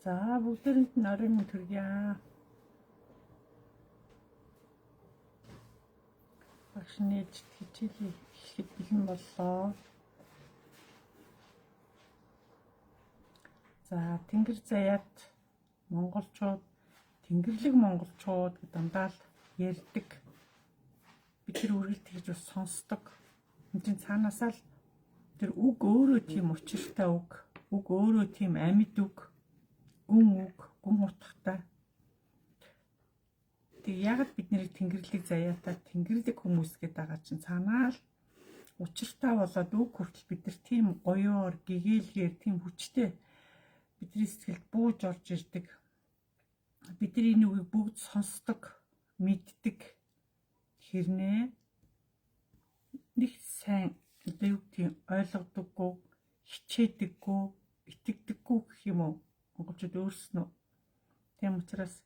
За бүгдээрэнд нь орой минь төргийа. Багш нээж хичээлээ эхлэхэд бэлэн боллоо. За тэнгэр заяат монголчууд, тэнгэрлэг монголчууд гэдэг дандаа л ярьдаг. Бид тэр үргэлж тэгж бас сонсдог. Энд чинь цаанаасаа л тэр үг өөрөө тийм учиртай үг. Үг өөрөө тийм амьд үг. Гүн утгатай. Тэг яг бид нэрийг тэнгэрлэг заяатаа тэнгэрлэг хүмүүс гэдэг байгаа чинь цаанаа л учиртай болоод үг хүртэл бид нар тийм гоёор гэгээлгээр тийм хүчтэй бидний сэтгэлд бууж орж ирдэг. Бидний энэ үгийг бүгд сонсдог, мэддэг. Хэрнээ нэг сайн одоо юу тийм ойлгодоггүй, хичээдэггүй, итгэдэггүй гэх юм уу? Монголчууд өөрснөө. Тийм учраас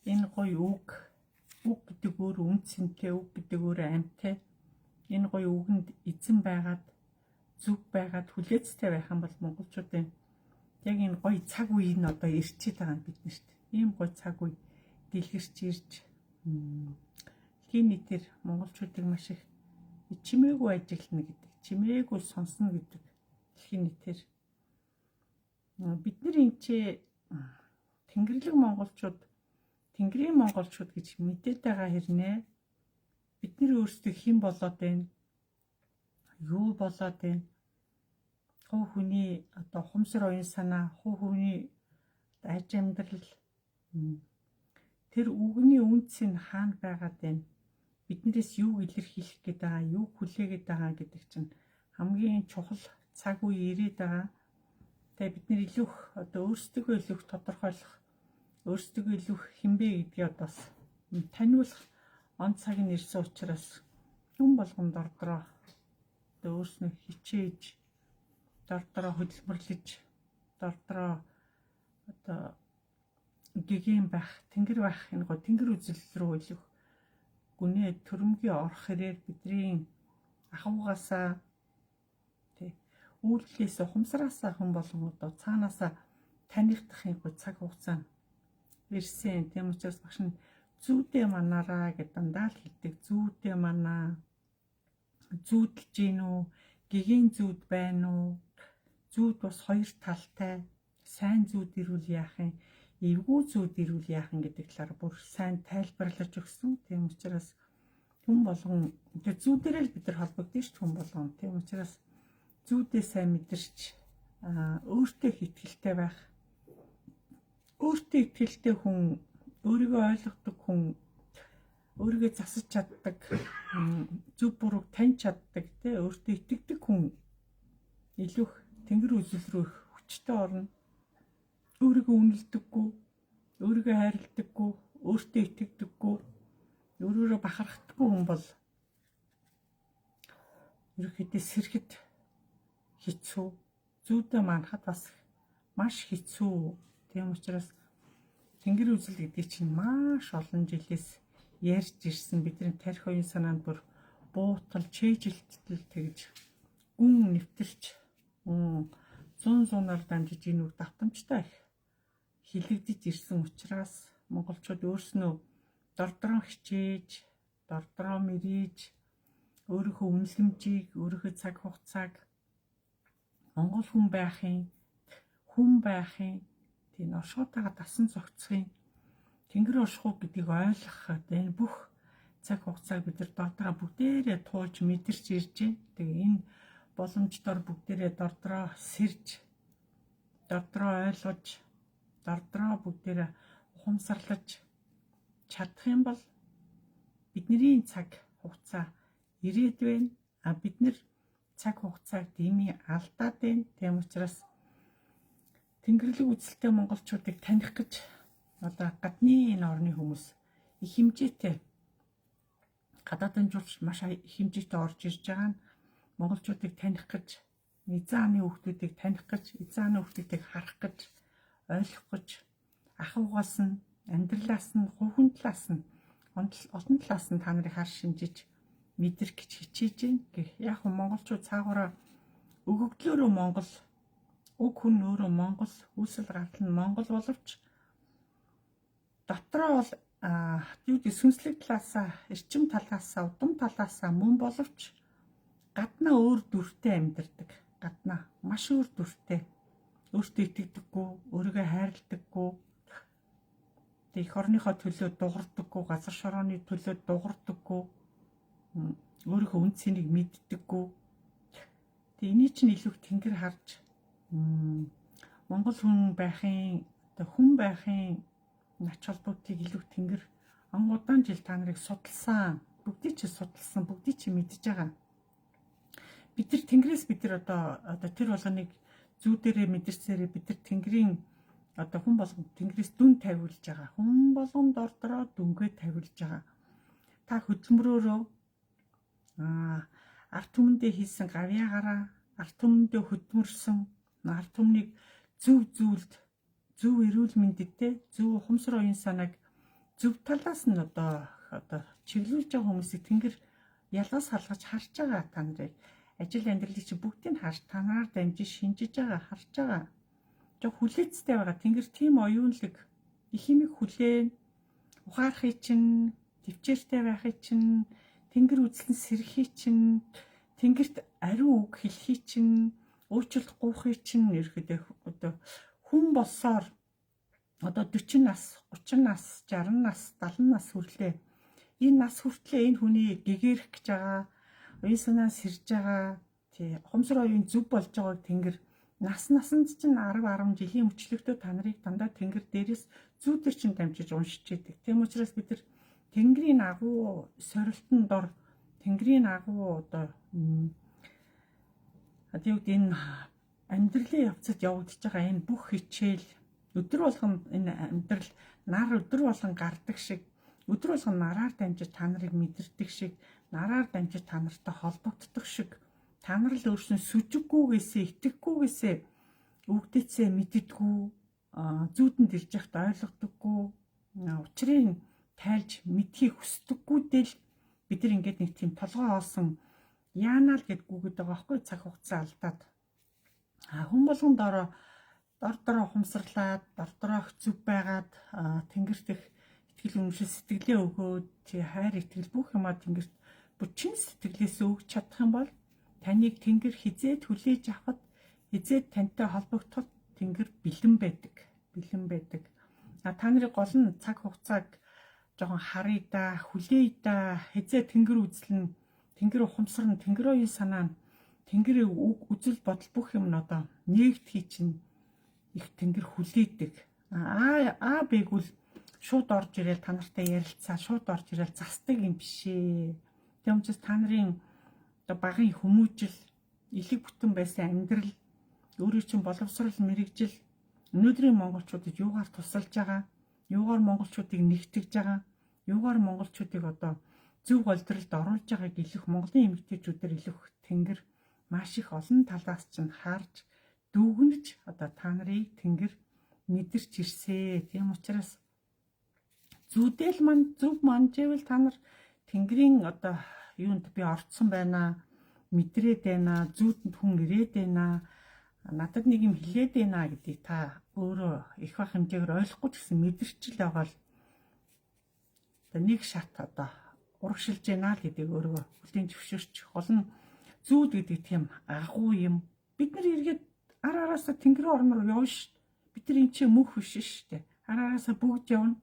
энэ гоё үг гэдэг өөр үнцэнтэй, үг гэдэг өөр амьтай. Энэ гоё үгэнд эзэн байгаад, зүг байгаад хүлээцтэй байх юм бол монголчуудын яг энэ гоё цаг үе нь одоо ирчээд байгаа юм биднэрт. Ийм гоё цаг үе дэлгэрч ирж дэлхийн нийтээр монголчуудыг маш их чимээгүй ажиглана гэдэг, чимээгүй сонсно гэдэг дэлхийн нийтээр. Бид нар энэ ч тэнгэрлэг монголчууд, тэнгэрийн монголчууд гэж мэдээд байгаа хэрнээ бид нар өөрсдөө хэн болоод байна? Юу болоод байна? Хуу хүний одоо ухамсар оюун санаа, хуу хүний аж амьдрал тэр үгний үнц нь хаана байгаад байна? Биднээс юу илэрхийлэх гээд байгаа, юу хүлээгээд байгаа гэдэг чинь хамгийн чухал цаг үе ирээд байгаа. Тэгээ бид нэр илүү одоо өөрсдөө илүү тодорхойлох, өөрсдөө илүү хинбэ гэдгийг бас таниулах он цаг нь ирсэн учраас хүн болгонд ордроо одоо өөрснөө хичээж, дордроо хөдөлмөрлөж, дордроо одоо гэгээн байх, тэнгэр байх энэ гоо тэнгэр үзэл рүү илүү гүнээ төрөмгийн орох хэрээр бидний ахуйгаасаа үйлдэлээс ухамсараасаа хүн болгон одоо цаанаасаа танигдахын цаг хугацаа ирсэн. Тийм учраас багш нь зүүдээ манаараа гэдэг дандаа л хэлдэг. Зүүдээ манаа. Зүүдэлж гин үү? Гэгийн зүүд байна уу? Зүүд бас хоёр талтай. Сайн зүүд ирүүл яах юм? Эвгүй зүүд ирүүл яах юм гэдэг талаар бүр сайн тайлбарлаж өгсөн. Тийм учраас хүн болгон тэр зүүдэрээ л бид нар холбогдсон шүү дээ хүн болгон. Тийм учраас зүүдээ сайн мэдэрч өөртөө итгэлтэй байх. Өөртөө итгэлтэй хүн, өөрийгөө ойлгодог хүн, өөрийгөө засаж чаддаг, зөв бурууг таньж чаддаг, тэ өөртөө итгэдэг хүн илүү тэнгэр үзэл рүү их хүчтэй орно. Өөрийгөө үнэлдэггүй, өөрийгөө хайрладаггүй, өөртөө итгэдэггүй, өөрөөрөө бахархдаггүй хүн бол ерөөхдөө сэрхэд хэцүү, зүүдээ манахад бас маш хэцүү. Тийм учраас тэнгэр үзэл гэдэг чинь маш олон жилээс ярьж ирсэн. Бидний тарих оюун санаанд бүр буутал, чэйжилттэл тэгж гүн нэвтэрч зунаар дамжиж энэ үг давтамжтай их хилэгдэж ирсэн учраас монголчууд өөрснөө дордрон хичээж, дордроо мэрийж, өөрийнхөө үнэлэмжийг, өөрийнхөө цаг хугацааг монгол хүн байхын тийм оршуутайгаа дасан зохицохын тэнгэр оршихуй гэдгийг ойлгоход энэ бүх цаг хугацааг бид нар дордроо бүгдээрээ туулж мэдэрч ирж байна. Тэгээ энэ боломждоор бүгдээрээ дордроо сэрж, дордроо ойлгож, дордроо бүгдээрээ ухамсарлаж чадах юм бол бидний цаг хугацаа ирээд байна. Бид нар цаг хугацааг дэмий алдаад байна. Тийм учраас тэнгэрлэг үзэлтэй монголчуудыг таних гэж одоо гадны энэ орны хүмүүс их хэмжээтэй гадаадын жуулч маш их хэмжээтэй орж ирж байгаа нь монголчуудыг таних гэж, эзэн хааны хүүхдүүдийг таних гэж, эзэн хааны хүүхдүүдийг харах гэж, ойлгох гэж, ахуйгаас нь, амьдралаас нь, хувийн талаас нь, олон талаас нь та нарыг харж шинжиж мэдрэх гэж хичээж байна гэх. Яг монголчууд цаагаараа өгөгдлөөрөө Монгол Уг хүн өөрөө Монгол, үүсэл гартал нь Монгол боловч дотроо бол юу гэдэг сүнслэг талаасаа, эрчим талаасаа, удам талаасаа мөн боловч гаднаа өөр дүртэй амьдардаг. Гаднаа маш өөр дүртэй. Өөртөө итгэдэггүй, өөрийгөө хайрладаггүй. Тэг эх орныхоо төлөө дуурдаггүй, газар шорооны төлөө дуурдаггүй. Өөрийнхөө үн цэнийг мэддэггүй. Тэг энийг чинь илүү тэнгэр харж Монгол хүн байхын, хүн байхын нач холбоотыг илүү тэнгэр удаан жил та нарыг судалсан. Бүгдийг чи судалсан, бүгдийг чи мэдж байгаа. Бид нар тэнгэрээс бид нар одоо тэр болгоныг зүү дээрээ мэдэрсээрээ бид нар тэнгэрийн одоо хүн болгон тэнгэрээс дүн тавиулж байгаа. Хүн болгон дордороо дүнгээ тавиулж байгаа. Та хөдөлмөрөөрөө арт түмэндээ хийсэн гавьяагаараа арт түмэндээ хөдөлмөрсөн арт түмнийг зөв зүйлд зөв эрүүл мэндэдтэй зөв ухамсар оюун санааг зөв талаас нь одоо чиглүүлж байгаа хүмүүсийг тэнгэр ялгаас халгаж харж байгаа. Та нарыг ажил амьдралыг чи бүгдийг харж танаар дамжиж шинжиж байгаа, харж байгаа. Жог хүлээцтэй байгаа. Тэнгэр тийм оюунлаг их юмыг хүлээн ухаарахыг чинь, төвчээртэй байхыг чинь, тэнгэр үзлэн сэрхий чинь, тэнгэрт ариун үг хэлхий чинь, уучлалт гуйхыг чинь ерөөдөө одоо хүн болсоор одоо 40 нас, 30 нас, 60 нас, 70 нас хүрлээ. Энэ нас хүртлээр энэ хүний гэгэрх гэж байгаа, уян санаа сэрж байгаа, тий ухамсар оюун зүв болж байгааг тэнгэр насанд чинь 10 жилийн мөчлөгтөө та нарыг дандаа тэнгэр дээрээс зүүдэр чинь дамжиж уншиж идэг. Тийм учраас бид нар тэнгэрийн агуу сорилтын дор тэнгэрийн агуу одоо энэ амьдралын явцад явагдаж байгаа энэ бүх хичээл өдөр болгон энэ амьдрал нар өдөр болгон гардаг шиг өдөр болгон нараар дамжиж та нарыг мэдэрдэг шиг нараар дамжиж та нартай холбогддог шиг та нар л өөрснөө сүжиггүйгээсээ итгэхгүйгээсээ өвгдөөцөө мэддэггүй зүүдэнд ирж яхад ойлгодоггүй учрыг тайлж мэдхийг хүсдэггүйдэл бид нар ингээд нэг тийм толгой олсон яанаа л гэд гүгэд байгаа байхгүй цаг хугацаа алдаад хүн болгон дордороо ухамсарлаад дордороо зүв байгаад тэнгэрт их итгэл үнэмшил сэтгэлээ өгөөд хайр итгэл бүх юмаа тэнгэрт бүчин сэтгэлээс өгч чадах юм бол таныг тэнгэр хизээд хүлээж авахд хизээд тантай холбогдоход тэнгэр бэлэн байдаг. Та нарын гол нь цаг хугацааг жоохон харъя да, хүлээе да, хизээ тэнгэр үзлэн, тэнгэр ухамсарна, тэнгэр оюун санаа, тэнгэрийн үзэл бодол бүх юм нь одоо нээгдэхий чинь их тэнгэр хүлээдэг. Бэгвэл шууд орж ирэл та нартай ярилцаа, шууд орж ирэл застдаг юм бишээ. Тэгм учраас та нарын багын хүмүүжил, элэг бүтэн байсан амьдрал, өөрийн чинь боловсрал мэрэгжил өнөөдрийн монголчуудад юугаар тусалж байгаа, юугаар монголчуудыг нэгтгэж байгаа, юугаар монголчуудыг одоо зөв голдролд оруулж байгааг илүүх Монголын эмэгтэйчүүдээр илүүх тэнгэр маш их олон талаас чинь харж дүгнэж одоо та нарыг тэнгэр мэдэрч ирсэ. Тийм учраас зүудэл манд зөв манжэвэл та нар тэнгэрийн одоо юунд би орцсон байна, мэдрээд байна, зүүдэнд хүн ирээд байна, надад нэг юм хэлээд байна гэдгийг та өөрөө их бах хэмжээгээр ойлгохгүй ч гэсэн мэдэрчл байгаа л нэг шат одоо урагшилж байна л гэдэг өөрөө бүлийн зөвшөөрч гол нь зүүд гэдэг тийм агуу юм. Бид нар эргээд араасаа тэнгэрийн орн руу явна шүү. Бид нар энэ ч мөнх биш шүү дээ. Араасаа бүгд явна.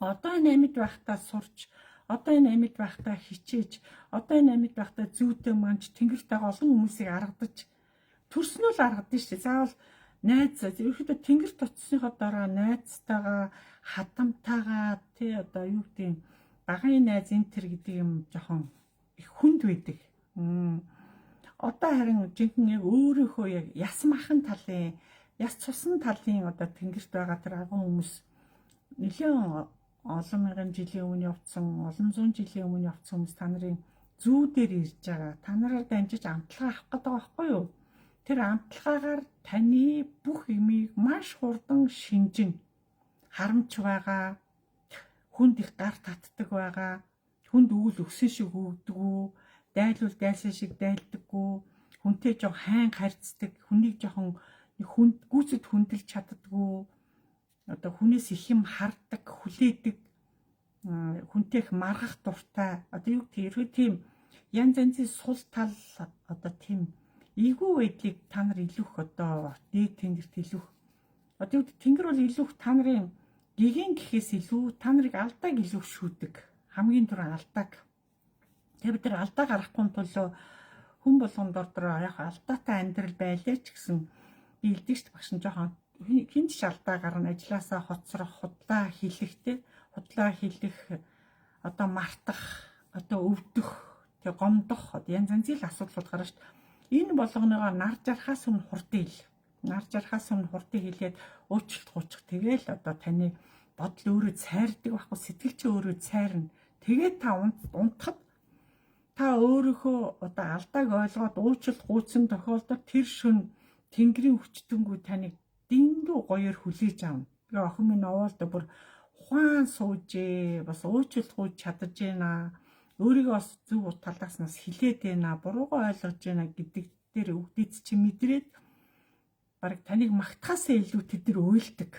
Одоо энэ амьд байхдаа сурч, одоо энэ амьд байхдаа хичээж, одоо энэ амьд байхдаа зүйтэй манж тэнгэртэй олон хүмүүсийг аргадаж төрснөө л аргадаж шүү. Заавал найз ерөөхдөө тэнгэрт очисныхоо дараа найзтайгаа хадамтайгаа тий одоо юу гэдэг багын найз энэ төр гэдэг юм жоохон их хүнд байдаг. Одоо харин жинхэнэ яг өөрийнхөө яг яс махан талын, яс цусан талын одоо тэнгэрт байгаа тэр агуу хүмүүс нэлээд олон мянган жилийн өмнө явцсан, олон зуун жилийн өмнө явцсан хүмүүс та нарын зүүдээр ирж байгаа. Та нараар дамжиж амтлагаа авах гэдэг байхгүй юу? Тэр амтлагаагаар таны бүх юмыг маш хурдан шинжин харамч байгаа, хүнд их гар татдаг байгаа, хүнд үйл өгсөн шиг өгдөггүй, дайлвал дайсан шиг дайлдаггүй, хүнтэй жоо хайн харьцдаг, хүнийг жоохон гүйцэд хүндэлж чаддгүй, одоо хүнээс их юм хардаг, хүлээдэг, хүнтэйх маргах дуртай, одоо юу гэх юм тийм янз янзын сул тал, одоо тийм эйгүү байдлыг та нар илүүх, одоо дээд тэнгэрт илүүх, одоо юу тэнгэр бол илүүх та нарын гэгээн гэхээс илүү та нарыг алдааг илүүх шүүдэг, хамгийн түрүү алдааг. Тэгээ бид нар алдаа гаргахгүй тул хүн болгонд ордороо яг алдаатай амьдрал байлаа ч гэсэн би илдэг ш багш нь жоохон хинч алдаа гарна, ажилласаа хоцрох, худлаа хийлэхтэй, худлаа хийлэх, одоо мартах, одоо өвдөх, тэг гомдох, одоо янз янзын асуудлууд гарна ш. Энэ болгоноогоо нар жарахаас өмнө хурдан хэл. Нар жарахаас өмнө хурдан хэлээд уучлалт гуйчих. Тэгээл одоо таны бодол өөрөө цайрдаг байхгүй, сэтгэл чи өөрөө цайрна. Тэгээд та унтахад та өөрийнхөө одоо алдааг ойлгоод уучлалт гуйсан тохиолдолд тэр шөнө тэнгэрийн хүчтэнгүү таныг дэндүү гоёор хүлээж авна. Тэгээ охин минь овоолдоо бүр ухаан суужээ, бас уучлалт гуйж чадаж байна. Өөрийгөө бас зөв талаас нас хилээд байна, буруугаа ойлгож байна гэдэг дээр өвдөд чи мэдрээд бараг таныг магтахаасаа илүү тэд нар уйлдаг.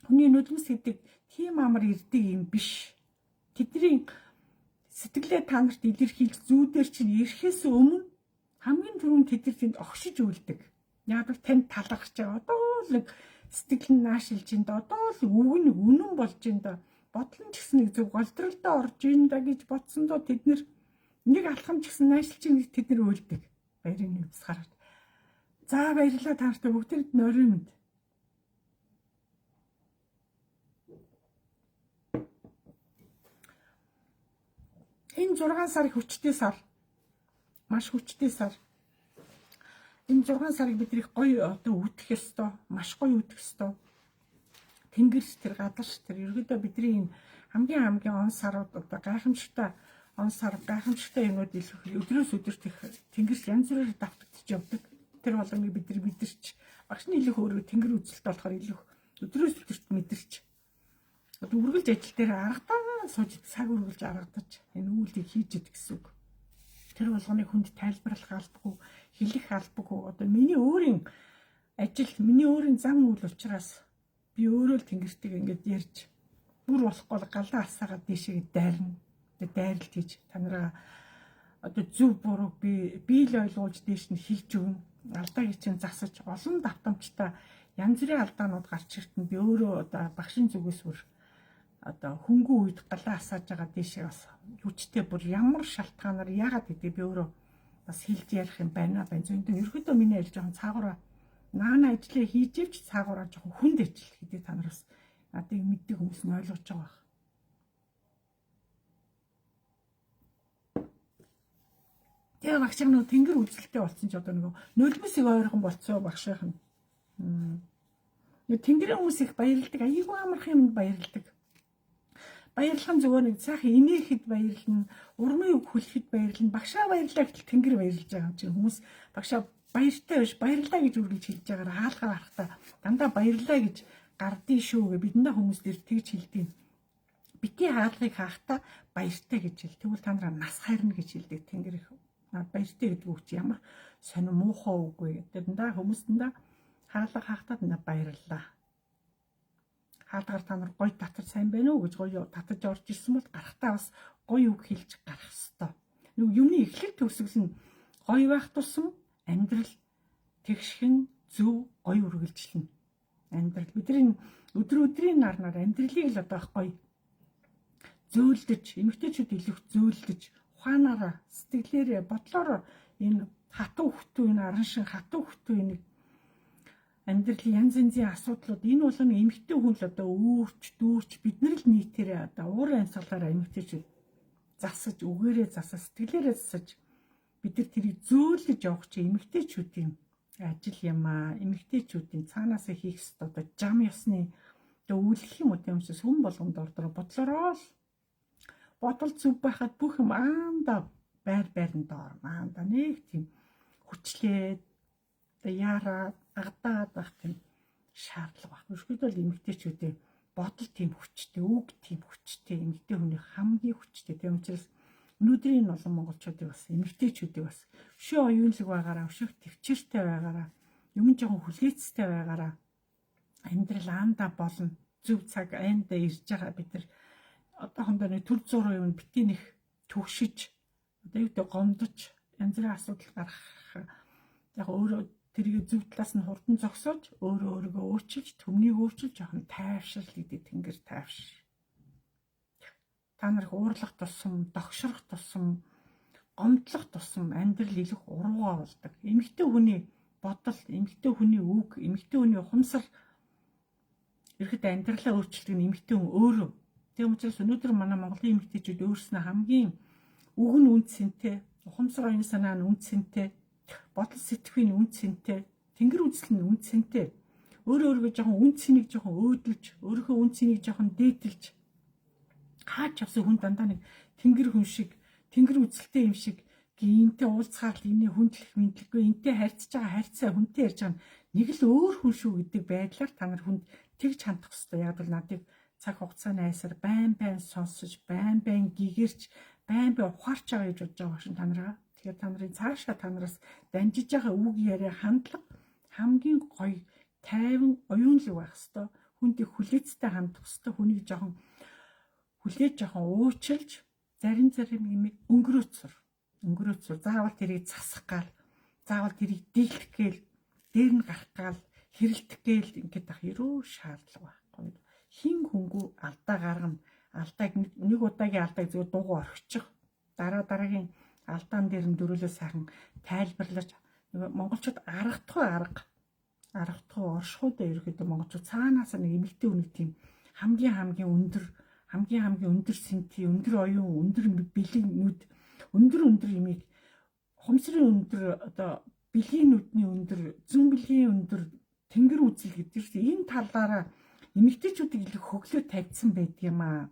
Хүний нүдмэс гэдэг тийм амар ирдэг юм биш. Тэдний сэтгэлээ та нарт илэрхийлж зүүдээр чинь ирэхээс өмнө хамгийн түрүүнд тэд нар тэнд огшиж үлдэг. Яг л танд талархаж байгаа. Одоо л сэтгэл нь наашилж ин да. Одоо л үнэн болж ин да. Бодлон ч гэсэн нэг зөв голдролдоо орж ин да гэж бодсондоо тэд нар нэг алхам ч гэсэн наашилж ин тэд нар үлдэг. Баярын нэмс хараад. За баярлалаа та нартай бүгдээрд нөрөө мэд. Энэ 6 сар хүчтэй сар. Маш хүчтэй сар. Энэ 6 сарыг бидрийг гоё одоо үтэх ёстой, маш гоё үтэх ёстой. Тэнгэрс тэр гадарш тэр ерөөдөө бидний энэ хамгийн он сарууд одоо гайхамшигтай он сар, гайхамшигтай юмуд өдрөөс өдөрт их тэнгэрс янз бүрээр давтагдчих явдаг. Тэр болгоныг бидний мэдэрч багшны илүү өөрөө тэнгэр үзэлт болохоор илүү өдрөөс өдөрт мэдэрч одоо үргэлж ажил дээр аргадаа сууж цаг үргэлж аргадаж энэ үйлдийг хийж идэх гэсэн үг. Тэр болгоныг хүнд тайлбарлах албагүй, хэлэх албагүй. Одоо миний өөрийн ажил, миний өөрийн зам үйл учраас би өөрөө л тэнгэртийг ингэж ярьж бүр болохгүй галаа асаагаад дээшээ дайрна. Тэгээ дайралт хийж танараа одоо зөв буруу би л ойлгуулж дээш нь хийж өгнө. Алдааг чинь засаж олон давтамжтай янз бүрийн алдаанууд гарч иртэн би өөрөө одоо багшийн зүгээс бүр одоо хөнгөн үед галаа асааж байгаа дээшээ бас хүчтэй бүр ямар шалтгаанаар яагаад гэдэг би өөрөө бас хэлж ярих юм байна. Зөндөө ерөөдөө миний ажил жоохон цаагаараа наана ажлаа хийж ивч цаагаараа жоохон хүнд ажил гэдэг та нар бас надыг мэддэг хүмүүс нь ойлгож байгаа байх. Тэгээ багш нэг тэнгэр үзэлтэй болсон ч одоо нэг нулимсыг ойрхон болцоо багшийнх нь. Тэнгэрийн хүмүүс их баярлдаг, аюулгүй амархан юмд баярлдаг. Баярлах нь зүгээр нэг цаахан инээхэд баярлна, урмын үг хүлэхэд баярлна, багшаа баярлаа гэтэл тэнгэр баярлж байгаа юм чинь хүмүүс багшаа баяртай биш, баярлаа гэж үргэлж хэлж байгаагаар хаалгаар харахтаа дандаа баярлаа гэж гардыг шүү гэ бидэндээ хүмүүс дэр тэгж хэлдэг. Бити хаалгыг хаахтаа баяртай гэж хэл. Тэгвэл та нараа нас хайрна гэж хэлдэг тэнгэр их. Баяртай гэдэг үг чи ямар сонир муухай үгүй гэдэг. Дандаа хүмүүстэндээ хаалга хаахтаа дандаа баярлаа. Хаалгаар та нар гоё татар сайн байна уу гэж гоё татаж орж ирсэн бол гарахтаа бас гоё үг хэлж гарах ёстой. Нэг юмны эхлэл төгсгөл нь гоё байх тусам амьдрал тэгшхэн зөв гоё үргэлжлэнэ. Амьдрал бидний өдрийн нарнаар амьдралыг л одоо гоё зөөлдөж, эмэгтэйчүүд илүү зөөлдөж, ухаанаараа, сэтгэлээрээ, бодлороо энэ хатуу хөтүү энэ аран шин хатуу хөтүү энэ амьдралын янз янзын асуудлууд энэ бол нэг эмэгтэй хүн л одоо үүрч, дүүрч бид нар л нийтээрээ одоо уурын амьсгалаараа эмэгтэйчүүд засаж, үгээрээ засаж, сэтгэлээрээ засаж бид нар тэрийг зөөлөж явах чинь эмэгтэйчүүдийн ажил юм аа. Эмэгтэйчүүдийн цаанаасаа хийх ёстой одоо жам ёсны одоо үйлэх юм уу юмсээс хүн болгонд ордороо бодлороо л бодол зүв байхад бүх юм аанда байранд орно. Аанда нэг тийм хүчлээд одоо яараа агадаад байх тийм шаардлага байна. Өөрөлдөө л эмэгтэйчүүдийн бодол тийм хүчтэй, үг тийм хүчтэй, эмэгтэй хүний хамгийн хүчтэй. Тийм учраас өнөөдрийн олон монголчуудыг бас эмэгтэйчүүдийг бас өшөө оюунлаг байгаараа, өшөө төвчээртэй байгаараа юм жоохон хүлээцтэй байгаараа амьдрал андаа болно. Зөв цаг аяндаа ирж байгаа бид нар одоохондоо нэг төр зуруу юм битгий нэг төгшиж одоо юу гэдэг гомдож янз бүрийн асуудал гарах яг өөрөө тэрийг зөв талаас нь хурдан зогсоож өөрийгөө өөрчилж төмнийг өөрчилж жоохон тайвшрал гэдэг тэнгэр тайвшир. Та нарыг уурлах тусам, догшрох тусам, гомдлох тусам амьдрал илүүх уруугаа болдог. Эмэгтэй хүний бодол, эмэгтэй хүний үг, эмэгтэй хүний ухамсар ихэд амьдралаа өөрчилдөг нь эмэгтэй хүн өөрөө. Тийм учраас өнөөдөр манай Монголын эмэгтэйчүүд өөрснөө хамгийн үг нь үнцэнтэй, ухамсар оюун санаа нь үнцэнтэй, бодол сэтгэхүйн үнцэнтэй, тэнгэр үзэл нь үнцэнтэй. Өөрийгөө жоохон үнцнийг жоохон өөдөлж, өөрийнхөө үнцнийг жоохон дээдэлж хаач авсан хүн дандаа нэг тэнгэр хүн шиг, тэнгэр үзэлтэй юм шиг гинтэй уулзахаар л инээ хүндлэх мэдлэггүй, энтэй харьцаж байгаа харьцаа хүнтэй ярьж байгаа нэг л өөр хүн шүү гэдэг байдлаар та нар хүнд тэгж хандах хэрэгтэй. Яг л надыг цаг хугацааны айсаар байн сонсож, байн гэгэрч, байн ухаарч байгаа гэж бодож байгаа шин та нараа. Тэгэхээр та нарын цаашаа та нараас дамжиж байгаа үг яриа хандлага хамгийн гоё, тайван, оюунлаг байх хэрэгтэй. Хүнд их хүлээцтэй хандах хэрэгтэй. Хүнийг жоохон хүлээж жоохон уучлж, зарим юм өнгөрөөцөр. Заавал тэрийг засах гал, заавал тэрийг дийлэх гээл, дээр нь гарах гал, хэрэлдэх гээл ингээд ах ерөө шаардлага байхгүй. Хин хөнгөө алдаа гаргана. Алдааг нэг удаагийн алдааг зөв дуугаа орхичих. Дараагийн алдаан дээр нь дөрөлөө сайхан тайлбарлаж монголчууд аргадахгүй оршихуйдаа ерөөхдөө монголчууд цаанаас нэг эмэгтэй үнэг тийм хамгийн өндөр сэнти, өндөр оюун, өндөр бэлэг өндөр имийг хумсрын өндөр одоо бэлгийн нүдний өндөр, зүүн бэлгийн өндөр тэнгэр үзэл гэдэг чинь энэ талаараа эмэгтэйчүүдийг илүү хөглөө тавьсан байдаг юм аа.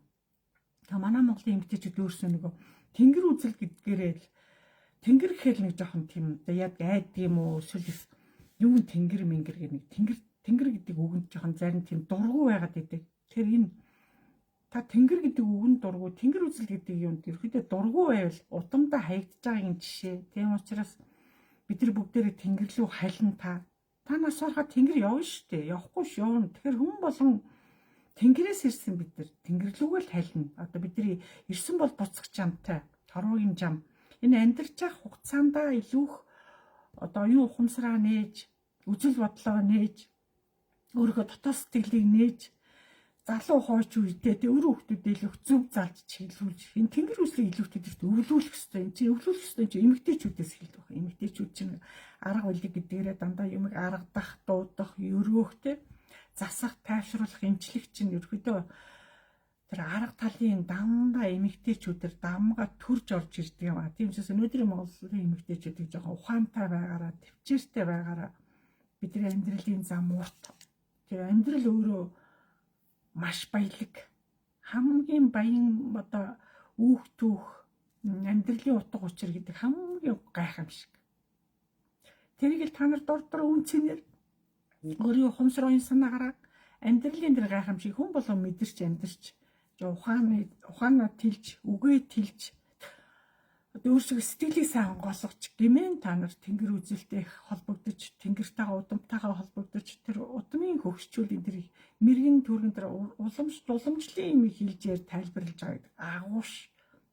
Тэгээ манай Монголын эмэгтэйчүүд өөрсдөө нөгөө тэнгэр үзэл гэдгээрээ л тэнгэр гэхэл нэг жоохон тийм одоо яг айд юм уу эсвэл юу тэнгэр гэх нэг тэнгэр гэдэг үгэнд жоохон зарим тийм дургу байгаад байдаг. Тэгэхээр энэ та тэнгэр гэдэг үгэнд дургу, тэнгэр үзэл гэдэг юмд ерөөдөө дургу байвал удамдаа хаягдж байгаагийн жишээ. Тийм учраас бид нар бүгдээрээ тэнгэр рүү хайлна та нас ороход тэнгэр явна шүү дээ. Явахгүй ш явна. Тэгэхээр хүн болон тэнгэрээс ирсэн бид нар тэнгэр рүүгээ л хайлна. Одоо бидний ирсэн бол буцах жамтай, тороогийн жам. Энэ амьдарч явах хугацаандаа илүүх одоо оюун ухамсараа нээж, үзэл бодлоо нээж, өөрийнхөө дотоод сэтгэлийг нээж, залуу хойч үедээ өөрөө хүмүүстэй илүү зөв залж чиглүүлж, энэ тэнгэр үзлийг илүүхтэйгт өвлүүлэх хэрэгтэй. Энэ чинь өвлүүлэх хэрэгтэй чинь эмэгтэйчүүдээс эхэлдэг байна. Эмэгтэйчүүд чинь арга үлэг гэдгээрээ дандаа юмыг аргадах, дуудах, өргөөхтэй засах, тайвшруулах, эмчлэх чинь ерөөдөө тэр арга талын дандаа эмэгтэйчүүдээр дамгаа төрж орж ирдэг юм а. Тийм учраас өнөөдрийн Монголын эмэгтэйчүүдийг жоохон ухаантай байгаараа, төвчээртэй байгаараа бидний амьдралын зам урт. Тэр амьдрал өөрөө маш баялаг. Хамгийн баян одоо үүх түүх амьдралын утга учир гэдэг хамгийн гайхамшиг. Тэрийг л та нар дор үнцэнээр өөрийн ухамсар оюун санаагаараа амьдралын тэр гайхамшиг хүн болон мэдэрч амьдарч ухаанаа тэлж, үгээ тэлж өөрсдөө сэтгэлийг сайн голгож гэмээр та нар тэнгэр үзэлтэй холбогдож, тэнгэртэйгээ удамтайгаа холбогдож тэр удмын хөгшчүүлийн тэр мэрэгэн төргөн тэр уламжлалын юм хэлжээр тайлбарлаж байгаа гэдэг агууш.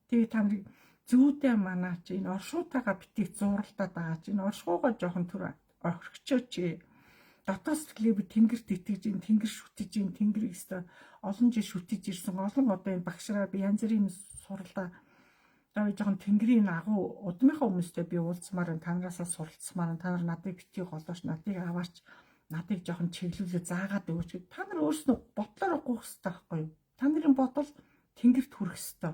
Тэгээ та нарыг зүүдээ манаач энэ оршуутайгаа битгий зуралдаад байгаа ч энэ оршуугаа жоохон түр орхичооч. Дотоод сэтгэлээ би тэнгэрт итгэж, энэ тэнгэр шүтэж, энэ тэнгэр өстө олон жил шүтэж ирсэн. Олон одоо энэ багшраа би янз бүрийн суралдаа одоо жоохон тэнгэрийн агуу удмынхаа хүмүүстэй би уулзмаар танаасаа суралцмаар та нар надыг битгий голооч, надыг аваарч, надыг жоохон чиглүүлээ заагаад өгөөч гэд та нар өөрснөө бодлоор гуйх хэрэгтэй байхгүй юу? Та нарын бодол тэнгэрт хүрэх хэрэгтэй.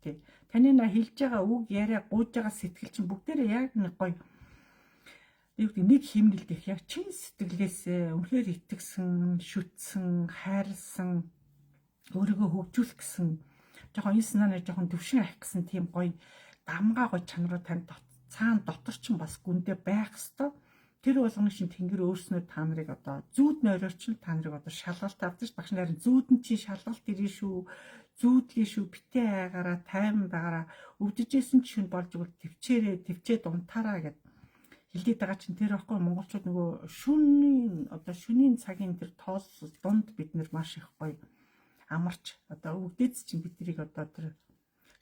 Тий. Таны хэлж байгаа үг яриа гуйж байгаа сэтгэл чинь бүгдээрээ яг нэг гоё нэг химнэлд их яг чин сэтгэлээсээ үнэхээр итгэсэн, шүтсэн, хайрлсан, өөрийгөө хөгжүүлэх гэсэн жоохон энэ санааны жоохон төвшин авах гэсэн тийм гоё дамгаа гоё чанарууд танд цаана дотор ч бас гүндээ байх хэвээр. Тэр болгоны шин тэнгэр өөрснөө та нарыг одоо зүүд нойрооч та нарыг одоо шалгалт авдаж багш нарын зүүдэн чи шалгалт ирээ шүү, зүүдлээ шүү, битээ айгаараа, тайван байгаараа өвдөжсэн чинь болж өгөл төвчээрээ, төвчээд унтаараа гэд хилдээд байгаа чинь тэр байхгүй монголчууд нөгөө шөнийн цагийн тэр тоос дунд бид нэр маш их гоё амарч одоо өвдөц чинь биднийг одоо тэр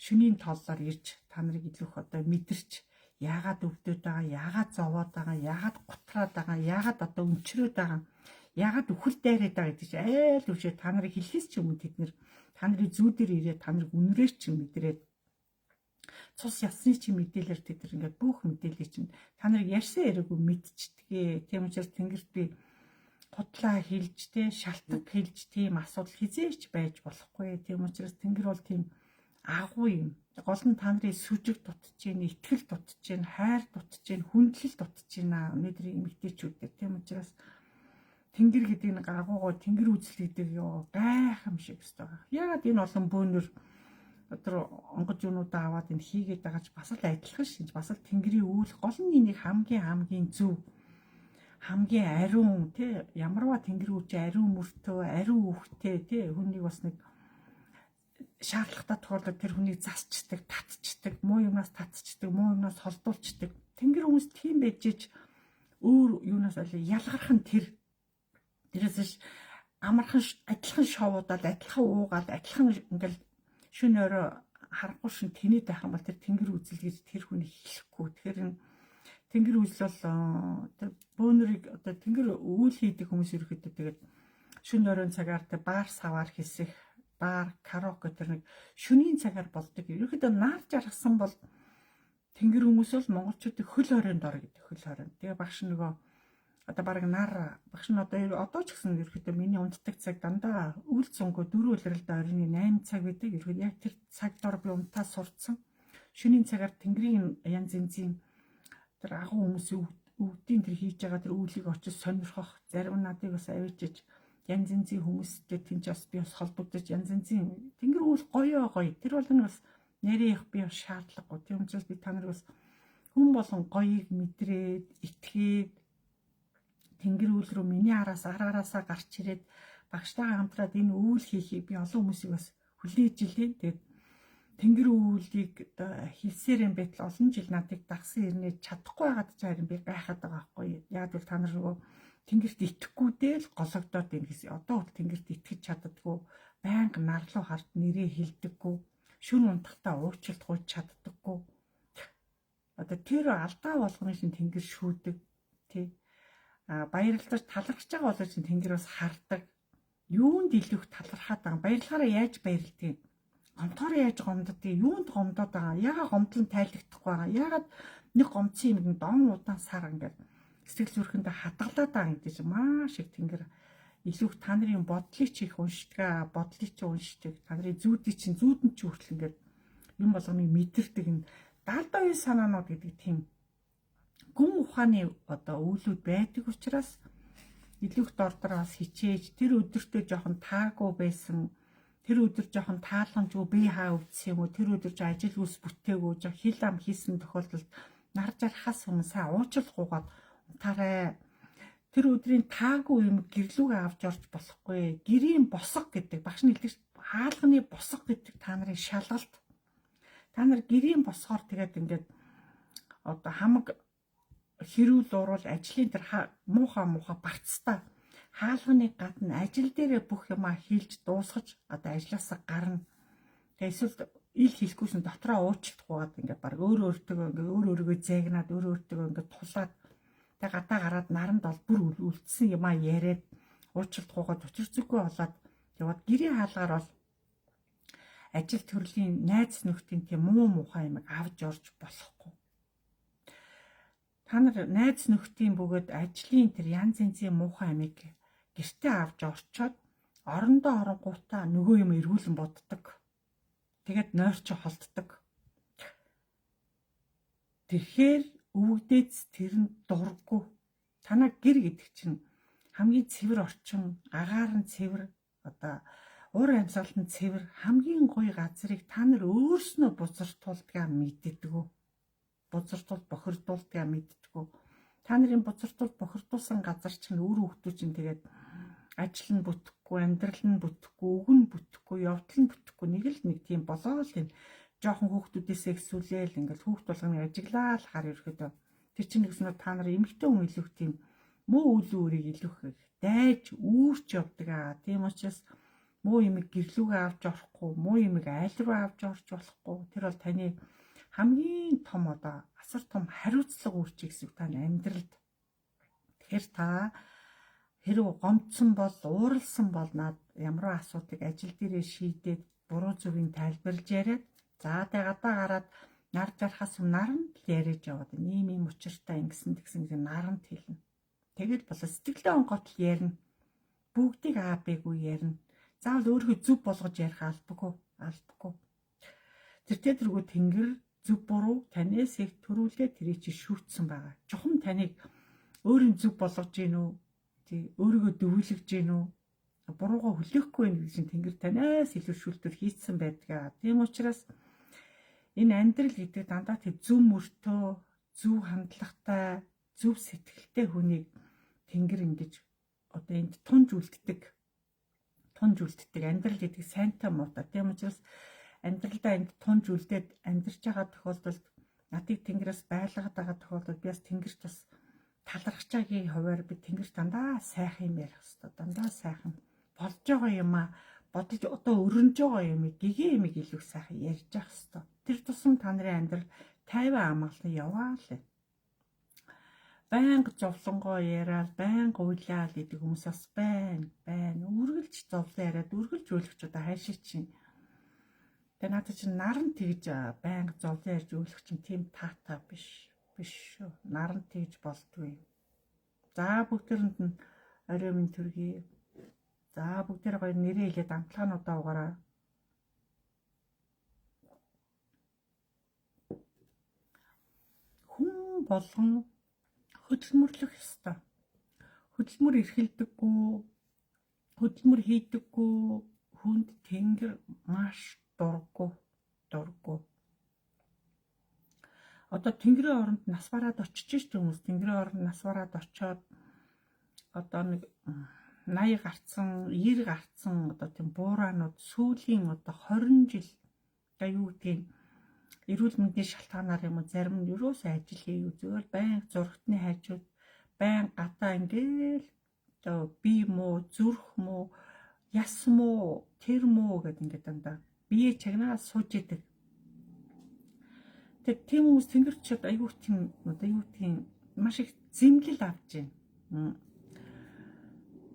шөнийн тооллоор ирж та нарыг илүү их одоо мэдэрч яагаад өвдөд байгаа, яагаад зовоод байгаа, яагаад гутраад байгаа, яагаад одоо өнчрөөд байгаа, яагаад үхэл дайраад байгаа гэдэг чинь айл өвшөө та нарыг хэлхээс ч өмнө тэд нэр та нарын зүүдээр ирээд та нарыг үнрээр чинь мэдрээд цус ясны чинь мэдээлэлээр тэд нар ингээд бүх мэдээллийг чинь та нарыг ярьсан яриаггүй мэдчихдэгэ. Тийм учраас тэнгэрт би худлаа хэлж те шалтгаан хэлж тийм асуудал хизээч байж болохгүй. Тийм учраас тэнгэр бол тийм агуу юм. Гол нь та нарын сүжиг дутж гин, итгэл дутж гин, хайр дутж гин, хүндлэл дутж гинэ өнөөдрийн эмэгтэйчүүдээр. Тийм учраас тэнгэр гэдэг нэг агуугаа тэнгэр үзэл гэдэг ёо гайхамшиг өстой. Яагаад энэ олон бөөнөр өдөр онгож юунуудаа аваад энэ хийгээд байгаа ч бас л адилхан шинж, бас л тэнгэрийн үйл гол нь энийг хамгийн зөв хамгийн ариун тий ямарваа тэнгэр үүч ариун мөртөө ариун үхтэй тий хүнийг бас нэг шаардлагатай тохиолдолд тэр хүнийг засчдаг, татчдаг, муу юмнаас татчдаг, муу юмнаас холдуулчдаг. Тэнгэр хүмүүс тийм байжж өөр юунаас ялгарх нь тэрээс амархан адилхан шоудаад, адилхан уугаад, адилхан ингээл шөнө өрөө харахгүй шин тэнэд байх юм бол тэр тэнгэр үзэл гэж тэр хүнийг хэлэхгүй. Тэгэхээр тэнгэр үзэл бол тэр бөөнөрийг одоо тэнгэр үйл хийдэг хүмүүс ерөөхдөө тэгээд шөнө өрөөний цагаар тэр баар саваар хийсэх бар караоке тэр нэг шөнийн цагаар болдог. Ерөөхдөө наар жаргасан бол тэнгэр хүмүүс бол монголчуудыг хөл хорионд ор гэдэг хөл хорионд. Тэгээ багш нөгөө одоо баг нар багш нь одоо ч гэсэн ерөөхдөө миний унтдаг цаг дандаа үйл цөнгөө 4 улиралд оройн 8 цаг байдаг. Ерөөхдөө яг тэр цаг дор би унтаа сурцсан. Шөнийн цагаар тэнгэрийн янз янзын тэр агуу хүмүүс өвдийн тэр хийж байгаа тэр үүлийг очиж сонирхох зарим надыг бас авчиж янз янзын хүмүүстэй тэнч бас би бас холбогдож янз янзын тэнгэр үйл гоё. Тэр бол нь бас нэрийнх би бас шаардлагагүй. Тийм учраас би та нарыг бас хүн болон гоёыг мэдрээд итгээд тэнгэр үйл рүү миний араасаа гарч ирээд багштайгаа хамтраад энэ үйл хийхийг би олон хүмүүсийг бас хүлээж илээ. Тэгээд тэнгэр үйлийг хэлсээр юм байтал олон жил надыг дагсан ирнэ чадахгүй байгаад ч харин би гайхаад байгаа байхгүй. Яг л та нар нөгөө тэнгэрт итгэхгүй дээ л гологдоод байна гэсэн. Одоо бол тэнгэрт итгэж чаддаггүй, байнга нар руу хард нэрээ хэлдэггүй, шүн унтахтаа уучлалт гуйж чаддаггүй. Одоо тэр алдаа болгоны шин тэнгэр шүүдэг тий. Баярлалж талархаж байгаа болоо чинь тэнгэр бас хардаг. Юунд илүү их талархаад байгаа. Баярлахаараа яаж баярлдгийг. Гомдохоор яаж гомддгийг, юунд гомдоод байгаа. Яагаад гомдлон тайлагдахгүй байгаа. Яагаад нэг гомцсон юм дон удаан сар ингээд сэтгэл зүрхэндээ хадгалаад байгаа гэдэг чинь маш их тэнгэр илүү их та нарын бодлыг ч их уншдаг, бодлыг ч уншдаг. Та нарын зүүдийг чинь зүүдэнд ч хүртэл ингээд юм болгоныг мэдэрдэг энэ даалдаа үе санаанууд гэдэг тийм гүн ухааны одоо үйлүүд байдаг учраас илүү их дордроос хичээж тэр өдөртөө жоохон таагүй байсан, тэр өдөр жоохон тааламжгүй бие хаа өвдсөн юм уу, тэр өдөр ч ажил үйлс бүтээгүй жоо хил ам хийсэн тохиолдолд нар жархаас өмнө сайн уучлах гуугаад унтаарай. Тэр өдрийн таагүй юм гэрлүүгээ авч орж болохгүй. Гэрийн босго гэдэг багш нь хэлдэг хаалганы босго гэдэг та нарын шалгалт. Та нар гэрийн босгоор тэгээд ингээд одоо хамаг хэрүүл уурал ажлын тэр муухай барцтай хаалганы гадна ажил дээрээ бүх юмаа хийлж дуусгаж одоо ажлаасаа гарна. Тэгээ эсвэл ил хийхгүйсэн дотроо уучлах гоод ингээд баг өөрөөгөө зээгнаад өөртөө ингээд тулаад тэгээ гадаа гараад наранд бол бүр үлдсэн юмаа яриад уучлалт гуугаад учирцгүй болоод яваад гэрийн хаалгаар бол ажил төрлийн найз нөхдийн тийм муухай юм авч орж болохгүй. Та нар найз нөхдийн бөгөөд ажлын тэр янз янзын муухай амиг гэртээ авч орчоод орондоо оронгуудаа нөгөө юм эргүүлэн боддог. Тэгээд нойрч холддог. Тэгэхээр өвгдөөц тэр нь дурггүй. Танаа гэр гэдэг чинь хамгийн цэвэр орчин, агаар нь цэвэр, одоо уур амьсгал нь цэвэр, хамгийн гоё газрыг та нар өөрснөө бузартуулдгаа мэддэггүй. Бузартуул бохирдуулдгаа мэддэггүй. Та нарын бузартуул бохирдуулсан газар чинь өөр хүмүүс чинь тэгээд ажил нь бүтэхгүй, амьдрал нь бүтэхгүй, үг нь бүтэхгүй, явдал нь бүтэхгүй. Нэг тийм болоо л энэ жоохон хүүхдүүдээсээ эксүүлээл ингээл хүүхд болгоныг ажиглаа л хаар ирэхэд Тэр чинь гэсэн та нар эмэгтэй хүн илүүх тийм муу үйл өөрийг илүүх дайж үүрч явдаг аа. Тийм учраас муу юмыг гэрлүүгээ авч орохгүй, муу юмыг айл руу авч орж болохгүй. Тэр бол таны хамгийн том одоо асар том хариуцлага үүрч гэсэн таны амьдралд. Тэгэхээр та хэрэг гомдсон бол, ууралсан бол над ямар асуудыг ажил дээрээ шийдээд буруу зүгийг тайлбарлаж яриад за тэ гадаа гараад нар жарахаас наранд яриад яваад ийм учиртай ингэсэн тэгсэн гэж наранд хэлнэ. Тэгэл болоо сэтгэлээ онготл ярина. Бүгдийг аабэгүй ярина. Заавал өөрийгөө зөв болгож ярих албагүй. Тэртээ тэнгэр зөв буруу танаас их төрүүлээ тэрийг чи шүүтсэн байгаа. Чухам таныг өөрийн зөв болгож гин үү? Өөрийгөө дөвүүлж гин үү? Буруугаа хүлээхгүй байх гэж тэнгэр танаас илүү шүүлтүр хийцэн байдаг. Тийм учраас энэ амьдрал гэдэг дандаа тэг зөв мөртөө, зөв хандлагатай, зөв сэтгэлтэй хүнийг тэнгэр ингэж одоо энд тунж үлддэг. Амьдрал гэдэг сайнтай муутай. Тийм учраас амьдралдаа энд тунж үлдээд амьдарч байгаа тохиолдолд надыг тэнгэрээс байлгаад байгаа тохиолдолд би бас тэнгэрт бас талархаж байгаагийн хуваар би тэнгэрт дандаа сайхан юм ярих хэрэгтэй. Дандаа сайхан болж байгаа юм а бодож одоо өрнөж байгаа юм гэгээ юм илүү сайхан ярьж явах хэрэгтэй. Тэр тусам та нарын амьдрал тайван амгалан яваа л. Байнга зовлонгоо яриад, байнга уйлаад гэдэг хүмүүс бас байна. Үргэлж зовлон яриад, үргэлж өөлөгч одоо хайшиг чинь. Тэгээ надад чинь наран тэгж байнга зовлон ярьж өөлөх чинь тийм таатай биш шүү. Наран тэгж болдгүй. За бүгдээрэнд нь орой минь төргий. За бүгдээр гоё нэрээ хэлээд амтлагаануудаа угаараа. Хүн болгон хөдөлмөрлөх ёстой. Хөдөлмөр эрхэлдэггүй, хөдөлмөр хийдэггүй хүнд тэнгэр маш дурггүй. Одоо тэнгэрийн оронд нас бараад очиж ш хүмүүс тэнгэрийн оронд нас бараад очоод одоо нэг 80 гарцсан, 90 гарцсан одоо тийм буураанууд сүүлийн одоо 20 жил одоо юу гэдгийг эрүүл мэндийн шалтгаанаар юм уу зарим нь юусоо ажил хийв зүгээр байнга зургатны хайжууд байнга гадаа ингээл одоо бие муу, зүрх муу, яс муу, тэр муу гэдэг ингээд дандаа бие чагнаас сууж идэг. Тийм хүмүүс тэнгэрчд аюу тийм одоо юу гэдгийг маш их зэмлэл авч байна.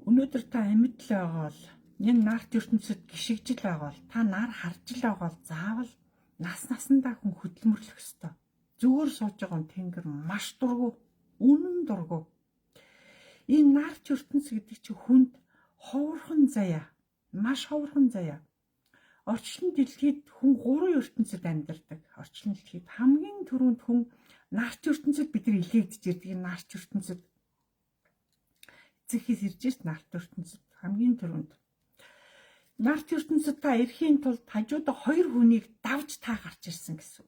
Өнөөдөр та амьд л байгаа бол энэ нарт ертөнцид гიშгжил байгаа бол та нар харж л байгаа бол заавал насандаа хүн хөдөлмөрлөх ёстой. Зүгээр сууж байгаа тэнгэр маш дургу, үнэн дургу. Энэ нарт ертөнц гэдэг чинь хүнд ховорхон заяа, маш ховорхон заяа. Орчлон дэлхийд хүн 3 ертөнцид амьдардаг. Орчлон дэлхийд хамгийн түрүүнд хүн нарт ертөнцид бид нар илгээгдэж ирдэг. Энэ нарт ертөнцид эцэгхээс ирж ш нарт ертөнцид хамгийн түрүүнд. Нарт ертөнцид та ирэхийн тулд хажуудаа 2 хүнийг давж та гарч ирсэн гэсэн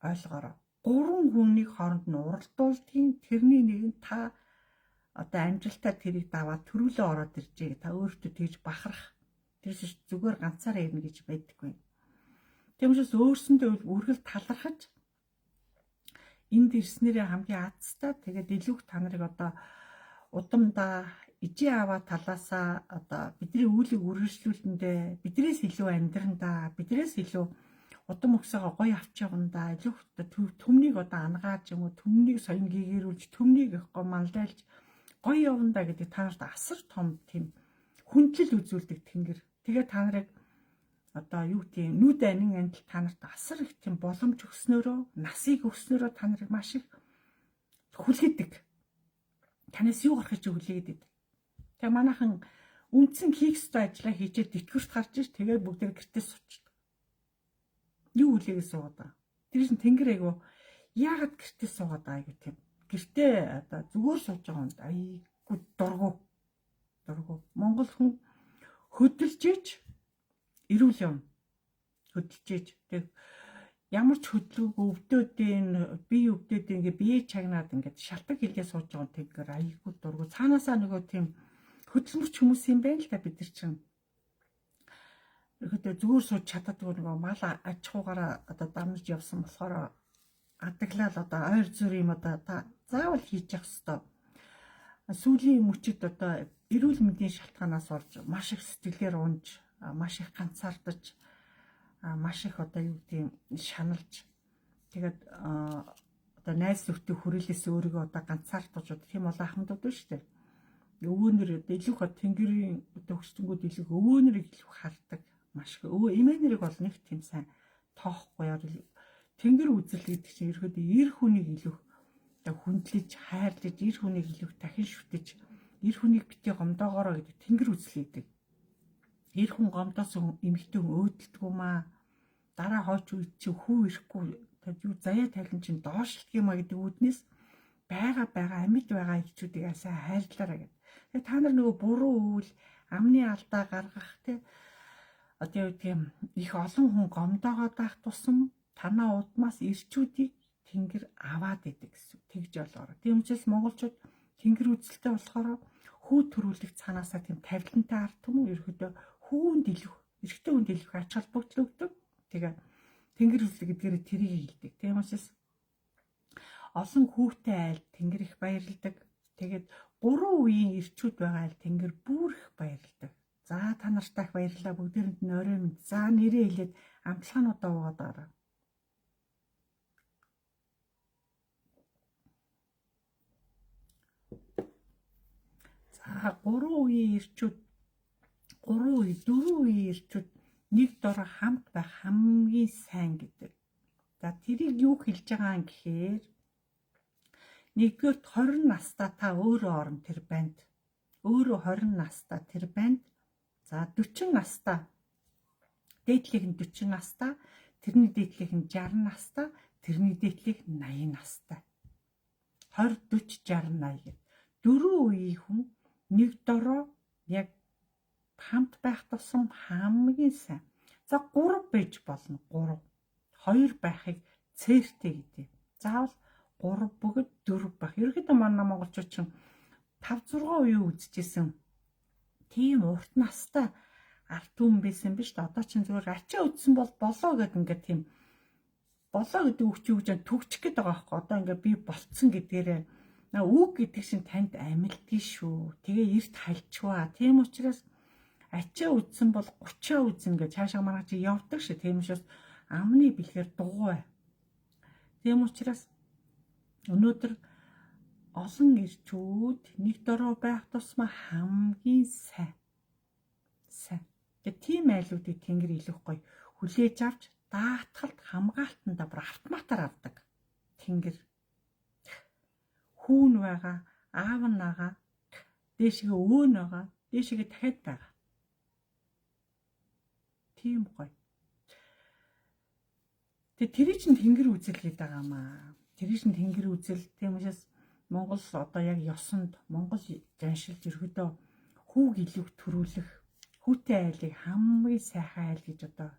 ойлгоорой. 3 хүнийг хооронд нь уралдуулдгийн тэрний нэг нь та одоо амжилтаар тэрийг даваад төрүүлээ ороод иржээ. Та өөртөө тэгж бахарах. Тэрс зүгээр ганцаараа ирнэ гэж байдаггүй. Тийм учраас өөрсөндөө үргэлж талархаж энд ирснээрээ хамгийн азтай тэгээд илүү та нарыг одоо удамдаа ижээ аваа талаасаа одоо бидний үүлийг үргэлжлүүлэндээ биднээс илүү амьдрандаа биднээс илүү удам өгсөөгөө гоё авч явандаа илүү төмнийг одоо ангааж юм уу төмнийг соён гэгэрүүлж төмнийг их гоё мандайлж гоё явандаа гэдэг та нарт асар том тийм хүндлэл үзүүлдэг тэнгэр. Тэгээ та нарыг одоо юу тийм нүд анин андил та нарт асар их тийм боломж өгснөөрөө насыг өгснөөрөө та нарыг маш их хүлээдэг. Танаас юу гарах гэж хүлээгээд. Тэгээ манайхан үндсэн хийх ёстой ажлаа хийжээ тэтгэврт гарч иж тэгээ бүгдээ гэртээ суучихдаг. Юу хүлээгээд суугаад байгаа. Тэр чинь тэнгэр айгу яагаад гэртээ суугаад байгаа айгу тийм. Гэртээ одоо зүгээр сууж байгаа юм айгу дургу. Монгол хүн хөдөлж иж эрүүл юм. Хөдөлж иж тэг ямар ч хөдөлгөөг өвдөдийн бие өвдөдийн ингээ бие чагнаад ингээд шалтак хийлгээ сууж байгаа тэнгэр айгу дургу. Цаанаасаа нөгөө тийм хөдөлмөрч хүмүүс юм байна л та бид нар чинь. Өөрөдөө зүгээр сууж чаддаггүй нөгөө мал аж ахуйгаараа одоо дамжиж явсан болохоор адаглал одоо ойр зүр юм одоо та заавал хийж явах ёстой. Сүүлийн мөчид одоо эрүүл мэндийн шалтгаанаас болж маш их сэтгэлээр унж, маш их ганцаардаж, маш их одоо юу гэдэг шаналж тэгээд одоо найз нөхдөд хүрээлээс өөрийгөө одоо ганцаардаж одоо тийм бол ахмадууд шүү дээ. Өвөөнөр одоо илүү их тэнгэрийн одоо хүчтэнгүүд илүү өвөөнөрийг илүү хардаг. Маш их эмээнэрийг бол нэг тийм сайн тоохгүй. Тэнгэр үзэл гэдэг чинь ерөөдөө эр хүнийг илүү одоо хүндлэж, хайрлаж, эр хүнийг илүү дахин шүтэж, эр хүнийг битгий гомдоогоороо гэдэг тэнгэр үзэл гэдэг. Эр хүн гомдоос эмэгтэй хүн өөдөлдгөө маа. Дараа хойч үед чи хүү ирэхгүй юу заяа тайлан чинь доошлт юм а гэдэг үүднээс байгаа амьд байгаа ихчүүдийг асаа хайрлаараа гэдэг. Тэгээ та нар нөгөө буруу үйл амны алдаа гаргах те одоо юу гэдэг их олон хүн гомдоогоод байх тусам танаа удмаас ирчүүдийг тэнгэр аваад идэг гэсэн. Тэгж болоорой. Тийм учраас монголчууд тэнгэр үзэлтэй болохоор хүү төрүүлэх цаанаасаа тийм тавилантай ард түмэн ерөөдөө хүүнд илүү эрэгтэй хүнд илүү ач холбогдол өгдөг. Тэгээ тэнгэр үзэл гэдгээр тэрийг хэлдэг. Тийм учраас олон хүүтэй айл тэнгэр их баярлдаг. Тэгээд 3 үеийн ирчүүд байгаа айл тэнгэр бүр их баярлдаг. За та нартай их баярлалаа бүгдээрэнд нь орой минь. За нэрээ хэлээд амтлагаануудаа уугаад байгаа. За 3 үеийн ирчүүд 4 үеийн ирчүүд нэг дор хамт байх хамгийн сайн гэдэг. За тэрийг юу хэлж байгаа юм гэхээр нэгдүгээр 20 настай та өөрөө орон тэр банд. Өөрөө 20 настай тэр банд. За 40 настай дээдлийнх нь 40 настай, тэрний дээдлийнх нь 60 настай, тэрний дээдлийнх нь 80 настай. 20 40 60 80 гэдэг. 4 үеийн хүн нэг дороо яг хамт байх тусам хамгийн сайн. За 3 байж болно. 3. 2 байхыг цээртэй гэдэг. Заавал 3 бүгд 4 байх. Ерөнхийдөө манай монголчууд чинь 5 6 үеийн үзчихсэн. Тийм урт настай ард түмэн байсан биз дээ. Одоо чинь зүгээр ачаа үдсэн бол болоо гэдэг ингээд тийм болоо гэдэг үгч төгчих гээд байгаа байхгүй. Одоо ингээд би болцсон гэдгээрээ үг гэдэг чинь танд амилдгий шүү. Тэгээ эрт хальчваа. Тийм учраас ачаа үдсэн бол 30-аа үдсэн гэж цаашаа маргааш чи явдаг шээ. Тийм учраас амны бэлгээр дугуй. Тийм учраас өнөөдөр олон ирчүүд нэг дороо байх тусмаа хамгийн сайн. Тэгээ тийм айлуудыг тэнгэр илүүх гоё хүлээж авч даатгалд хамгаалтанда бүр автоматар авдаг. Тэнгэр хүүн байгаа, аав нь байгаа, дээшгээ өвөө нь байгаа, дээшгээ дахиад байгаа. Тийм гоё. Тэгээ тэрий чинь тэнгэр үзэл гэдэг байгаа маа. Тэрий чинь тэнгэр үзэл. Тийм учраас Монгол одоо яг ёсонд Монгол заншилж ерөөдөө хүүг илүүх төрүүлэх хүүтэй айлыг хамгийн сайхан айл гэж одоо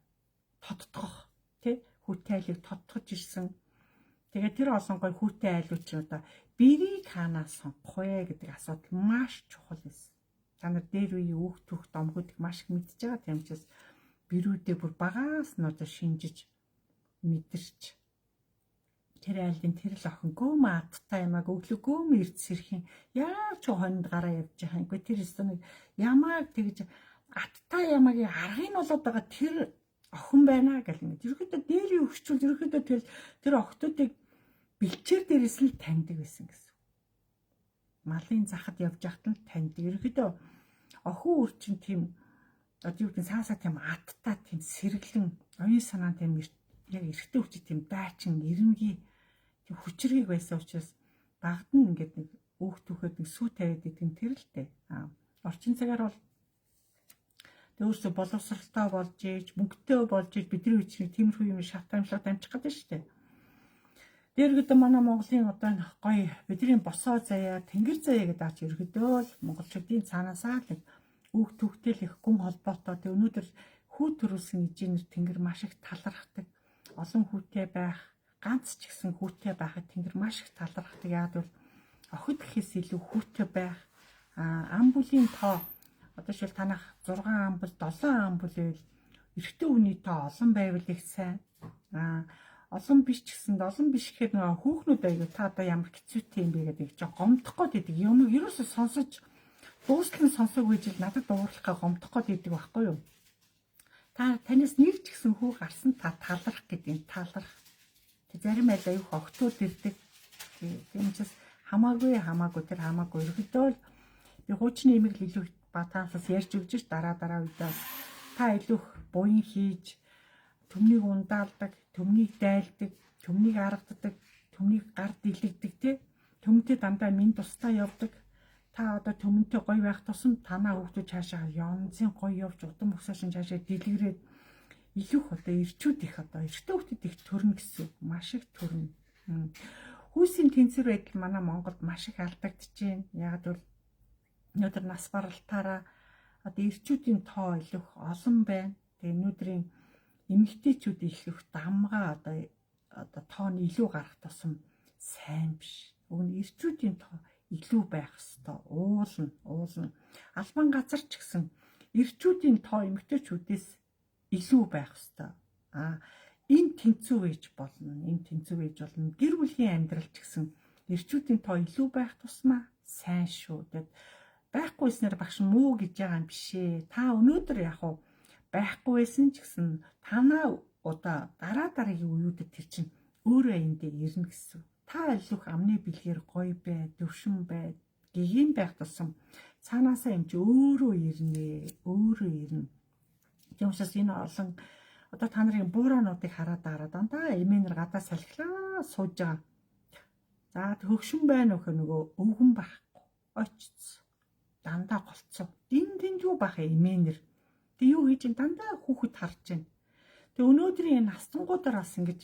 тодтогох тий хүүтэй айлыг тодтогж ирсэн. Тэгээд тэр олон гой хүүтэй айлууд чинь одоо бэрийг хаанаас сонгох вэ гэдэг асуудал маш чухал байсан. Та нар дээр үеийн өөх төрх домгуудыг маш их мэдж байгаа. Тийм учраас бэрүүдээ бүр багаас нь одоо шинжиж мэдэрч тэр айлын тэр л охин гөөм аттай ямаг өглөгөөм ирд сэрхийн яаж ч хонд гараа явж байгаа юм. Гэхдээ тэр өстө ямааг тэгж аттай ямагийн аргыг нь болоод байгаа тэр охин байна гэл ингэ. Ерөөдөө дээрийн өгчүүл ерөөдөө тэр охтуудыг бэлчээр дээрээс л таньдаг байсан гэсэн. Малын захад явж байхад нь таньдаг. Ерөөдөө охин үр чинь тийм одоо юу гэдэг саасаа тийм аттай тийм сэргэлэн оюун санаа тийм яг эрэгтэй хүчтэй тийм дайчин эрэмгийн тийм хүчрэг байсан учраас багт нь ингээд нэг өөх түүхэд нэг сүү тавиад идэг тэр л дээ. Орчин цагаар бол өөрсдөө боловсралтай болж ийж мөнгөтэй болж ийж бидний үчиг тиймэрхүү юм шатамжлаад амжих гэдэг шүү дээ. Тэр гэдэг манай Монголын одоо гоё бидний босоо заяа тэнгэр заяа гэдэг ач ерөөдөө л монголчуудын цаанаасаа л өөх түүхтэй л их гүн холбоотой. Тэг өнөөдөр хүү төрүүлсэн эжийнэр тэнгэр маш их талархдаг. Олон хүүтэй байх, ганц ч гэсэн хүүтэй байхад тэнгэр маш их талархдаг. Яг бол охид гэхээс илүү хүүтэй байх, амбулийн тоо одоо шил танах 6 амбул, 7 амбул байвал эрэгтэй хүний тоо олон байвал их сайн. олон биш ч гэсэн олон биш гэхэд нөгөө хүүхнүүд аяга та одоо ямар хэцүүтэй юм бэ гэдэг чинь гомдох гээд идэг юм ерөөсө сонсож дуустал нь сонсог үеж л надад дуурлахаа гомдох гээд идэг байхгүй юу? Танаас нэг ч гэсэн хүү гарсан та талрах гэдэг талрах. Тэг зарим айл аюух огтуд ирдэг. Тийм учраас хамаагүй тэр хамаагүй ерөөдөө л би хуучны имийг л илүү батаасаас ярьж өгч дараа үедээ та илүү буян хийж төмнийг ундаалдаг, төмнийг дайлдаг, төмнийг аргадаг, төмнийг гар дэлгдэг те. Төмөнтэй дандаа минь тустай явдаг. Та одоо төмөнтэй гоё байх тусам танаа хүүхдүүд цаашаа янзын гоё явж удам өсөшин цаашаа дэлгэрээд илүү одоо ирчүүд их одоо эртөө хүүхдүүд их төрнө гэсэн маш их төрнө. Хүүсийн тэнцвэр байдал манай Монголд маш их алдагдчихээн. Яг бол өнөөдөр нас баралтаараа одоо ирчүүдийн тоо илүү олон байна. Тэгээ өнөөдрийн эмэгтэйчүүд их дамгаа одоо тооны илүү гарах тусам сайн биш. Өгн ирчүүдийн тоо илүү байх ёстой. Уулна. Албан газар ч гэсэн ирчүүдийн тоо эмэгтэйчүүдээс илүү байх ёстой. Энэ тэнцүү ээж болно. Гэр бүлийн амьдрал ч гэсэн ирчүүдийн тоо илүү байх тусмаа сайн шүү. Тэгэд байхгүйснээр багш муу гэж байгаа юм бишээ. Та өнөөдөр яг уу байхгүй байсан ч гэсэн танаа удаа дараагийн үеүүдэд тэр чинь өөрөө эндээ ирнэ гэсэн. Та илүү амны бэлгээр гоё бай, төвшин бай, гэгэн байх тусам цаанаасаа юм чи өөрөө ирнэ. Тийм учраас энэ олон одоо та нарын буураануудыг хараад дандаа эмээнэр гадаа салхилаа сууж байгаа. За хөгшин байна уу нөгөө өвгөн байхгүй. Очц. Дандаа голцоо. Дин юу бах эмээнэр. Тэг юу хийж дандаа хүүхэд харж байна. Тэг өнөөдрийн настангуудаар бас ингэж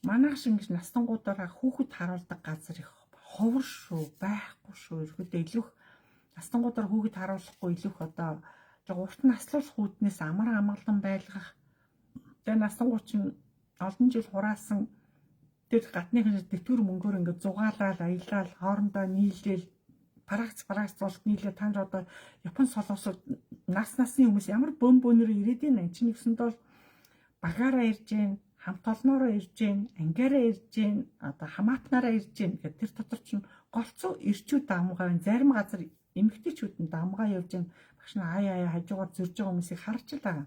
манайш ингэж настангуудаараа хүүхэд харуулдаг газар их ховор шүү, байхгүй шүү. Ерөөдөө илүүх настангуудаар хүүхэд харуулахгүй илүүх одоо урт наслуулах хүүтнээс амар амгалан байлгах. Тэг настангууд чинь олон жил хураасан тэр гатныхын дэвтгүр мөнгөөр ингэ зугаалаад аялал хоорондоо нийлээл парагц болт нийлээ танд одоо Япон солоосууд насны хүмүүс ямар бөөнөр ирээд байна. Энд чинь нэгсэнд бол багаараа ирж гэн, хамт олноороо ирж гэн, ангиараа ирж гэн, одоо хамаатнараа ирж гэн гэдэг тэр дотор чинь голцоо ирчүүд дамгаа зарим газар эмэгтэйчүүд нь дамгаа явж гэн багш нь хажуугаар зөрж байгаа хүмүүсийг харж л байгаа.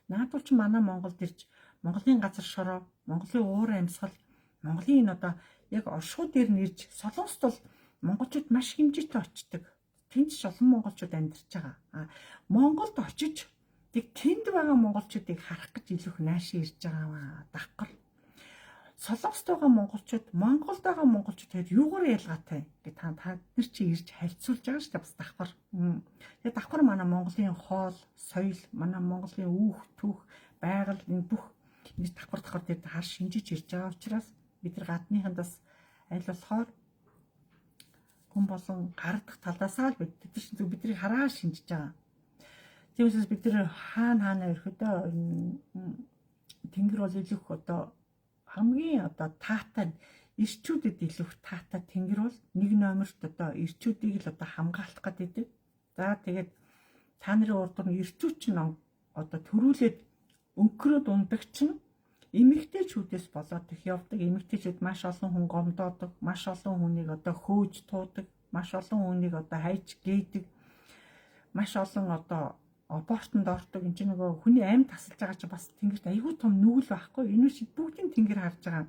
Наадвал ч манай Монголд ирж Монголын газар шороо, Монголын уур амьсгал, Монголын энэ одоо яг оршууд дээр нь ирж солонгост бол монголчууд маш хэмжээтэй очдог. Тэнд ч олон монголчууд амьдарч байгаа. Монголд очиж тэг тэнд байгаа монголчуудыг харах гэж илүү наашаа ирж байгаа давхар. Солонгост байгаа монголчууд, Монголд байгаа монголчууд хоёр юугаар ялгаатай гэ та нар чи ирж харьцуулж байгаа шүү дээ бас давхар. Тэгээ давхар манай Монголын хоол, соёл, манай Монголын үүх, түүх, байгаль энэ бүх энэ давхар дээр хар шинжиж ирж байгаа учраас бид нар гадныхандаас аль болохоор хүн болон гардах талаасаа л бидний хараа шинжиж байгаа. Тиймээс бид нар хаана ирэхэд тэнгэр бол илүү одоо хамгийн одоо таатай ирчүүдэд илүү таатай тэнгэр бол нэг номерт одоо ирчүүдийг л одоо хамгаалах гэдэг. За тэгээд та нарын урд нь ирчүүд чинь одоо төрүүлээд өнгөрөөд ундаг чинь эмэгтэйчүүдээс болоод их явдаг. Эмэгтэйчүүд маш олон хүн гомдоодог, маш олон хүнийг одоо хөөж туудаг, маш олон хүнийг одоо хайж гээдэг, маш олон одоо абортонд ордог. Энд чинь нөгөө хүний амьд тасалж байгаа чинь бас тэнгэрт айгүй том нүгэл байхгүй. Энэ шиг бүгдийн тэнгэр харж байгаа.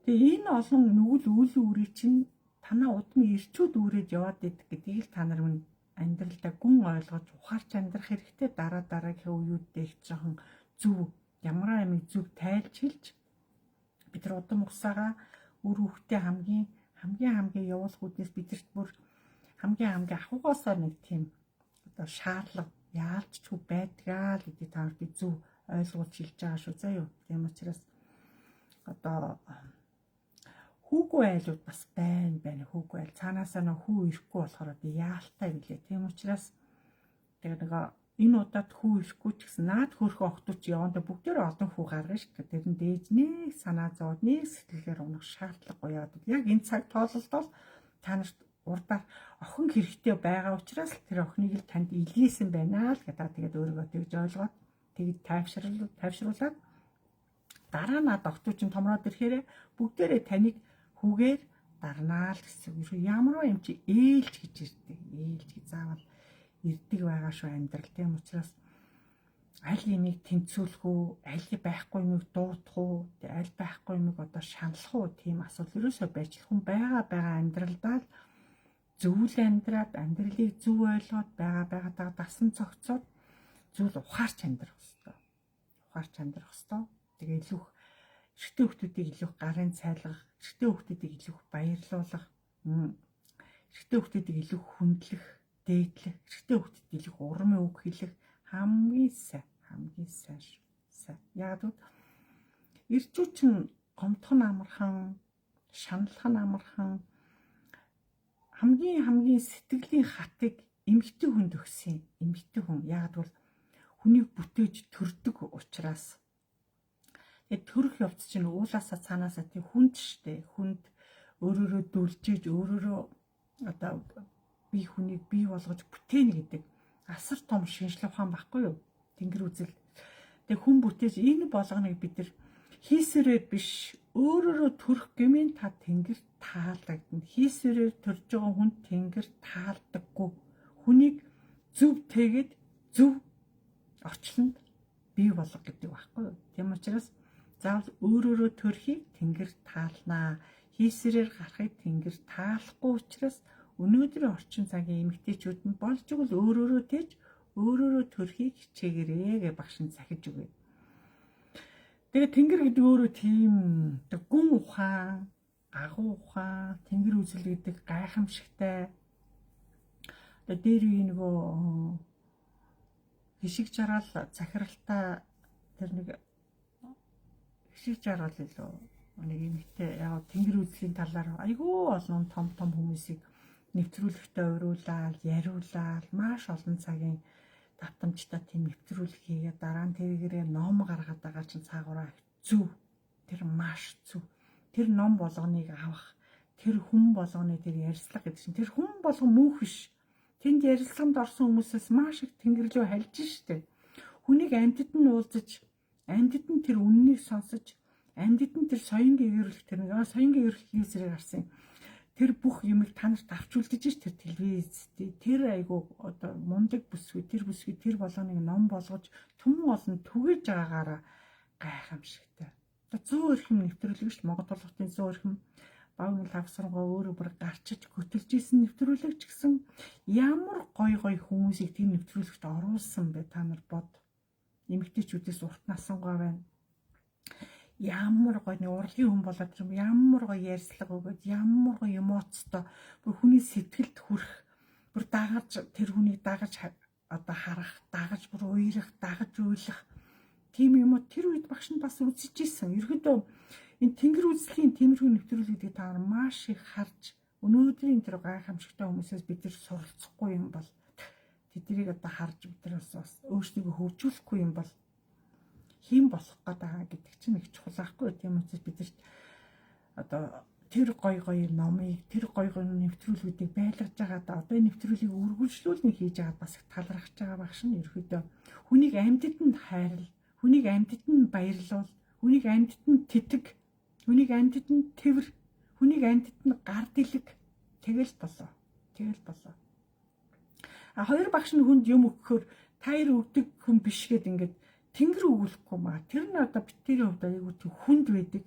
Тэгээ энэ олон нүгэл үйл үүрийг чинь танаа удмын ирчүүд үүрээд яваад идэг гэдгийг л та нар минь амьдралдаа гүн ойлгож ухаарч амьдрах хэрэгтэй. Дараагийн үеүүддээ их жоохон зөв ямар амиг зүг тайлж хэлж бид нар удам усаага үр хөвгтөө хамгийн явуулах үднээс бидэрт бүр хамгийн ахуйгаасаа нэг тийм одоо шаардлага яалч ч байдгаа л гэдэг та нарт зөв ойлгуулж хэлж байгаа шүү заа юу. Тийм учраас одоо хүүгүй айлууд бас байна. Хүүгүй айл цаанаасаа нөө хүү ирэхгүй болохоор одоо яалтай билээ. Тийм учраас тэгээ нэг энэ удаад хүү ирэхгүй ч гэсэн наад хөрхөө охтууч явандаа бүгдээрээ олон хүү гаргана шүү дээ. Тэр нь дээж нэг санаа зовоод нэг сэтгэлээр унах шаардлагагүй яадаг. Яг энэ цаг тоололтол та нарт урдаар охин хэрэгтэй байгаа учраас тэр охиныг л танд илгээсэн байна л гэдэг. Тэгээд өөрийгөө тэгж ойлгоод тэгж тайвшруулад Дараа над огтуч нь томроод ирэхээр бүгдээрээ таныг хүүгээр дарнаа л гэсэн. Ямар юм чи ээлж гэж ирдэг. Ээлж гэж заавал ирдэг байгаа шүү амьдрал. Тийм учраас аль юмыг тэнцвүүлэх үү, аль байхгүй юмыг дуудах уу, аль байхгүй юмыг одоо шаналх уу, тийм асуудал ерөөсөө байж хүн байгаа амьдралдаа зөвл амьдраад амьдралыг зөв ойлгоод байгаадаа дасан цогцоод зүйл ухаарч амьдрах хэрэгтэй. Ухаарч амьдрах хэрэгтэй. Тэгээ илүү эрэгтэй хүмүүсийг илүү гарын цайлгах, эрэгтэй хүмүүсийг илүү баярлуулах, эрэгтэй хүмүүсийг илүү хүндлэх, дээдлэх, эрэгтэй хүмүүсийг илүү урам үг хэлэх хамгийн сайн шүү. Яг л ирчүүч нь гомдох нь амархан, шаналх нь амархан, хамгийн сэтгэлийн хатыг эмэгтэй хүнд өгсөн. Эмэгтэй хүн яг л хүнийг бүтээж төрдөг учраас. Тэгээд төрөх явц чинь уулаасаа цаанаасаа тийм хүнд штэ. Хүнд өөрөөрөө дүлжээж өөрөөрөө одоо би хүнийг бий болгож бүтээнэ гэдэг асар том шинжлэх ухаан байхгүй юу? Тэнгэр үзэл. Тэг хүн бүтээж энэ болгоныг бид нар хийсэрээр биш өөрөөрөө төрөх гэмээр та тэнгэр таалагдана. Хийсэрээр төрж байгаа хүн тэнгэр таалдаггүй. Хүнийг зөв тэгээд зөв орчлонд бий болгох гэдэг байхгүй юу? Тийм учраас заавал өөрөөрөө төрхийг тэнгэр таалнаа. Хийсэрээр гарахыг тэнгэр таалахгүй учраас өнөөдрийн орчин цагийн эмэгтэйчүүд нь болж игэл өөрөөрөө тээж өөрөөрөө төрхийг хичээгээрээ гэж багш нь захиж өгье. Тэгээ тэнгэр гэдэг өөрөө тийм гүн ухаан, агуу ухаан, тэнгэр үзэл гэдэг гайхамшигтай. Тэгээ дээр үе нөгөө хишиг жаргал захиралтай тэр нэг хишиг жаргал илүү нэг эмэгтэй яг тэнгэр үзлийн талаар айгүй олон том хүмүүсийг нэвтрүүлэгтээ уриулаад, яриулаад маш олон цагийн давтамжтай тийм нэвтрүүлэг хийгээд дараа нь тэргээрээ ном гаргаад байгаа чинь цаагаараа зөв. Тэр маш зөв. Тэр ном болгоныг авах, тэр хүн болгоны тэр ярьцлага гэдэг чинь тэр хүн болгон мөнх биш. Тэнд ярилцлаганд орсон хүмүүсээс маш их тэнгэрлөө хальж штэ. Хүнийг амьтад нь уулзаж, амьтад нь тэр үннийг сонсож, амьтад нь тэр соёнгийн эрхлэх тэр нэг соёнгийн эрхлэх юусрээр гарсан. Тэр бүх юмыг та нарт авч үлдэж ш тэр телевиз тэр айгу одоо мундаг бүсгүй тэр болгоныг ном болгож түмэн олон түгэж байгаагаараа гайхамшигтай. Одоо 100 эрхэм нэвтрүүлэг ш Монгол толготын 100 эрхэм багийн лавсаргаа өөрөө бүр гарчиж хөтөлж исэн нэвтрүүлэг ч гэсэн ямар гой хүмүүсийг тэр нэвтрүүлэгт оруулсан бэ та нар бод. Эмэгтэйчүүдээс урт насангаа байна. Ямар гоё урлагийн хүн болоод юм ямар гоё ярьцлага өгөөд ямар гоё эмоцтой бүр хүний сэтгэлд хүрэх бүр дагаж тэр хүнийг дагаж одоо харах дагаж бүр уярах дагаж уйлах тийм юм уу тэр үед багш нь бас үзэж ирсэн. Ерөөдөө энэ тэнгэр үзлийн тиймэрхүү нэвтрүүлгүүдийг та нар маш их харж өнөөдрийн тэр гайхамшигтай хүмүүсээс бид нар суралцахгүй юм бол тэднийг одоо харж бид нар бас өөрсдийгөө хөгжүүлэхгүй юм бол хин болох гэдэг гэдэг чинь их чухал аахгүй тийм учраас бид нарт одоо тэр гоё номыг тэр гоё нэвтрүүлгүүдийг байлгаж байгаад одоо энэ нэвтрүүлгийг үргэлжлүүлнэ хийж байгаад бас их талархаж байгаа багш нь ерөөдөө хүнийг амьтад нь хайрл, хүнийг амьтад нь баярлуул, хүнийг амьтад нь тэтг, хүнийг амьтад нь тэвэр, хүнийг амьтад нь гар дэлэг тэгэл болоо. А хоёр багш нь хүнд юм өгөхөөр таяр өгдөг хүн биш гэд ингээд тэнгэр өгүүлэхгүй маа. Тэр нь одоо битэрийн хувьд аягүй хүнд байдаг.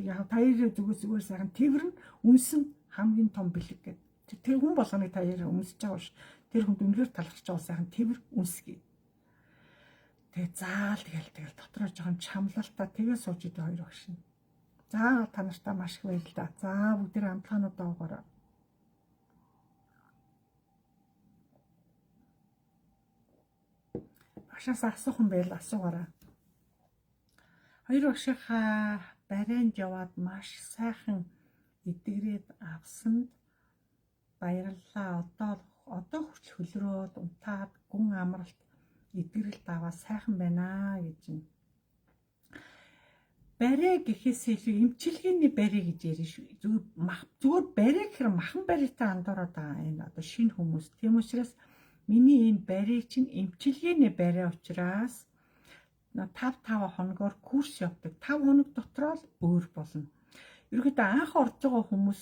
Яг таяр зүгээр сайхан тэвэр нь үнсэн хамгийн том бэлэг гэдэг. Тэр хүн болгоны таяр өмсөж байгаа ш. Тэр хүнд үнэхээр талархаж байгаа сайхан тэвэр үнсгий. Тэгээ заал тэгэл дотроо жоохон чамлалтаа тэгээ сууж идэв хоёр багш нь. За та нартай маш их баярлалаа. За бүгдээ хамтлагаануудаа угаараа. Багшаас асуух юм байл асуугаараа. Хоёр багшийнхаа барайнд яваад маш сайхан эдгрээд авсанд баярлалаа. Одоо хүртэл хөлрөөд унтаад гүн амралт эдгэрэлт аваа сайхан байна гэж юм. Барай гэхээс илүү эмчилгээний барай гэж ярина шүү. Зүгээр барай гэхээр махан барайтай андуураад байгаа энэ одоо шинэ хүмүүс. Тийм учраас миний энэ барийг чинь эмчилгээний барай учраас 5 хоногоор курс явдаг. 5 хоног дотроо л өөр болно. Ерөнхийдөө анх орж байгаа хүмүүс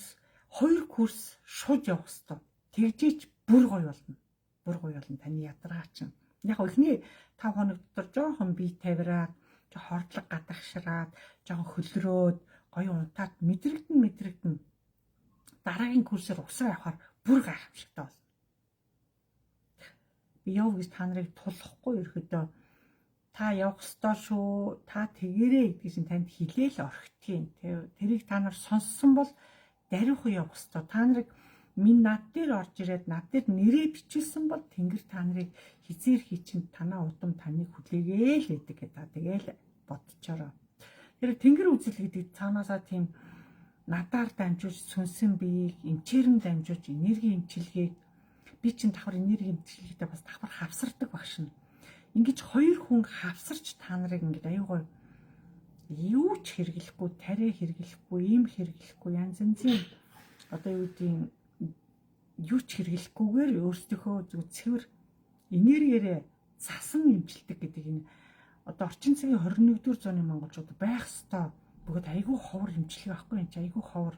2 курс шууд явах хэрэгтэй. Тэгжээч бүр гоё болно. Бүр гоё болно таны ядраа чинь. Яг ихний 5 хоног дотор жоохон бие тавираад, хордлого гадагшраад, жоохон хөлрөөд, гоё унтаад мэдрэгдэн дараагийн курсээр усраа явахаар бүр гайхамшигтай болно. Би яв гэж та нарыг тулахгүй ерөөдөө та явах ёстой шүү. Та тэгэрээ гэдгийг чинь танд хэлээл орхитгийн. Тэрийг та нар сонссон бол даруйхан явах ёстой. Та нарыг минь над дээр орж ирээд над дээр нэрээ бичүүлсэн бол Тэнгэр та нарыг хизээр хийчин танаа удам таныг хүлээгээл гэдэг та тэгээл бодчороо. Тэр Тэнгэр үзэл гэдэг цаанаасаа тийм надаар дамжуулж сүнсэн биеийг эмчээрэн дамжуулж энерги эмчилгээг би чинь давхар энерги эмчилгээтэй бас давхар хавсардаг багшна. Ингэж 2 хүн хавсарч та нарыг ингэж аюугай юу ч хэрэглэхгүй, тариа хэрэглэхгүй, им хэрэглэхгүй янз янзын одоо юу гэдгийг юу ч хэрэглэхгүйгээр өөрсдийнхөө зүг цэвэр энергиэрээ засан имжилдэг гэдэг энэ одоо орчин цагийн 21-р зууны монголчууд байх ёстой. Бүгд айгүй ховор имчилгээ байхгүй юм чи айгүй ховор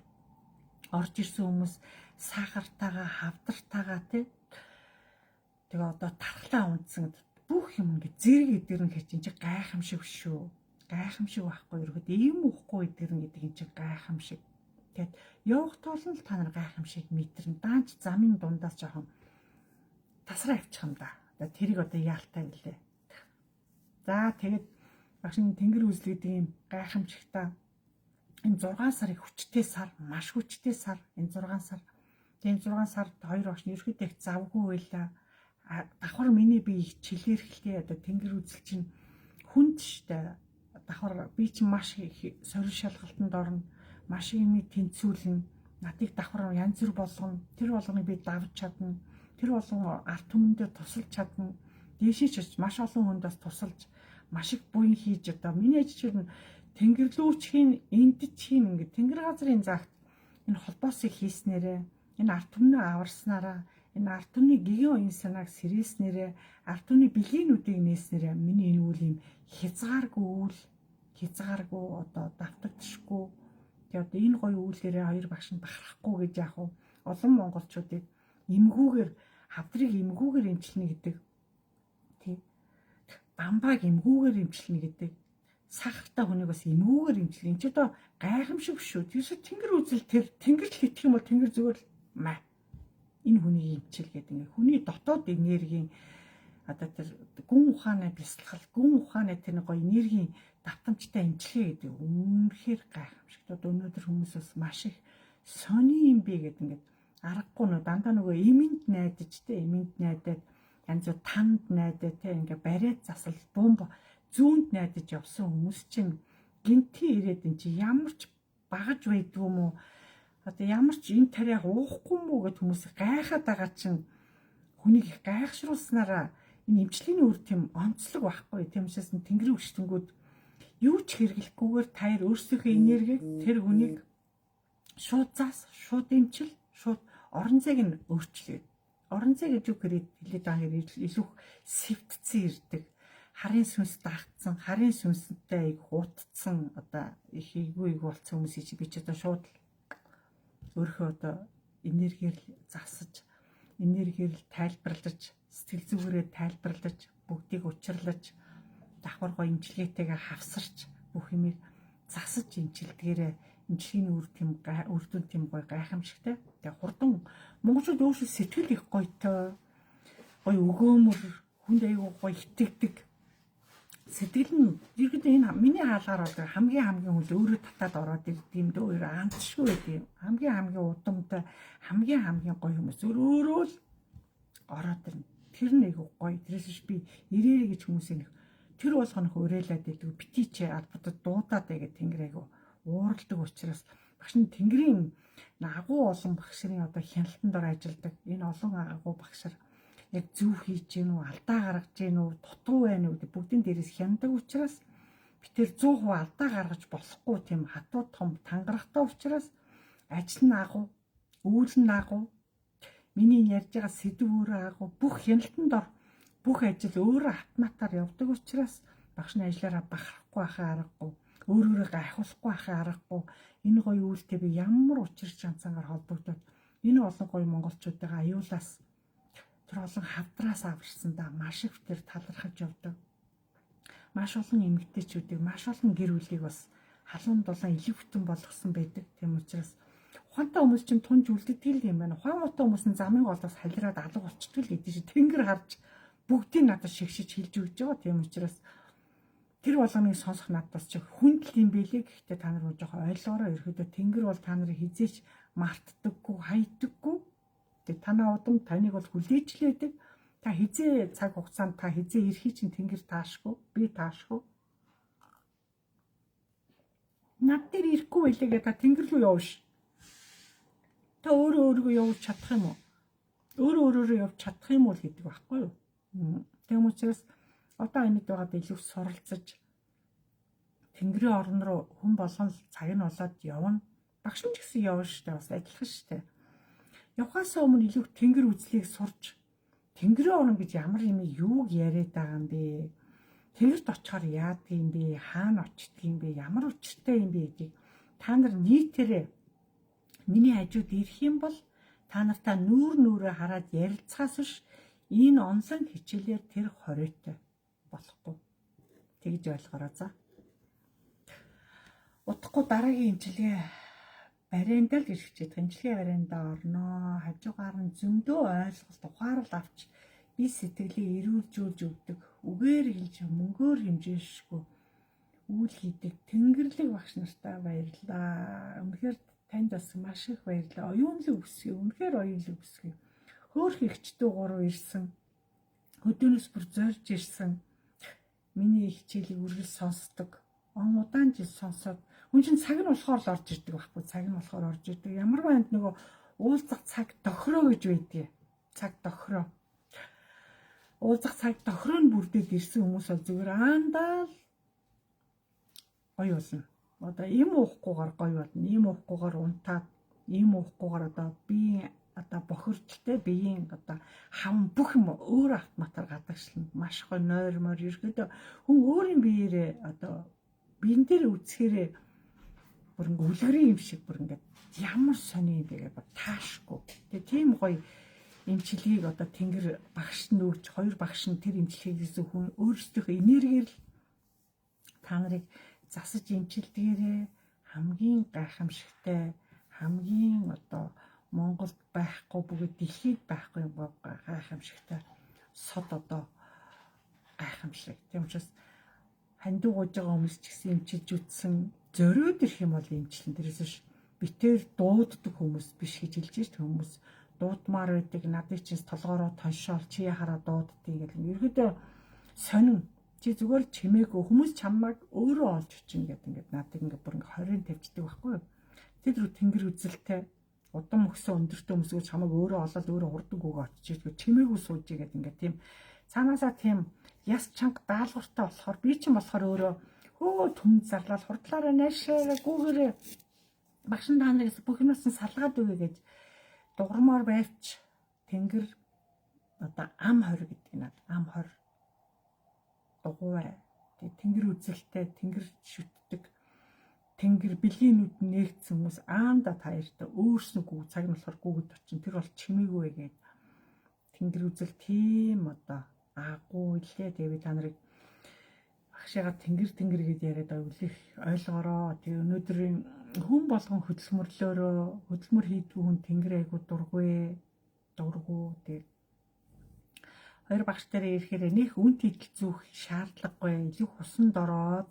орж ирсэн хүмүүс сахартайгаа, хавдартайгаа тэгээ одоо тархлаа унтсан бүх юм ингэ зэрэг идэрэн хийчих чи гайхамшиг шүү. Гайхамшиг байхгүй ерөөд ийм уухгүй идэрэн гэдэг юм чи гайхамшиг. Тэгэд явах тоолн л та нар гайхамшиг мэдэрнэ. Даанч замын дундаас жоохон тасраа авчих юм да. Одоо тэрийг одоо яалтай гэлээ. За тэгэд багш Тэнгэр үзэл гэдэг юм гайхамшигтай энэ 6 сарын хүчтэй сар, маш хүчтэй сар энэ 6 сар. Тийм 6 сард 2 багш ерөөхдөө их завгүй байлаа. Давхар миний би их чилэрхлээ одоо Тэнгэр үзэл чинь хүнд штэ. Давхар би чинь маш их сорил шалгалтанд орно. Маш их юмыг тэнцвүүлнэ. Надыг давхар янз бүр болгоно. Тэр болгоныг би давж чадна. Тэр болгон арт түмэндээ тусалж чадна. Дээшээ ч маш олон хүнд бас тусалж маш их буян хийж одоо миний ажил нь Тэнгэрлүүчхийн эндчхийн ингэ Тэнгэр газрын загт энэ холбоосыг хийснээрээ энэ арт түмнээ аварснараа энэ арт түмний гэгэн оюун санааг сэрээснээрээ арт түмний бэлгийнүүдийг нээснээрээ миний энэ үйл юм хязгааргүй одоо давтагдшгүй тэгээ одоо энэ гоё үйлээрээ хоёр багш нь бахархгүй гэж яах вэ? Олон монголчуудыг эмгүүгээр хавдрыг эмгүүгээр эмчилнэ гэдэг тий бамбааг эмгүүгээр эмчилнэ гэдэг сахартай хүнийг бас эмгүүгээр эмчилнэ. Энд ч одоо гайхамшиг шүү. Тэрс Тэнгэр үзэл тэр Тэнгэр л итгэх юм бол Тэнгэр зүгээр л маа энэ хүнийг эмчил гэдэг ингээ хүний дотоод энергийн одоо тэр гүн ухааны бясалгал гүн ухааны тэр гоё энергийн давтамжтай эмчилгээ гэдэг үнэхээр гайхамшигт. Одоо өнөөдөр хүмүүс бас маш их сони юм бэ гэдэг ингээд аргагүй нөө дандаа нөгөө эмэнд найдаж те эмэнд найдаад янз бүр танд найдаад те ингээ бариад засал бомб зүүнд найдаж явсан хүмүүс чинь гинти ирээд эн чи ямар ч багаж байдгүй юм уу одоо ямар ч энэ тариа уухгүй юм уу гэд хүмүүс гайхаад байгаа чинь хүнийг их гайхшруулснараа энэ эмчлийн үр тийм онцлог байхгүй тийм учраас Тэнгэрийн өгчтөнгүүд юу ч хэрэглэхгүйгээр таяр өөрсдийнхөө энергийг тэр хүнийг шууд зас шууд эмчил шууд орон зайг нь өөрчлөөд орон зай гэж үг хэлээд байгаа хэрэг илүү сэвтцэн ирдэг харын сүнс дагтсан харын сүнстэй хутцсан одоо их ийгүй болсон хүмүүсийг чи би ч одоо шууд өөрхөө одоо энергиэр засаж энергиэр тайлбарлаж сэтгэл зүгээрээ тайлбарлаж бүгдийг учирлаж давхар гоё имчилгээтэйгээ хавсарч бүх юмыг засаж имчилдгээрээ имчилгээний үр дүн тийм гоё гайхамшигтай. Тэгээ хурдан монголчууд өөрсдөө сэтгэл их гоётой гоё өгөөмөр хүнд аягүй гоё итгэдэг сэтгэл нь ерөөдөө энэ миний хаалгаар бол хамгийн хүнд өөрөө татаад ороод ирдэг юм дөө өөрөө амтшгүй байдаг. Хамгийн удамтай хамгийн гоё хүмүүс өөрөө л ороод ирнэ. Тэр нэг гоё. Тэрээс биш би ирээрэй гэж хүмүүсийн тэр болгонох уриалаад идэг битийч албадад дуудаад байгаад Тэнгэр айгу ууралдаг учраас багш нь Тэнгэрийн агуу олон багшрын одоо хяналтанд ор ажилладаг. Энэ олон агуу багшар яг зөв хийж гин үү, алдаа гаргаж гин үү, дутуу байна уу гэдэг бүгдийн дээрээс хяндаг учраас би тэр 100% алдаа гаргаж болохгүй тийм хатуу том тангарахтай учраас ажил нь агуу, үйл нь агуу, миний ярьж байгаа сэдв өөрөө агуу, бүх хяналтанд ор бүх ажил өөрөө автоматар явдаг учраас Багш нь ажиллаараа бахарахгүй байхаа аргагүй, өөрөөрөө гайхуулахгүй байхаа аргагүй. Энэ гоё үйлдэлтэй би ямар учир чанцаагаар холбогдоод энэ олон гоё монголчуудаа аюулаас тэр олон хавдраас аварсан да маш их тэр талархаж явдаг. Маш олон эмэгтэйчүүдийг, маш олон гэр бүлийг бас халуун дулаан илүү бүтэн болгосон байдаг. Тийм учраас ухаантай хүмүүс чинь тунж үлддэг л юм байна. Ухаан муутай хүмүүс нь замын голоос халираад алга болчтгүй л гэдэг чинь тэнгэр харж бүгдийг надад шигшиж хэлж өгч байгаа. Тийм учраас тэр болгоныг сонсох надаас ч хүндэл юм билээ. Гэхдээ та нар жоохон ойлгоорой. Ерөөдөө тэнгэр бол та нарыг хизээч мартдаггүй, хайдаггүй. Тэгээ танаа удам таныг бол хүлээж л байдаг. Та хизээ цаг хугацаанд та хизээ ирэхий чинь тэнгэр таашгүй, би таашгүй. Над дээр ирэхгүй байлээ та тэнгэр рүү явж. Та өөрөө явж чадах юм уу? Өөрөө явж чадах юм уу гэдэг байхгүй юу? Тийм учраас одоо амьд байгаад илүү суралцаж тэнгэрийн орн руу хүн болгон цаг нь болоод явна. Багш нь ч гэсэн явна штэ, бас адилхан штэ. Явхаасаа өмнө илүү тэнгэр үзлийг сурч тэнгэрийн орн гэж ямар юм юуг яриад байгаа юм бэ? Тэнгэрт очихоор яадаг юм бэ? Хаана очдөг юм бэ? Ямар учиртай юм бэ гэдгийг та нар нийтээрээ миний хажууд ирэх юм бол та нартаа нүүрээ хараад ярилцахаас биш энэ онлайн хичээлээр тэр хориотой болохгүй. Тэгж ойлгоорой за. Удахгүй дараагийн имчилгээ бариндаа л гэж хичээд имчилгээ бариндаа орноо. Хажуугаар нь зөндөө ойлголт ухаарал авч би сэтгэлээ эрүүлжүүлж өгдөг. Үгээр хэлж мөнгөөр хэмжээшгүй үйл хийдэг Тэнгэрлэг багш нартай баярлалаа. Үнэхээр танд бас маш их баярлалаа. Оюунлаг өсгөө. Үнэхээр оюунлаг өсгөө. Хөөх ихчдүү 3 ирсэн. Хөдөөнөөс бүр зорж ирсэн. Миний хичээлийг үргэлж сонсдог. Он удаан жил сонсоод хүн чинь цаг нь болохоор л орж ирдэг байхгүй. Цаг нь болохоор орж ирдэг. Ямар байнд нөгөө уулзах цаг тохироо гэж байдгийг. Цаг тохироо. Уулзах цаг тохироо нь бүрдээд ирсэн хүмүүс бол зүгээр аандаа л гоё болно. Одоо им уухгүйгээр гоё болно. Им уухгүйгээр унтаад, им уухгүйгээр одоо би одоо бохирдолтой биеийн одоо хавн бүх юм өөр автоматар гадагшлна. Маш гоё нойр морь ерөөдөө хүн өөрийн биеэрээ одоо биен дээр үзэхээрээ бүр ингээ үлгэрийн юм шиг бүр ингээ ямар сони юм бэ гэдэг таашгүй. Тэгээ тийм гоё эмчилгээг одоо тэнгэр багш нь өгч, 2 багш нь тэр эмчилгээгээс хүн өөрсдийнхөө энергиэр л та нарыг засаж эмчилдгээрээ хамгийн гайхамшигтай, хамгийн одоо Монголд байхгүй бүгд дэлхийд байхгүй гайхамшигтай сод одоо гайхамшиг. Тийм учраас хандив гож байгаа хүмүүс ч гэсэн эмчилж үтсэн зориуд ирэх юм бол эмчилэн дээрээс ш битээр дууддаг хүмүүс биш гэж хэлж шít хүмүүс дуудмаар байдаг. Надад чинь толгоороо тоншоол чи яхаараа дууддгийг гэл. Ерөөдөө сонин чи зүгээр чимээгүй хүмүүс чамайг өөрөө олж очин гэдэг ингээд надад ингээд бүр ингээд 20 тавьчихдаг байхгүй юу. Тэд рүү тэнгэр үзэлтэй удам өгсөн өндөртөө хүмүүсгүй чамайг өөрөө олоод өөрөө хурдан гүгөө очиж чимээгүй сууж игээд ингээд тийм цаанаасаа тийм яс чанга даалгавартай болохоор би ч юм болохоор өөрөө хөө түн зарлал хурдлаараа найшаа гүүгээрээ багшин таанаас бүх юмсан салгаад өгье гэж дуграмаар байвч тэнгэр одоо ам хорь гэдэг над ам хорь дугуй тэнгэр үзэлтэй тэнгэр шүтдэг тэнгэр бэлгийнүүд нээгдсэн хүмүүс аанда таяртай өөрснөө гүг цаг нь болохоор гүгэд очин тэр бол чимээгүй гээд тэнгэр үзэл тийм одоо аагүй лээ. Тэгээ би та нарыг багшаагаа тэнгэр гэд яриад өвлөх ойлгороо. Тэгээ өнөөдрийн хүн болгон хөдөлмөр хийдгүү хүн тэнгэр айгуу дургүй. Тэгээ 2 багш тараа ирэхээр нэг үн идэл зүүх шаардлагагүй. Илүү хусанд ороод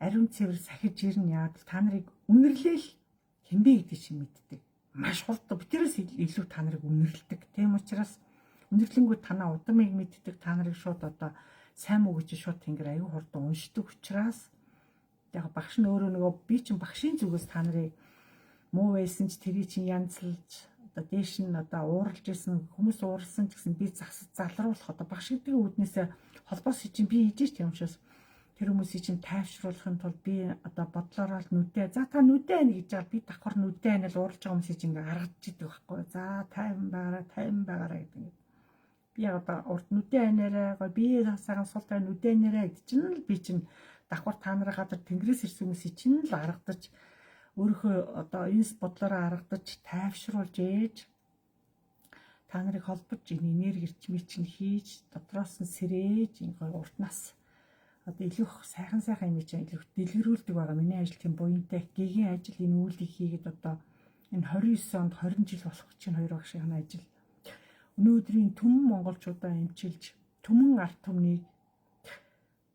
ариун цэвэр сахиж ирнэ яг та нарыг үнэрлээл хэмбэ гэдэг чинь мэддэг. Маш хурдан битэрээс илүү та нарыг үнэрлдэг. Тийм учраас үнэрлэнгүүд танаа удамыг мэддэг. Та нарыг шууд одоо сайн муу гэж шууд тэнгэр аюу хурдан уншдаг учраас яг багш нь өөрөө нөгөө би чинь багшийн зүгээс та нарыг муу байсан ч тэрий чинь янзлж одоо дээш нь одоо ууралж исэн хүмүүс ууралсан ч гэсэн би засаж залруулах одоо багш гэдгийн үүднээсээ холбоос чинь би хийж ч юм учраас тэр хүмүүсийг чинь тайвшруулахын тулд би одоо бодлороо л нүдэ за та нүдэ байна гэж байгаа би давхар нүдэ байна л ууралж байгаа хүмүүсийг чинь ингээ харагдаж идэг байхгүй. За тайван байгаараа гэдэг. Би одоо урд нүдэн анаараа бие сайхан султай нүдэн анаараа гэдэг чинь л би чинь давхар та нарын гадар тэнгэрээс ирсэн хүмүүсийг чинь л аргадаж өөрийнхөө одоо энс бодлороо аргадаж тайвшруулж ээж та нарыг холбож энэ энерги ирчмийг чинь хийж дотроос нь сэрээж энэ гой уртнаас одоо илүү сайхан юм чинь илүү дэлгэрүүлдэг байгаа. Миний ажил тийм буянтай гигийн ажил энэ үйлдэл хийгээд одоо энэ 29 онд 20 жил болох чинь хоёр багшийн ажил. Өнөөдрийн түмэн монголчуудаа эмчилж түмэн арт түмнийг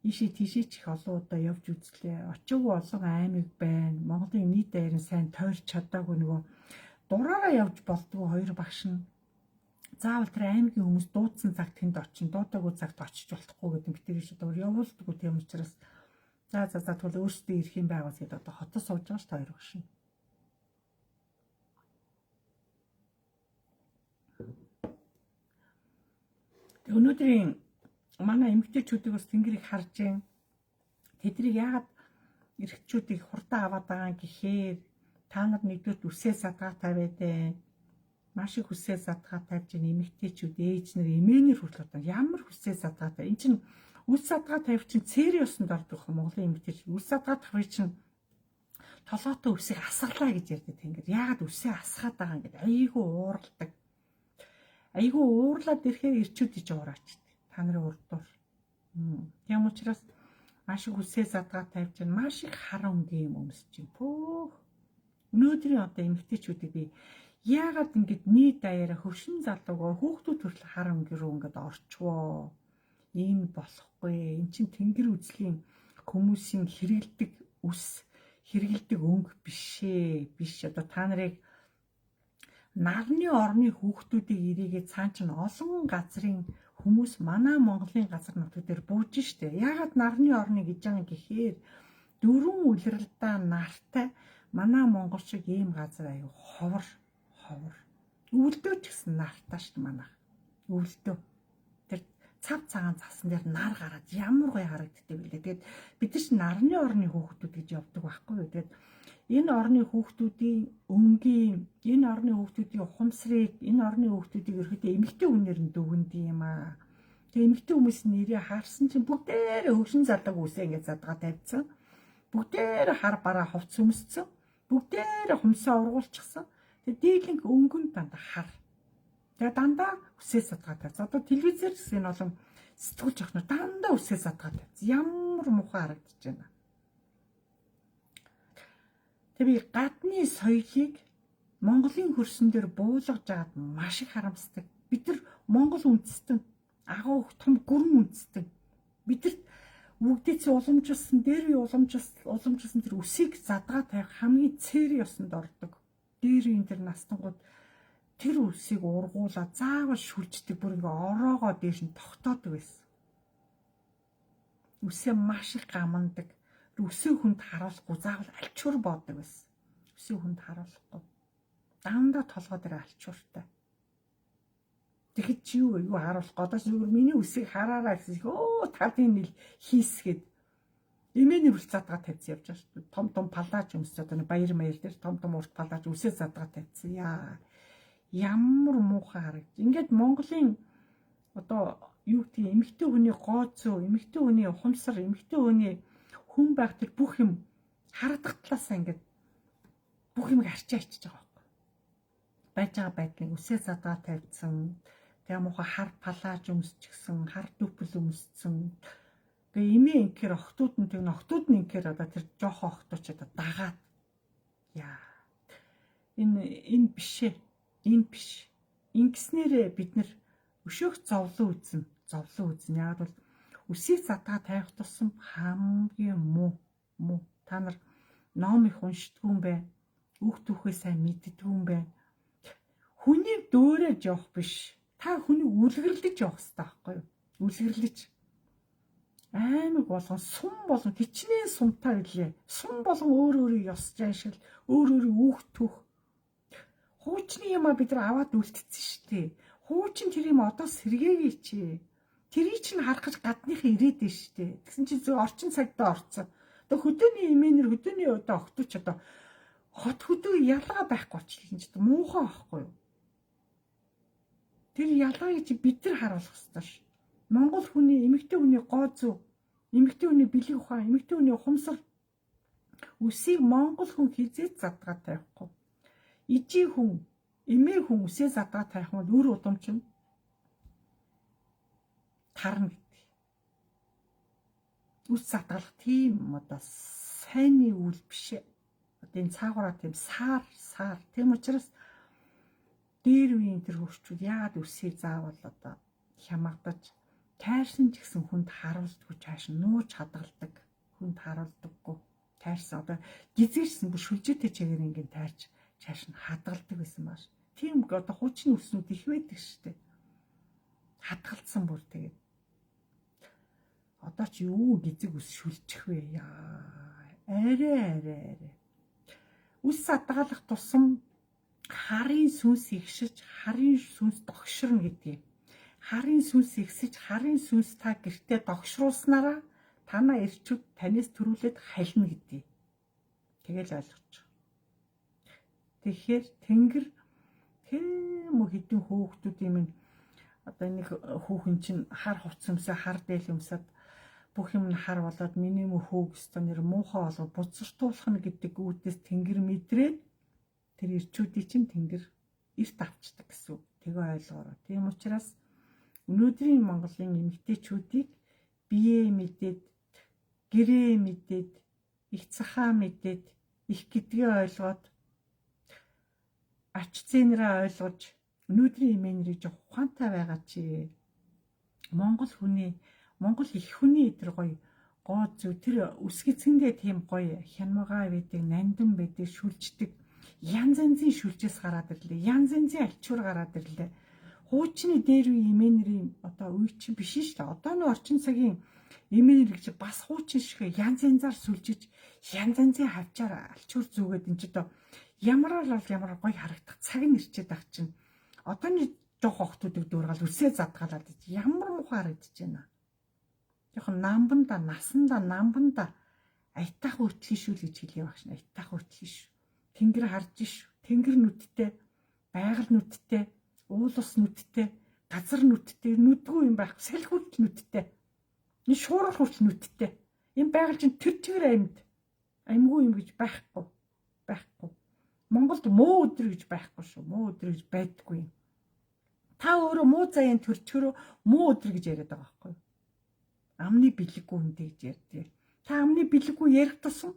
ийшээ тийшээ ч их олон удаа явж үзлээ. Очоогүй олон аймаг байна. Монголын нийт даяар нь сайн тойрч чадаагүй нөгөө дураараа явж болдгоо хоёр багш нь заавал тэр аймгийн хүмүүс дуудсан цагт тэнд очин, дуудаагүй цагт очиж болохгүй гэдэг битэрэж одоо явуулдаггүй тийм учраас за тэгвэл өөрсдөө ирэх юм байгаас гэдэг одоо хотод сууж байгаа ш та хоёр багш нь. Өнөөдрийн манай эмэгтэйчүүдийг бас тэнгэрийг харж гэн тэднийг яагаад эрэгчүүдийг хурдан аваад байгаа гэхээр та нар нэгдүгээр үсээ садгаатай байдэ. Маш их хүсээ садгаатай чинь эмэгтэйчүүд ээж нар эмээнэр хүртэл одоо ямар хүсээ садгаатай. Энд чинь үс садгаа тавь чинь цэри усанд ордог юм Монголын эмэгтэйчүүд. Үс садгаа тавь чинь толгойтой үсийг асгалаа гэж ярьдаг тэнгэр. Яагаад үсээ асгаад байгаа юм гээд айгүй уурладаг. Айгүй уурлаад ирэхээр ирчүүд иж уураач. Та нарын урдуур. Тийм учраас маш их хүсээ садгаа тавь чинь маш их хар өнгийн юм өмсөж чинь. Пөөх. Өнөөдрийн одоо эмэгтэйчүүдийг би яагаад ингэж нийт даяараа хөвшин залуугаа хүүхдүүд төрөл хар өнгийн рүү ингэж орчвоо. Ийм болохгүй. Эн чинь тэнгэр үзлийн хүмүүсийн хэрэгэлдэг үс, хэрэгэлдэг өнгө бишээ. Биш одоо та нарыг нарны орны хүүхдүүдийг ирээгээ цаан чинь олон газрын хүмүүс манай Монголын газар нутаг дээр бууж штэ. Яагаад нарны орны гэж байгаа гэхээр дөрвөн үлрэлдээ нартай манай Монгол шиг ийм газар аюу ховор. Өвөлдөө ч гэсэн нартай штэ манайх. Өвөлдөө. Тэр цав цагаан цасан дээр нар гараад ямар гоё харагддаг билээ. Тэгээд бид нар ч нарны орны хүүхдүүд гэж явдаг байхгүй юу. Тэгээд энэ орны хүүхдүүдийн өнгийн, энэ орны хүүхдүүдийн ухамсарыг, энэ орны хүүхдүүдийг ерөөдөө эмэгтэй хүнээр нь дүгнэдэг юм аа. Тэгээ эмэгтэй хүмүүсийн нэрээ харсан чинь бүгдээрээ хөвшин залдаг үсээ ингээд задгаа тавьсан. Бүгдээрээ хар бараа хувц өмссөн. Бүгдээрээ хумсаа ургуулчихсан. Тэгээ дийлэнх өнгөн дандаа хар. Тэгээ дандаа үсээ задгаа тавьсан. Одоо телевизээр гэсэн олон сэтгүүлч охноо дандаа үсээ задгаа тавьсан. Ямар муухай харагдаж байна. Би гадны соёлыг Монголын хөрсөн дээр буулгаж байгаад маш их харамсдаг. Бид нар Монгол үндэстэн, агуу том гүрэн үндэстэн. Бидэрт бүгдээч уламжилсан, дээр уламжилсан тэр үсийг задгаа тавих хамгийн цэри ёсонд ордог. Дээрийн тэр настангууд тэр үсийг ургуулаад заавал шүлждэг бүр ингээ ороогоо дээш нь тогтоодог байсан. Үсээ маш их гамандаг. Үсээ хүнд харуулахгүй заавал альчуур боодог байсан. Үсээ хүнд харуулахгүй. Дандаа толгой дээр альчууртай. Тэгэхэд чи юу харуулах годоо зүгээр миний үсийг хараараа гэсэн. Тавдын нэл хийсгээд эмээний үрс задгаа тавьсан явж байгаа шүү дээ. Том палаж өмсөж одоо баяр маяр дээр том урт палаж үсээ задгаа тавьсан. Яа. Ямар муухай харагд. Ингээд Монголын одоо юу гэдэг эмэгтэй хүний гооцоо, эмэгтэй хүний ухамсар, эмэгтэй хүний хүн байх тэр бүх юм харагдах талаасаа ингээд бүх юм арчиж ачиж байгаа байхгүй. Байж байгаа байдлыг үсээ задгаа тавьсан. Тэгээ муухай хар палаж өмсчихсэн, хар дүпэл өмссөн. Тэгээ эмээ инхээр охтууд нь инхээр одоо тэр жоохоо охтууд одоо дагаад яа. Энэ биш ээ. Энэ биш. Ингэснээрээ бид нар өшөөх зовлон үзнэ. Яг бол үсийг задгаа тавих тусам хамгийн муу. Та нар ном их уншдгүй юм бай. Үг түүхээ сайн мэддгүй юм бай. Хүнийг дөөрэж явах биш. Та хүнийг үлгэрлэж явах хэрэгтэй байхгүй юу? Үлгэрлэж. Аймаг болгон сум болгон хичнээн сумтай билээ. Сум болгон өөр ёс жаашил, өөр үг түүх. Хуучны юмаа бид нар аваад үлдчихсэн шүү дээ. Хуучин тэр юм одоо сэргээгээ чи. Тэрийг чинь харах гэж гадныхаа ирээд дээ шүү дээ. Тэгсэн чинь зөв орчин цагтаа орцсон. Одоо хөдөөний эмээнэр хөдөөний одоо огтуч одоо хот хөдөө ялгаа байхгүй болчихлоо ч муухай байхгүй юу? Тэр ялгааг чи бид нар харуулах ёстой ш. Монгол хүний эмэгтэй хүний гоо зүв, эмэгтэй хүний бэлэг ухаан, эмэгтэй хүний ухамсар үсийг монгол хүн хизээд задгаа тавихгүй. Ижи хүн, эмээ хүн үсээ задгаа тавих бол үр удамчин тарна гэдэг. Үс задгалах тийм одоо сайнны үйл биш ээ. Одоо энэ цаагаараа тийм саар. Тийм учраас дээр үеийн тэр хөрчүүд яагаад үсээ заавал одоо хямагдаж тайрсан ч гэсэн хүнд харуулдаггүй чааш нууж хадгалдаг. Хүнд харуулдаггүй. Тайрсан одоо гизээрсэн бүр шүлжээтэй чигээр ингээд тайрч чааш нь хадгалдаг байсан маш. Тийм одоо хуучин үснүүд их байдаг шүү дээ. Хадгалсан бүр тэгээд. Одоо ч юу гизэг үс шүлжих вэ яа. Арай. Үс хадгалах тусам харын сүнс ихшиж, харын сүнс догширно гэдгийг. Харын сүнс ихсэж, харын сүнс та гэртээ догшруулснараа танаа эрчүүд танаас төрүүлээд халина гэдгийг. Тэгэл ойлгоч. Тэгэхээр тэнгэр тийм хэдэн хөөхтүүд юм одоо нэг хүүхэн чинь хар хувц юмсаа хар дээл юмсаад бүх юм нь хар болоод миний мөхөөг өстө нэр муухай болоод буцартуулах нь гэдэг үүднээс тэнгэр мэдрээд тэр эрчүүдийн чинь тэнгэр эрт авчдаг гэсэн. Тэгээ ойлгоорой. Тийм учраас өнөөдрийн Монголын эмэгтэйчүүдийг бие мэдээд, гэрээ мэдээд, их цахаа мэдээд, их гэдгээ ойлгоод ач зээнрээ ойлгож өнөөдрийн эмээ нэрийг жоох ухаантай байгаа чи. Монгол их хүний тэр гоё гоо зү тэр үсгэцгэндээ тийм гоё хянмагаа байдаг, нандин байдаг, шүлждэг. Янз янзын шүлжээс гараад ирлээ. Янз янзын альчуур гараад ирлээ. Хуучны дээр үе эмээ нэрийн одоо үе чи биш шүү дээ. Одооны орчин цагийн эмээ нэр гэж бас хуучин шиг янз янзаар сүлжиж, янз янзын хавчаар альчуур зүгээд энэ ч одоо ямар гоё харагдах цаг нь ирчээд ах чинь. Одооны жоох охтуудыг дүүргал үсээ задгаалаад ямар мухаар идэж байна. Жохон намбанда, насанда, намбанда айтах өртлөө шүү л гэж хэлээ багш. Айтах өртлөө шүү. Тэнгэр харж шүү. Тэнгэр нүдтэй, байгаль нүдтэй, уулус нүдтэй, газар нүдтэй, нүдгүй юм байх. Салхи нүдтэй. Энэ шуурал хүрч нүдтэй. Энэ байгаль чинь тэр чигээр амьд. Амьгүй юм гэж байхгүй. Монголд муу өдөр гэж байхгүй шүү. Муу өдөр гэж байдаггүй. Та өөрөө муу заяан төрчгөрөө муу өдөр гэж яриад байгаа байхгүй. Амны бэлэггүй хүнтэй гэж ярьдээ. Та амны бэлэггүй ярих тусам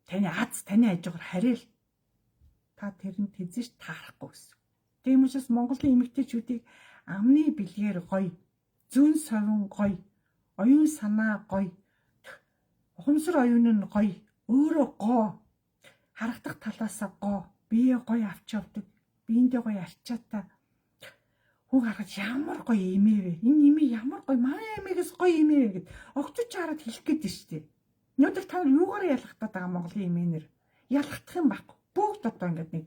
таны таны хажуугаар хариал. Та тэрэн тэзэж таарахгүй гэсэн. Тийм учраас Монголын эмэгтэйчүүдийг амны бэлгээр гоё, зүүн совин гоё, оюун санаа гоё, ухамсар оюун нь гоё, өөрөө гоо, харагдах талаасаа гоо, бие гоё авч явдаг, биендээ гоё арчаатай. Хүн харахад ямар гоё эмээ вэ? Энэ эмээ ямар гоё, манай эмээгээс гоё эмээ вэ гэд огтуч хараад хэлэх гээд байна шүү дээ. Өнөөдөр та юугаар ялгахдаад байгаа Монголын эмээнэр? Ялгах юм байхгүй. Бүгд одоо ингээд нэг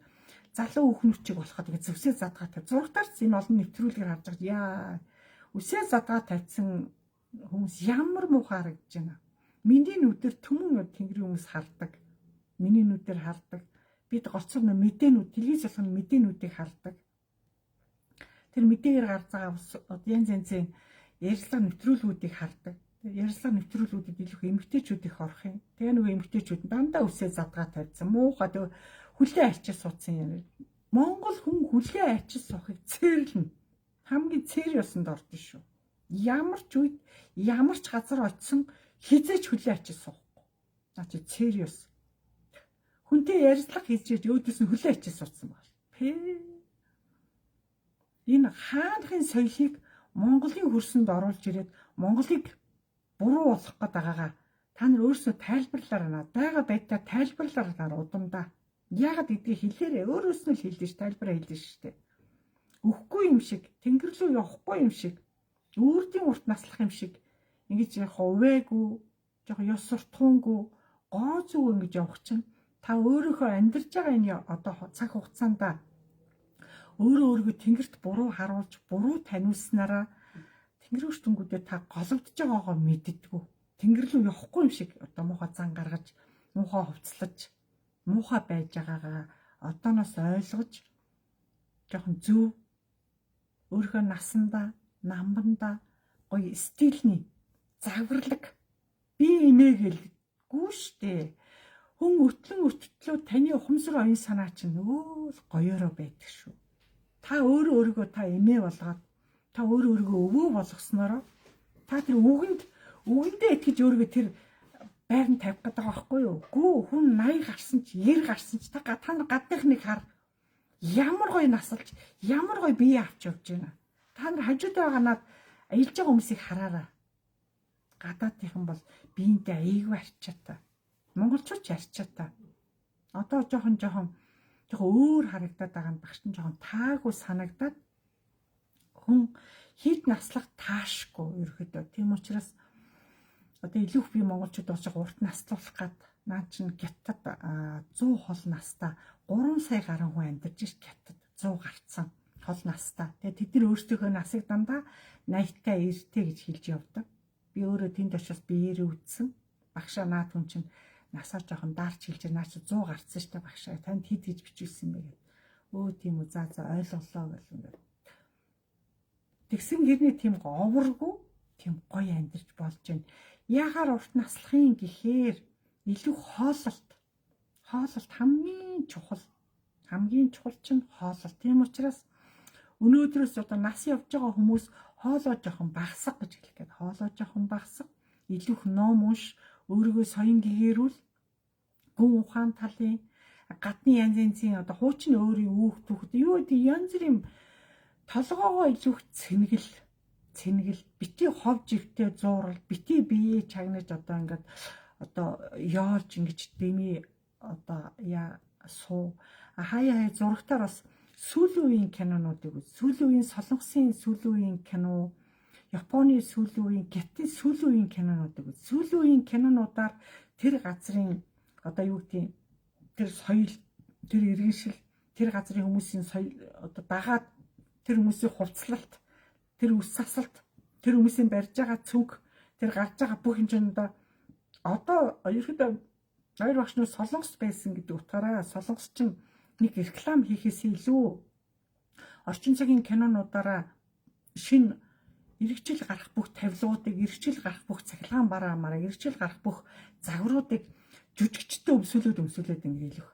залуу хүүхнүүчиг болоход ингээд зүсээ задгаа тавь. Зургатаарч энэ олон нэвтрүүлгээр харж байгаа. Яа. Үсээ задгаа тавьсан хүмүүс ямар муухай харагдаж байна. Миний нүдээр түмэн тэнгэрийн хүмүүс хардаг. Миний нүдээр хардаг. Бид гоцор мэдээнүүд, телевиз болгоно мэдээнүүдийг хардаг. Тэр мэдээгээр гарч байгаа янз янзын ярилцлага нэвтрүүлгүүдийг хардаг. Ярилцлага нэвтрүүлгүүдэд илүү эмэгтэйчүүд их орох юм. Тэгээ нөгөө эмэгтэйчүүд дандаа үсээ задгаа тавьсан. Муухай тэгээ хүлээ ачиж суудсан юм. Монгол хүн хүлээ ачиж суухыг цээрлэн хамгийн цээр ёсонд ордон шүү. Ямар ч үед ямар ч газар очисон хизээч хүлээ ачиж суухгүй. Наа чи цээр ёс. Хүнтэй ярилцлага хийж өөдөөс нь хүлээ ачиж суудсан байна. Энэ хаанхын соёлыг Монголын хөрсөнд оруулж ирээд Монголыг буруу болох гээд байгаагаа та нар өөрсдөө тайлбарлаарай наа. Бага байдаа тайлбарлаарай удамдаа. Яагаад гэдгийг хэлээрээ өөрөөс нь л хэлдэж тайлбараа хэлдэж штэ. Өхгүй юм шиг, тэнгэр рүү явахгүй юм шиг, үрдийн урт наслах юм шиг ингэж хувээгүй, жоохон ёс суртахуунгүй, гоо зүг ингэж явах чинь та өөрийнхөө амьдарч байгаа энэ одоо цаг хугацаанд өөрийгөө тэнгэрт буруу харуулж, буруу таниулснараа тэнгэр өртөнгүүдээ та головдож байгаагаа мэддэггүй. Тэнгэр рүү явахгүй юм шиг одоо муухай зан гаргаж, муухай хувцлаж, муухай байж байгаагаа одооноос ойлгож жоохон зөв өөрийнхөө насандаа, намбандаа гоё стилний загварлаг би эмээгэлгүй штэ. Хүн өтлөө таны ухамсар оюун санаа чинь нөгөө л гоёороо байдаг шүү. Та өөрийгөө та эмээ болгоод та өөрийгөө өвөө болгоснороо та тэр үгэндээ итгэж өөрийгөө тэр байранд тавих гэдэг байгаа байхгүй юу? Гүү хүн 80 гарсан ч 90 гарсан ч та нар гадных нэг хар ямар гоё насалж ямар гоё бие авч явж байна. Та нар хажуудаа байгаа над аялж байгаа хүмүүсийг хараарай. Гадаадынхан бол биентэй аяйгүй арчаатай. Монголчууд ч арчаатай. Одоо жоохон өөр харагдаад байгаа нь багш нь жоохон таагүй санагдаад хүн хэд наслах таашгүй ерөөдөө. Тийм учраас одоо илүү их би монголчууд болж урт наслуулах гад наа чин гятад 100 хол настаа 3 сая гаруй хүн амьдарч ш гятад 100 гарцсан хол настаа. Тэгээ тэд нар өөрсдийнхөө насыг дандаа 80-тай 90-тэй гэж хэлж явдаг. Би өөрөө тэнд очиж биеэрээ үтсэн. Багшаа наад хүн чинь насаа жоохон даарч хэлж наа чи 100 гарцсан штэ багшаа. Танд хэд гэж бичүүлсэн бэ гэв. Өө тийм үү за ойлголоо гэл ингээд. Тэгсэн гэрний тийм овргүй тийм гоё амьдарч болж байна. Яагаар урт наслахын гэхээр илүү хоололт хамгийн чухал чинь хоололт. Тийм учраас өнөөдрөөс одоо нас явж байгаа хүмүүс хоолоо жоохон багсах гэж хэлэх гээд хоолоо жоохон багсах, илүү их ном унш, өөрийгөө соён гэгэрүүл, гүн ухаан талын гадны янз янзын одоо хуучин өөрийн үүх түүхэд юу гэдэг янз бүрийн толгоогоо илүү их цэнэгэл бити хов живтэй зуурал бити бие чагнаж одоо ингээд одоо яолж ингэж дэмий одоо суу хаяа зурагтаар бас сүүлийн үеийн кинонуудыг сүүлийн үеийн солонгосын сүүлийн үеийн кино, Японы сүүлийн үеийн Китайны сүүлийн үеийн кинонуудыг сүүлийн үеийн кинонуудаар тэр газрын одоо юу гэдэг тэр соёл, тэр иргэншил, тэр газрын хүмүүсийн соёл одоо дагаад тэр хүмүүсийн хувцлалт, тэр үс сасалт, тэр хүмүүсийн барьж байгаа цүнх, тэр гарч байгаа бүх хэмжээнд одоо ерөөдөө хоёр багш нар солонгос байсан гэдэг утгаараа солонгос чинь нэг реклам хийхээс илүү орчин цагийн кинонуудаараа шинэ эргэжил гарах бүх тавилгуудыг, эргэжил гарах бүх цахилгаан бараамаараа, эргэжил гарах бүх загваруудыг жүжигчтэй өмсүүлээд ингээд илүү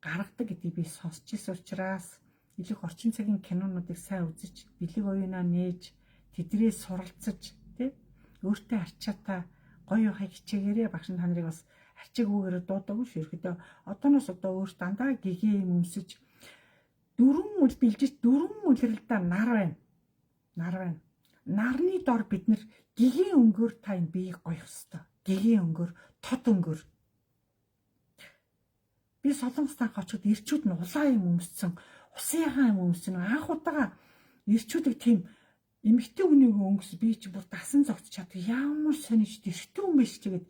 гаргадаг гэдгийг би сонсч ирсэн учраас илүү орчин цагийн кинонуудыг сайн үзэж, бэлэг оюунаа нээж, тэдрээс суралцаж, тий өөртөө арчаатай гоё явахыг хичээгээрээ багш та нарыг бас арчаагүйгээр дуудаагүй шүү. Ерөөдөө одооноос одоо өөр дандаа гэгээ юм өмсөж дөрвөн үл бэлжиж дөрвөн үлрэлдээ нар байна. Нарны дор бид нар гэгийн өнгөөр та энэ биеийг гоёх ёстой. Гэгийн өнгөөр, тод өнгөөр. Би солонгостан очоод ирчүүд нь улаан юм өмссөн, усын юм өмссөн. Анх удаага ирчүүдийг тийм эмэгтэй хүнийг өнгөс би чи бүр дасан зогтч чад. Ямар сонирч эрэгтэй хүн биш чигээд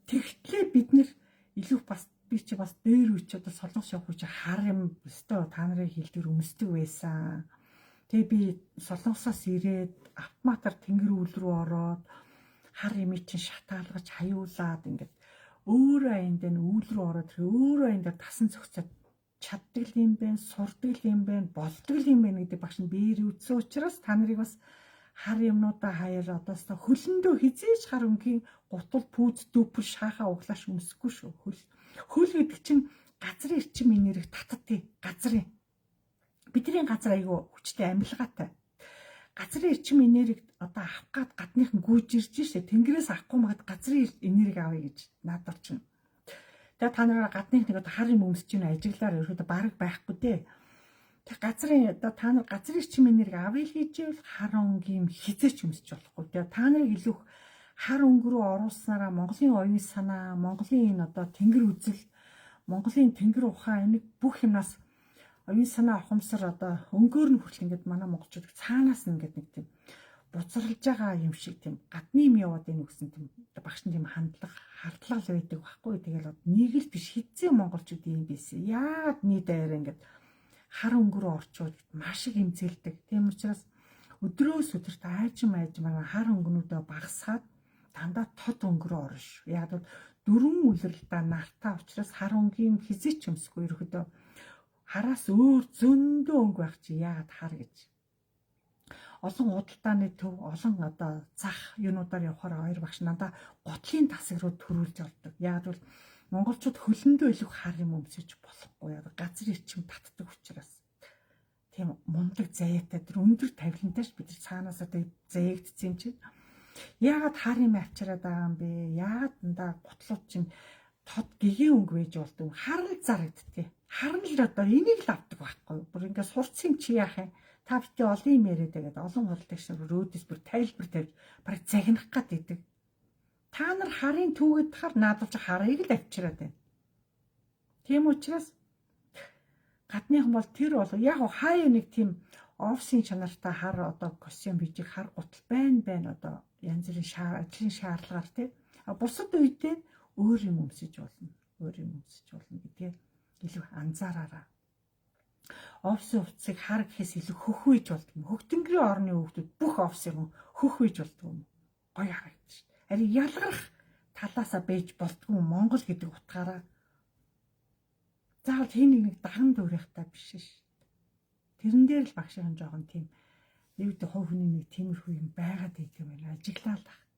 тэгтлээ бид нэр илүү бас би чи бас дээр үуч одоо солонгос явах үуч хар юм өстой та нарын хэлдвэр өмсдөг байсан. Тэгээ би солонгосоос ирээд автоматар тэнгэр үл рүү ороод хар имийг чин шатаалгаж хаюулаад ингээд өөрөө аянд энэ үл рүү ороод өөрөө аянд тасан зогцоод чаддаг юм байна, сурдаг юм байна, болдог юм байна гэдэг багш нь биеэр үтсэн учраас та нарыг бас хар юмнуудаа хаяал одоосоо хөлөндөө хизээж хар өнгийн гутал пүүз дүүпэр шахаа углааш өмсөхгүй шүү. Хөл гэдэг чинь газрын эрчим энерги татдаг газрын бидний газар айгүй хүчтэй амьлгаатай. Газрын эрчим энерги одоо авах гад гадных нь гүйж ирж шээ. Тэнгэрээс авахгүй магад газрын энерги авъя гэж надад орчин. Тэгээ та нараа гадных нэг одоо хар юм өмсөж ийн ажиглаар ерөөдөө бараг байхгүй дээ. Тэг газрын одоо та нар газрын эрчим энерги авъя гэж ивэл хар өнгийн хизээч өмсөж болохгүй. Тэгээ та нарыг илүү хар өнгө рүү оруулснараа Монголын оюун санаа, Монголын энэ одоо тэнгэр үзэл, Монголын тэнгэр ухаан энийг бүх юмнаас оюун санаа ухамсар одоо өнгөөр нь хүртэл ингээд манай монголчууд цаанаас нь ингээд нэг тийм буцралж байгаа юм шиг тийм гадны юм яваад энэ гэсэн тийм багш нь тийм хардлага л байдаг байхгүй. Тэгэл нэг л биш хэзээ монголчууд юм бийсэн. Яагаад нийт даяар ингээд хар өнгөрөө орчууд маш их имзэлдэг. Тийм учраас өдрөөс өдөрт айжмаар хар өнгөнүүдөө багасгаад дандаа тод өнгөрөө орно шүү. Яг л дөрвөн үлрэлдээ нартаа учраас хар өнгийн хизээч өмсөхгүй ерөөдөө хараас өөр зөндөө өнгө байх чи яагаад хар гэж. олон худалдааны төв, олон одоо зах юунуудаар явахаар хоёр багш надаа готлын тасаг руу төрүүлж ордог. Яг бол монголчууд хөлөндөө илүү хар юм өмсөж болохгүй. Яг газар ирчим татдаг учраас. Тийм мундаг заяатай тэр өндөр тавилантай ш бид нар цаанаас одоо заяагдсан юм чинь. Яагаад хар юм авчираад байгаа юм бэ? Яагаад дандаа готлууд чинь тод гэгээ өнгө байж болдог. Харал зарагдтыг. Харна л одоо энийг л авдаг байхгүй. Бүр ингээд сурцсан юм чи яах юм? Та битээ олон юм яриад байгаад олон худалдагч нар рөөдөс бүр тайлбар тавьж бараг загнах гад идэг. Та нар харын түүгэд хар наадвч харыг л авчираад байна. Тийм учраас гадныхан бол тэр бол яг хаяа нэг тийм офисын чанартай хар одоо костюм бижиг хар гутал байна одоо янз бүрийн ажлын шаардлагаар тий. А бусад үедээ өөр юм өмсөж болно. Өөр юм өмсөж болно гэдгээ илүү анзаараарай. Офисын хувцсыг хар гэхээс илүү хөх үйж болдог юм. Хөгтөнгөрийн орны хүүхдүүд бүх офисыг хөх үйж болдог юм. Гоё харагдаж шүү. Ари ялгарх талаасаа байж болдгүй Монгол гэдэг утгаараа. Заавал тийм нэг даган дүүрхтэй биш шүү. Тэрэн дээр л багшийн жоохон тийм нэг хувь хүний нэг тиймэрхүү юм байгаад идэг юм байна. Ажиглаад тахт.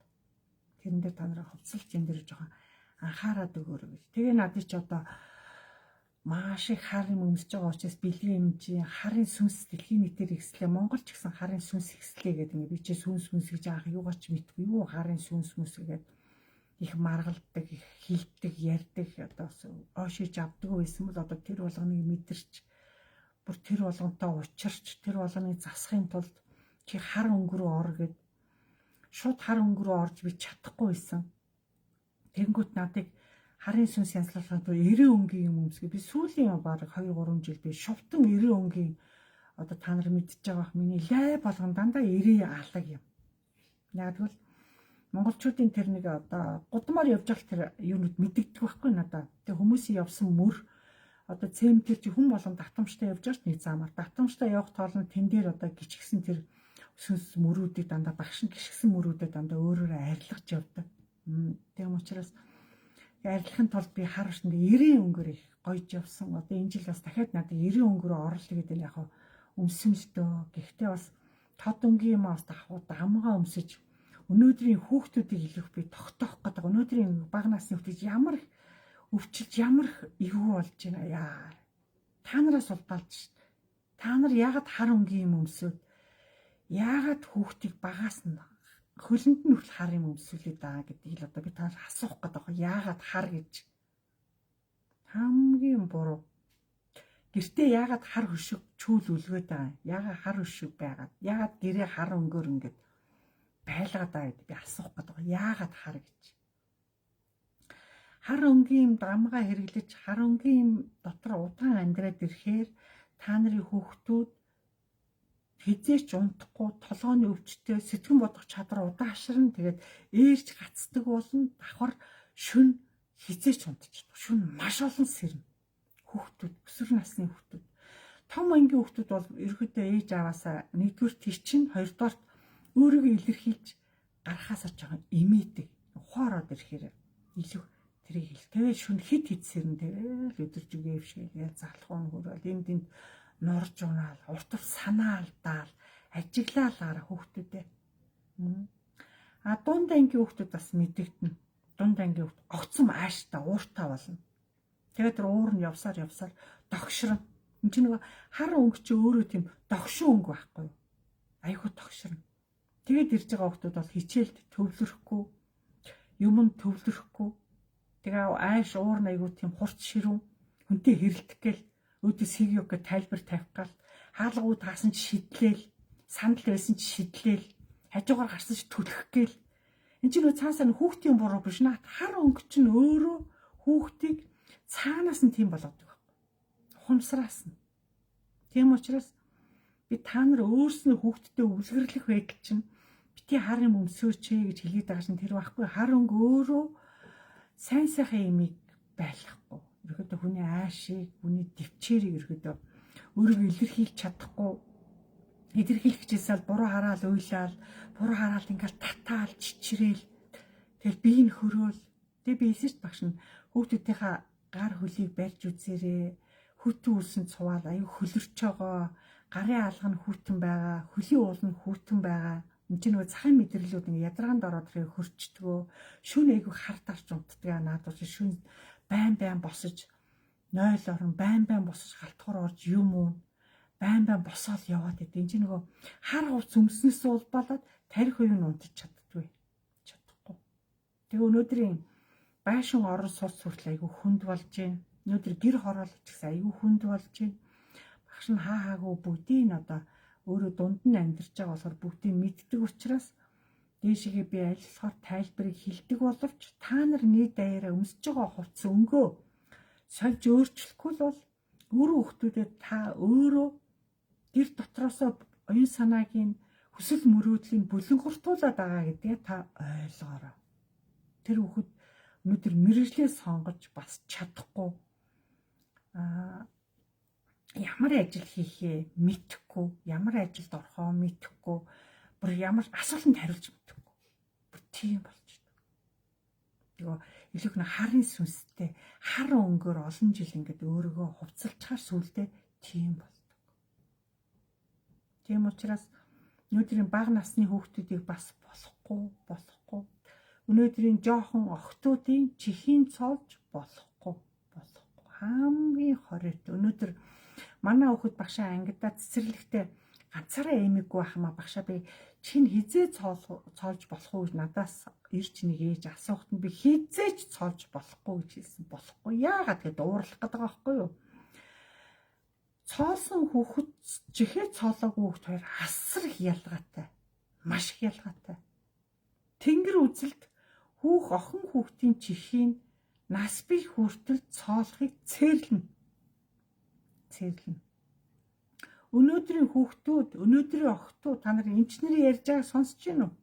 Тэрэн дээр та нараа хувцалж энэ дээр жоохон анхаарад өгөөрэй гэж. Тэгээ надад ч одоо маш их хар юм өмсөж байгаа учраас бэлгийн юм чи харын сүнс дэлхийн нийтээр ихслээ. Монгол ч гэсэн харын сүнс ихслээ гэдэг ингээ би чи сүнс гэж аах юугаа ч мэдгүй юу харын сүнс гэдэг их маргалдаг, их хилдэг, ярьдаг одоо оошиж авдаг байсан бол одоо тэр болгоныг мэдэрч бүр тэр болгонтой учирч тэр болгоныг засахын тулд чи хар өнгө рүү ор гэд шууд хар өнгө рүү орж би чадахгүй байсан. Тэнгүүт надыг харын сүнс янзлуулахад 90 өнгийн юм өмсгөө. Би сүүлийн баг 2-3 жил би шувтан 90 өнгийн одоо та нар мэдчихэж байгаах миний лай болгон дандаа 90 алаг юм. Яг тэгвэл монголчуудын тэр нэг одоо гудамаар явж байгаа тэр юунууд мэддэгдэх байхгүй надаа. Тэг хүмүүсийн явсан мөр одоо цементэр чи хүн болгон татамжтай явж байгаа ч нэг замаар татамжтай явах тоолно тэн дээр одоо гिचгсэн тэр сүнс мөрүүдийг дандаа багш нь гिचгсэн мөрүүдэд дандаа өөрөөрөө арилгаж явдаг. Тийм учраас арилгахын тулд би хар шинд 90 өнгөөр их гойж явсан. Одоо энэ жил бас дахиад надад 90 өнгөөр орлоо гэдэг нь яг өмсөн л дөө. Гэхдээ бас тод өнгийн юм бас давхууд амгаа өмсөж өнөөдрийн хүүхдүүдийг илүүх би тогтоох гэдэг. Өнөөдрийн бага насны хүүхдүүд ямар өвчлж ямар эвгүй болж байна яа. Та нараас улдаалж шít. Та нар яагаад хар өнгийн юм өмсөд яагаад хүүхдийг багаас нь хөлөнд нь хүртэл хар юм өмсүүлээд байгаа гэдгийг л одоо би та асуух гэдэг. Яагаад хар гэж хамгийн буруу. Гэртээ яагаад хар хөшиг чүүл үлгээд байгаа. Яагаад хар хөшиг байгаад. Яагаад гэрээ хар өнгөөр ингээд байлгаад байгаа гэдэг би асуух гэдэг. Яагаад хар гэж. Хар өнгийн дамгаа хэрэглэж хар өнгийн дотор удаан амьдраад ирэхээр та нарын хүүхдүүд хизээч унтахгүй толгойн өвчтөй сэтгэн бодох чадвар удаашрна. Тэгээд ээрч гацдаг болно. Давхар шүн хизээч унтчихдаг. Шүн маш олон сэрнэ. Хүүхдүүд өсвөр насны хүүхдүүд. Том ангийн хүүхдүүд бол ерөөдөө ээж аваасаа нэгдүгээр тийч чинь хоёрдугаар өөрийгөө илэрхийлж гарахаас жоохон имээдэг. Ухаарад ирэхээр илүү тэрийг хэл. Тэгээд шүн хит сэрнэ. Тэгээд өдөрж үгээвшгээл залхуун хөрөөл энд норж унаал, уртв санаал даал, ажиглаалаар хүүхдүүдээ. А дунд ангийн хүүхдүүд бас мэдэгдэнэ. Дунд ангийн хүүхд огцом ааштай, ууртай болно. Тэгээд уур нь явсаар догширно. Энд чинь нэг хар өнгө чи өөрөө тийм догшин өнгө байхгүй юу? Айхуу догширно. Тэгээд ирж байгаа хүүхдүүд бол хичээлд төвлөрөхгүй, юмд төвлөрөхгүй. Тэгээ ааш уур нь айгуу тийм хурц ширүүн, хүнтэй хэрэлдэх гээл өөдөө сиг юг гэж тайлбар тавих гал хаалгуу таасан ч шидлээл сандал байсан ч шидлээл хажуугаар гарсан ч түлхэх гээл энэ чинь цаасаа хүүхдийн буруу биш наа хар өнгө чинь өөрөө хүүхдийг цаанаас нь тийм болгодог байхгүй ухамсараас нь тийм учраас би та нар өөрснөө хүүхдтэй өвлгөрлөх байдал чинь бити хар юм өмсөөч гэж хэлээд байгаа чинь тэр байхгүй хар өнгө өөрөө сайн сайхан юмыг байлгахгүй ерөөдөө хүний аашийг, хүний төвчээрийг ерөөдөө өөрийгөө илэрхийлж чадахгүй. Илэрхийлэх гэжсэл буруу хараал уйлал, буруу хараал ингээл татаал, чичрээл. Тэгэл бие нь хөрөөл. Тэгээ би хэлсэн ч багш нь хүүхдүүдийнхаа гар хөлийг барьж үзээрэй. Хүтэн үлсэн цуваал аюу хөлөрч байгаа. гарын алга нь хүйтэн байгаа, хөлийн уул нь хүйтэн байгаа. Энд чинь нөгөө цахим мэдрэлүүд ингээ ядаргаанд ороод ирээ хөрчтгөө. Шүн айгүй хар тарч унтдаг наадууч шүн байн босож 0 орон байн босож галтгуур орж юм уу? Байн босоод яваад идэв. Энд чинь нөгөө хар хувц өмснөөс улбалаад тарих үеийн унтж чаддгүй. Чадахгүй. Тэгээ өнөөдрийн байшин орон сууц хүртэл айгүй хүнд болж байна. Өнөөдөр гэр хороол ч гэсэн айгүй хүнд болж байна. Багш нь хаагүй бүгдийг нь одоо өөрөө дунд нь амьдарч байгаа болохоор бүгдийг мэддэг учраас дээшигээ би аль болохоор тайлбарыг хэлдэг боловч та нар нийт даяараа өмсөж байгаа хувцс өнгөө сольж өөрчлөхгүй бол өөрөө хүмүүстэд та өөрөө гэр дотроосоо оюун санаагийн хүсэл мөрөөдлийн бүлэнгуртуулаад байгаа гэдгээ та ойлгоорой. Тэр хүүхэд өнөөдөр мэрэгжлээ сонгож бас чадахгүй ямар ажил хийхээ мэдэхгүй, ямар ажилд орохоо мэдэхгүй, бүр ямар асуултанд хариулж мэдэхгүй. Бүр тийм болж байна. Тэгээ илүү их харын сүнстэй, хар өнгөөр олон жил ингээд өөрийгөө хувцалчихаар сүулдэ тийм болдог. Тийм учраас өнөөдрийн бага насны хүүхдүүдийг бас болохгүй. Өнөөдрийн жоохон охтуудын чихийн цолж болохгүй. Хамгийн хорит өнөөдөр манай хүүхэд багшаа ангидаа цэцэрлэгтээ ганцаараа эмэггүй байхмаа багшаа би чинь хизээ цолж болох уу гэж надаас ирж нэг ээж асуухт нь би хизээч цолж болохгүй гэж хэлсэн. Болохгүй яагаад гэд уурлах гэдэг байгаа байхгүй юу? Цоолсон хүүхэд чихээ цоолоогүй хүүхэд хоёр асар их ялгаатай. Маш их ялгаатай. Тэнгэр үзэлд охин хүүхдийн чихийг нас бий хүртэл цоолохыг цээрлэнэ. Өнөөдрийн хүүхдүүд, өнөөдрийн охтууд та нар эмчнэрийн ярьж байгааг сонсож байна уу?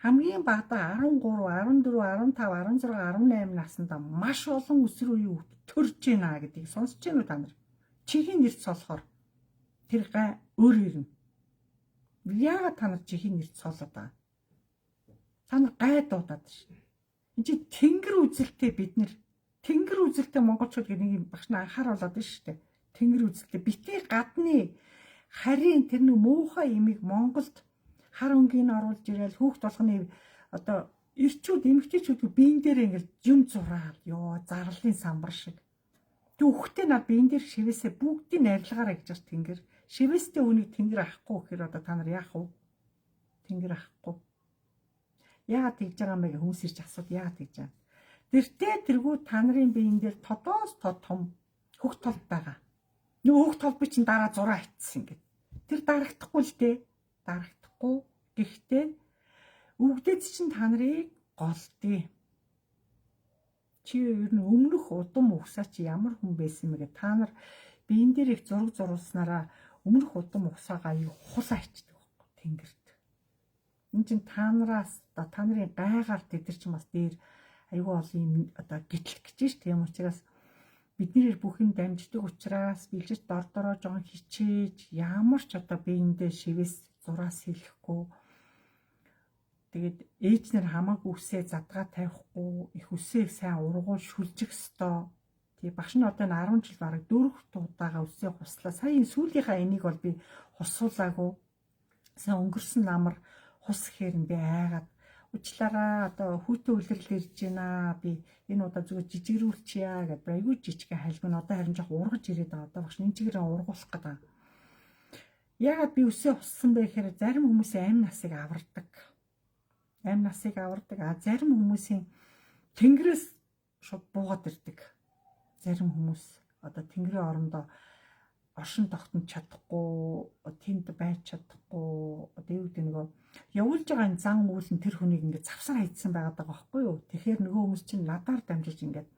Хамгийн багадаа 13, 14, 15, 16, 18 наснда маш олон өсвөр үеийн хүүхд төрж байна гэдгийг сонсож байна уу та нар? Чихийн нэрт цоолохоор тэр гай өөр ирнэ. Яагаад та нар чихийн нэрт цоолоод байгаа? Та нар гай дуудаад шин. Энд чи тэнгэр үзэлтэй бид нэр тэнгэр үзэлтэй монголчууд гэх нэг багш нь анхааруулад байна шүү дээ. Тэнгэр үзэлтэй битгий гадны харийн тэр нэг муухай имийг Монголд хар өнгийг оруулж ирээл хүүхд болгоны одоо эрчүүд эмэгтэйчүүд биен дээр ингээл юм зураал зарлалын самбар шиг. Түүхтэй над биен дээр шивээсээ бүгдийг арилгаарай гэж бас тэнгэр шивээстэй үнийг тэнгэр авахгүй гэхээр одоо та нар яах вэ? Тэнгэр авахгүй. Яагаад тэгж байгаа юм бэ хүмүүс ирж асууд яагаад тэгж байгаа. Тэртээ тэргүй та нарын биен дээр тодоос тод том хөх толд байгаа. Нөгөө хөх толд би чинь дараа зураа хийсэн ингээд. Тэр дарагдахгүй л дээ. Дарагдахгүй. Гэхдээ өвгдөөд чинь та нарыг голдъё. Чи ер нь өмнөх удам ухсаа чи ямар хүн байсан юм бэ? Та нар биен дээр их зураг зурулснараа өмнөх удам ухсаагаа юу хулаа ичдэг байхгүй тэнгэрт. Энд чинь та нараас та нарын гайгаар тэдэр чинь бас дээр айгүй олон одоо гитлэх гэж ш. Тийм учраас бидний бүхэн дамждаг учраас бэлжиж дордороо жоон хичээж ямар ч одоо биендээ шивээс зураас хэлэхгүй. Тэгээд ээж нар хамаагүй үсээ задгаа тавихгүй их үсээг сайн ургуул шүлжих ёстой. Тэгээ багш нь одоо 10 жил бараг 4 удаагаа үсээ хуслаа. Сая энэ сүүлийнхаа энийг бол би хусуулаагүй. Сайн өнгөрсөн намар хус гэхээр би айгаад уучлаарай одоо хүүтэн үлрэл ирж байна. Би энэ удаа зүгээр жижигрүүлчихье гэдэг айгүй жижиг хайлгын одоо харин жоох ургаж ирээд байгаа. Одоо багш энэ чигээр ургуулах гэдэг. Яагаад би үсээ хуссан бэ гэхээр зарим хүмүүс амь насыг авардаг. Амь насыг авардаг. Зарим хүмүүсийн тэнгэрээс шууд буугаад ирдэг. Зарим хүмүүс одоо тэнгэрийн орондоо оршин тогтнож чадахгүй, тэнд байж чадахгүй, одоо юу гэдэг нөгөө явуулж байгаа энэ зан үйл нь тэр хүнийг ингээд завсар хайдсан байгаад байгаа байхгүй юу? Тэгэхээр нөгөө хүмүүс чинь надаар дамжиж ингээд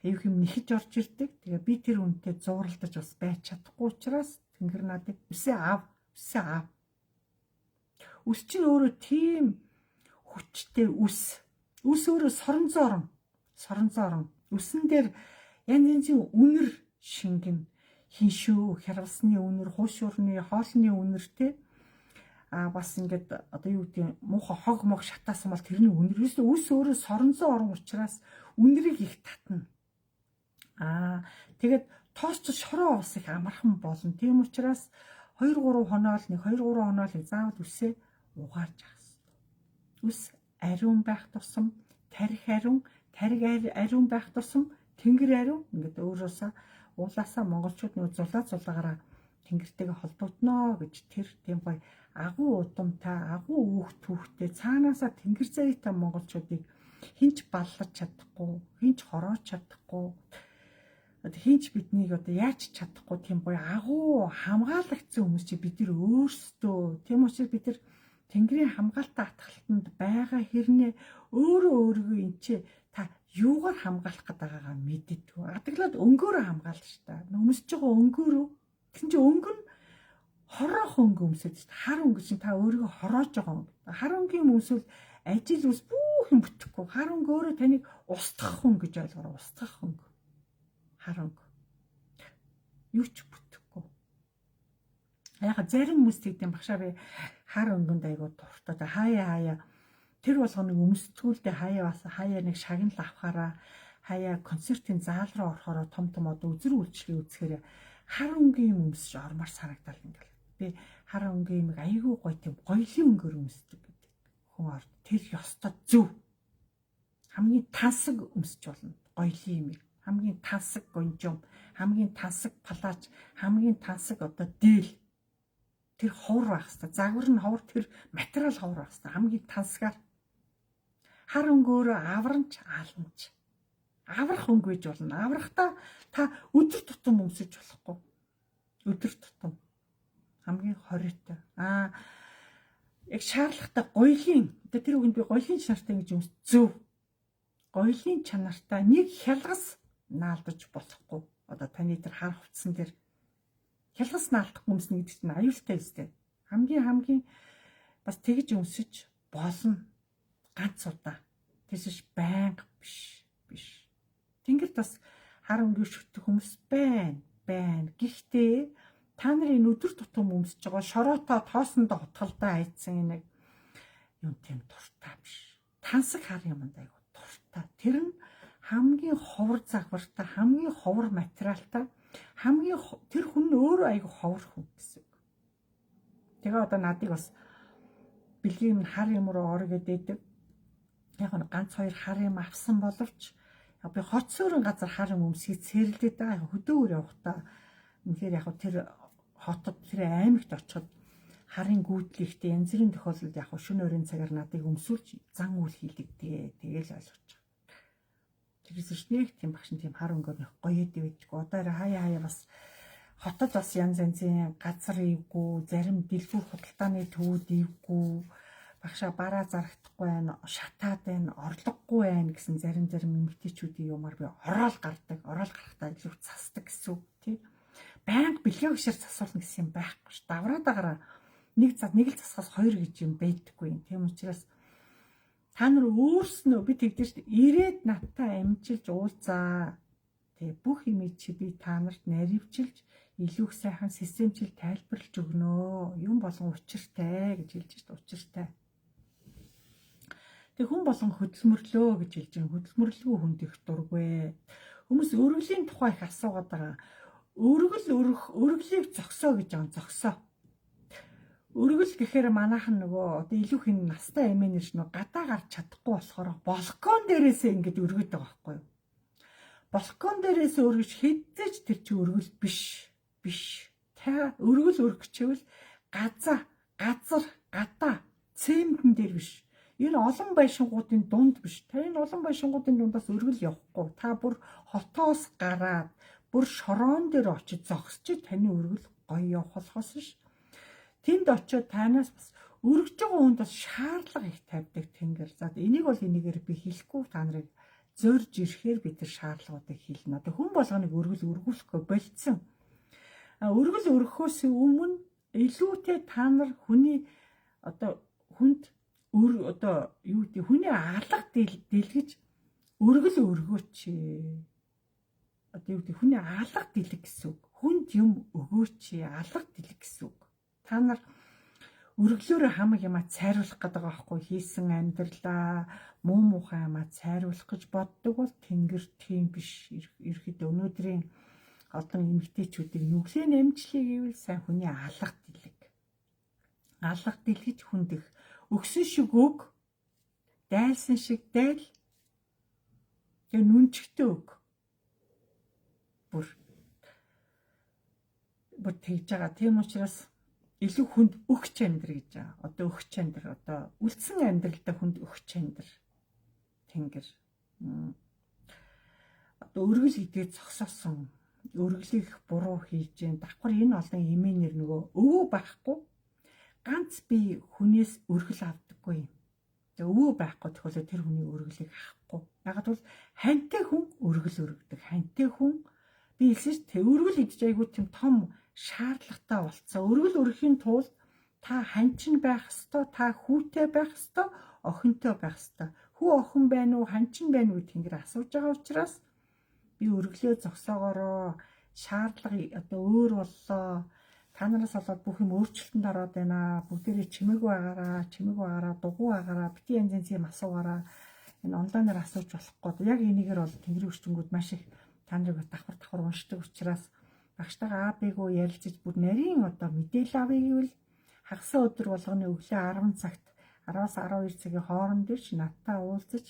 аюух юм нэхэж орж ирдэг. Тэгээ би тэр үнтэй зууралдаж бас байж чадахгүй учраас тэнгэр надыг үсээ аав. Үс чинь өөрөө тийм хүчтэй үс өөрөө соронзоорон. Үсэн дээр янз янзын үнэр шингэн хиншүү, хярвалсны үнэр, хуушуурны, хоолны үнэртэй бас ингээд одоо юу гэдэг муухай хог мог шатаасан бол тэрний үнэр үс өөрөө соронзоо орон учраас үнэрийг их татна. Тэгээд тоосч шороо ус их амархан болно. Тийм учраас 2-3 хоноо л нэг 2-3 хоноо л заавал үсээ угааж авах хэрэгтэй. Үс ариун байх тусам тарих ариун байх тусам тэнгэр ариун ингээд өөрөөсөө уулаасаа монголчууд нэг зулаагаараа тэнгэртэйгээ холбогдно гэж тэр тийм гоё агуу удамтай агуу өөх түүхтэй цаанаасаа тэнгэр зайтай монголчуудыг хинч баллаж чадахгүй хинч хороож чадахгүй хинч биднийг одоо яаж чадахгүй тийм гоё агуу хамгаалагдсан хүмүүс чи бид нар өөрсдөө тийм учраас бид нар тэнгэрийн хамгаалалтаа атгалтанд байгаа хэрнээ өөрийгөө энэ та юугаар хамгаалах гээд байгаагаа мэддэггүй. Адаглаад өнгөөрөө хамгаалж та. Өмсөж байгаа өнгөөрөө тэгсэн чи өнгө нь хороох өнгө өмсөж та. Хар өнгө чинь та өөрийгөө хороож байгаа өнгө. Хар өнгийн өмсвөл ажил ус бүх юм бүтэхгүй. Хар өнгө өөрөө таныг устгах өнгө гэж ойлгоорой. Устгах өнгө. Хар өнгө. Юу ч бүтэхгүй. Яг зарим хүмүүс тэгдэм багшаа би хар өнгөнд айгуу дуртай. Хаяа тэр болгоныг өмсдгүүлдэ хаяа нэг шагнал авахаараа хаяа концертын зал руу орохороо том одоо үзэр үйлчлэгээ үзэхээр хар өнгийн юм өмсөж ормоор санагдал ингээл. Би хар өнгийн юм айгүй гоё тийм гоёлын өнгөөр өмсдөг гэдэг. Хүн орд тэр ёстой зөв. Хамгийн тансаг өмсөж болно. Гоёлын юм. Хамгийн тансаг гонжом, хамгийн тансаг палаж, хамгийн тансаг одоо дээл. Тэр ховор байх хэвээр. Загвар нь ховор тэр материал ховор байх хэвээр. Хамгийн тансгаар хар өнгөөрөө авранч аалнч. Аврах өнгө гэж болно. Аврахтаа та өдөр тутам өмсөж болохгүй. Өдөр тутам хамгийн хориотой. Яг шаардлагатай гоёлын тэр үгэнд би гоёлын чанартай гэж өмс зөв. Гоёлын чанартай нэг хялгас наалдаж болохгүй. Одоо таны тэр хар хувцсан тэр хялгас наалдах өмснө гэдэг чинь аюултай өстэй. Хамгийн бас тэгж өмсөж болно. Ганц удаа. Тэсэж байнга биш. Тэнгэрт бас хар өнгө шүтэх хүмүүс байна. Гэхдээ та нарын өдөр тутам өмсөж байгаа шороотоо тоосондоо хутгалдаа айдсан нэг юм тийм дуртай биш. Тансаг хар юмд айгу дуртай. Тэр нь хамгийн ховор загвартай, хамгийн ховор материалтай, тэр хүн өөрөө айгу ховор хүн гэсэн үг. Тэгээ одоо надыг бас бэлгийн хар юм руу ор гэдэг. Яг нь ганц хоёр хар юм авсан боловч би хотсөөрөн газар хар юм өмсгий цэрлээд байгаа хөдөөр явахдаа үнэхээр яг тэр хотод тэр аймагт очиход харын гүйтлэгтэй янз бүрийн тохиолдолд яг шөнө өрийн цагаар надыг өмсүүлж зан үйл хийлэгдээ. Тэгээл ойлгож байгаа. Тэрээс нэг тийм багш тийм хар өнгөөр гоё дэвэжгүй. Одоо хаяа бас хотод бас янз янзын газар ивгүй, зарим дэлгүүр худалдааны төвүүд ивгүй. Багшаа бараа зарагдахгүй байна, шатаад байна, орлогогүй байна гэсэн зарим эмэгтэйчүүдийн юмар би ороод гардаг. Ороод гарахтаа илүү цасдаг гэсэн үг тий. Байнга бэлгийн гişэр засуулна гэсэн юм байхгүй ш. Давраад агараа нэг л засгаас хоёр гэж юм байдаггүй юм. Тийм учраас та нар өөрснөө би тэгдэж ш. Ирээд надтай амжилж уулзаа. Тэгээ бүх юмыг чи би та нарт наривчилж илүү их сайхан системчил тайлбарлаж өгнө. Юм болгон учиртай гэж хэлж ш. Учиртай. Тэг хүн болон хөдөлмөрлөө гэж хэлж байгаа. Хөдөлмөрлгүй хүнд их дургүй. Хүмүүс өргөлийн тухай их асуугаад байгаа. Өргөлийг зогсоо гэж байгаа. Зогсоо. Өргөл гэхээр манайхан нөгөө одоо илүү хин настай эмээнэр ч нөгөө гадаа гарч чадахгүй болохоор балкон дээрээсээ ингэж өргөд байгаа байхгүй юу? Балкон дээрээсээ өргөж хэдэж тэр чи өргөл биш. Та өргөл өргөчөөл газар, гадаа, цементэн дээр биш. Энэ олон байшингуудын дунд биш. Та энэ олон байшингуудын дундаас өргөл явахгүй. Та бүр хотоос гараад, бүр шороон дээр очиж зогсчиж таны өргөл гоё явах болохоос ш. Тэнд очиод танаас бас өргөж байгаа хүнд бас шаардлага их тавьдаг тэнгэр. За энийг бол энийгээр би хэлэхгүй та нарыг зорж ирэхээр би тэр шаардлагуудыг хэлнэ. Одоо хүн болгоныг өргөл өргүүлэхгүй болцсон. Өргөл өргөхөөс өмнө илүүтэй та нар хүний одоо хүнд одоо юу гэдэг хүний алга дэлгэж өргөл өргөөч. Одоо юу гэдэг хүний алга дэлэг гэсэн үг. Хүнд юм өгөөч, алга дэлэг гэсэн үг. Та нар өргөлөөрөө хамаг юмаа цайруулах гэдэг байгаа байхгүй хийсэн амьдралаа муу муухай юмаа цайруулах гэж боддог бол тэнгэр тийм биш. Ерхэд өнөөдрийн олон эмэгтэйчүүдийг нүглийн амжилтыг гэвэл сайн хүний алга алга дэлгэж хүндэх, өгсөн шиг өг, дайлсан шиг daйл, тэгээ нүнчгтэй өг. Бүр тэгж байгаа. Тийм учраас илүү хүнд өгч амьдр гэж байгаа. Одоо өгч амьдр, одоо үлдсэн амьдралдаа хүнд өгч амьдр. Тэнгэр. Одоо өргөл гэдгийг зогсоосон. Өргөлийг буруу хийж гэн. Давхар энэ олон эмээнэр нөгөө өвөө байхгүй. Ганц би хүнээс өргөл авдаггүй юм. Тэгээ өвөө байхгүй тохиолдолд тэр хүний өргөлийг авахгүй. Ягаад гэвэл хантай хүн өргөл өргөдөг. Хантай хүн би хэлсэн шүү дээ. Өргөл идэж айгүй тийм том шаардлагатай болцсон. Өргөл өргөхийн тулд та ханчин байх ёстой, та хүүтэй байх ёстой, охинтой байх ёстой. Хүү охин байна уу, ханчин байна уу тэнгэр асууж байгаа учраас би өргөлөө зогсоогоороо, шаардлага одоо өөр боллоо. Та нараас болоод бүх юм өөрчлөлтөнд ороод байна. Бүгдээрээ чимэг байгаараа, дугуй байгаараа, бити янз янзын асуугаараа. Энэ онлайнаар асууж болохгүй. Яг энийгээр бол тэнгэрийн хүчтэнгүүд маш их та нарыг давхар уншдаг учраас багштайгаа аабыгоо ярилцаж бүр нарийн одоо мэдээлэл авъя гэвэл хагас өдөр болгоны өглөө 10 цагт 10-аас 12 цагийн хооронд ирж надтай уулзаж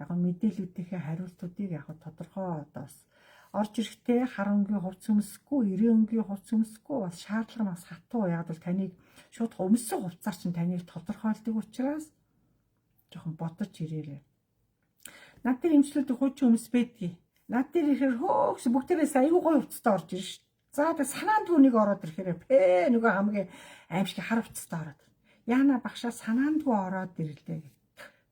яг мэдээллүүдийнхээ хариултуудыг яг тодорхой одоос орж ирэхдээ хар өнгийн хувцс өмсөхгүй, 90 өнгийн хувцс өмсөхгүй бас шаардлага нь бас хатуу. Яг бол таныг шууд өмссөн хувцсаар чинь таныг тодорхойлдог учраас жоохон бодож ирээрэй. Над дээр эмчлүүдийн хуучин өмс байдгийг. Над дээр ихээр хөөгс бүгдээрээс аюу гой хувцастай орж ирнэ шүү. За тэг санаанд түүнийг ороод ирэхээр нөгөө хамгийн аимшиг хар хувцастай ороод. Яана багшаа санаандгүй ороод ирлээ.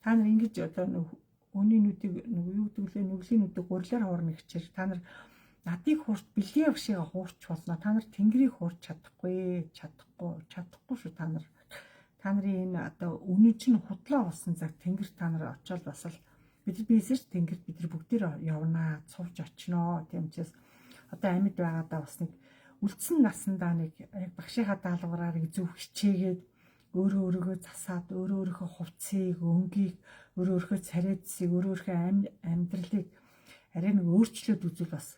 Та нар ингэж одоо өний нүдийг юу гэдэг лээ, нүглийн нүдийг гурлаар хуурна гэчээр та нар надыг хуурч бэлгийн авшигаа хуурч болно. Та нар тэнгэрийг хуурч чадахгүй шүү та нар. Та нарын энэ одоо үнэн чинь худлаа болсон цаг тэнгэр та нар очиод бас л бид бийсэж тэнгэрт бид нар бүгдээр явнаа, цувж очноо. Тийм учраас одоо амьд байгаадаа бас нэг үлдсэн насандаа нэг яг багшийнхаа даалгавраар зөв хичээгээд өөрөөгөө засаад өөрөөгөө хувцсыг, өнгийг, өөрөөгөө царайдсыг, өөрөөгөө амьдралыг арай нэг өөрчлөөд үзвэл бас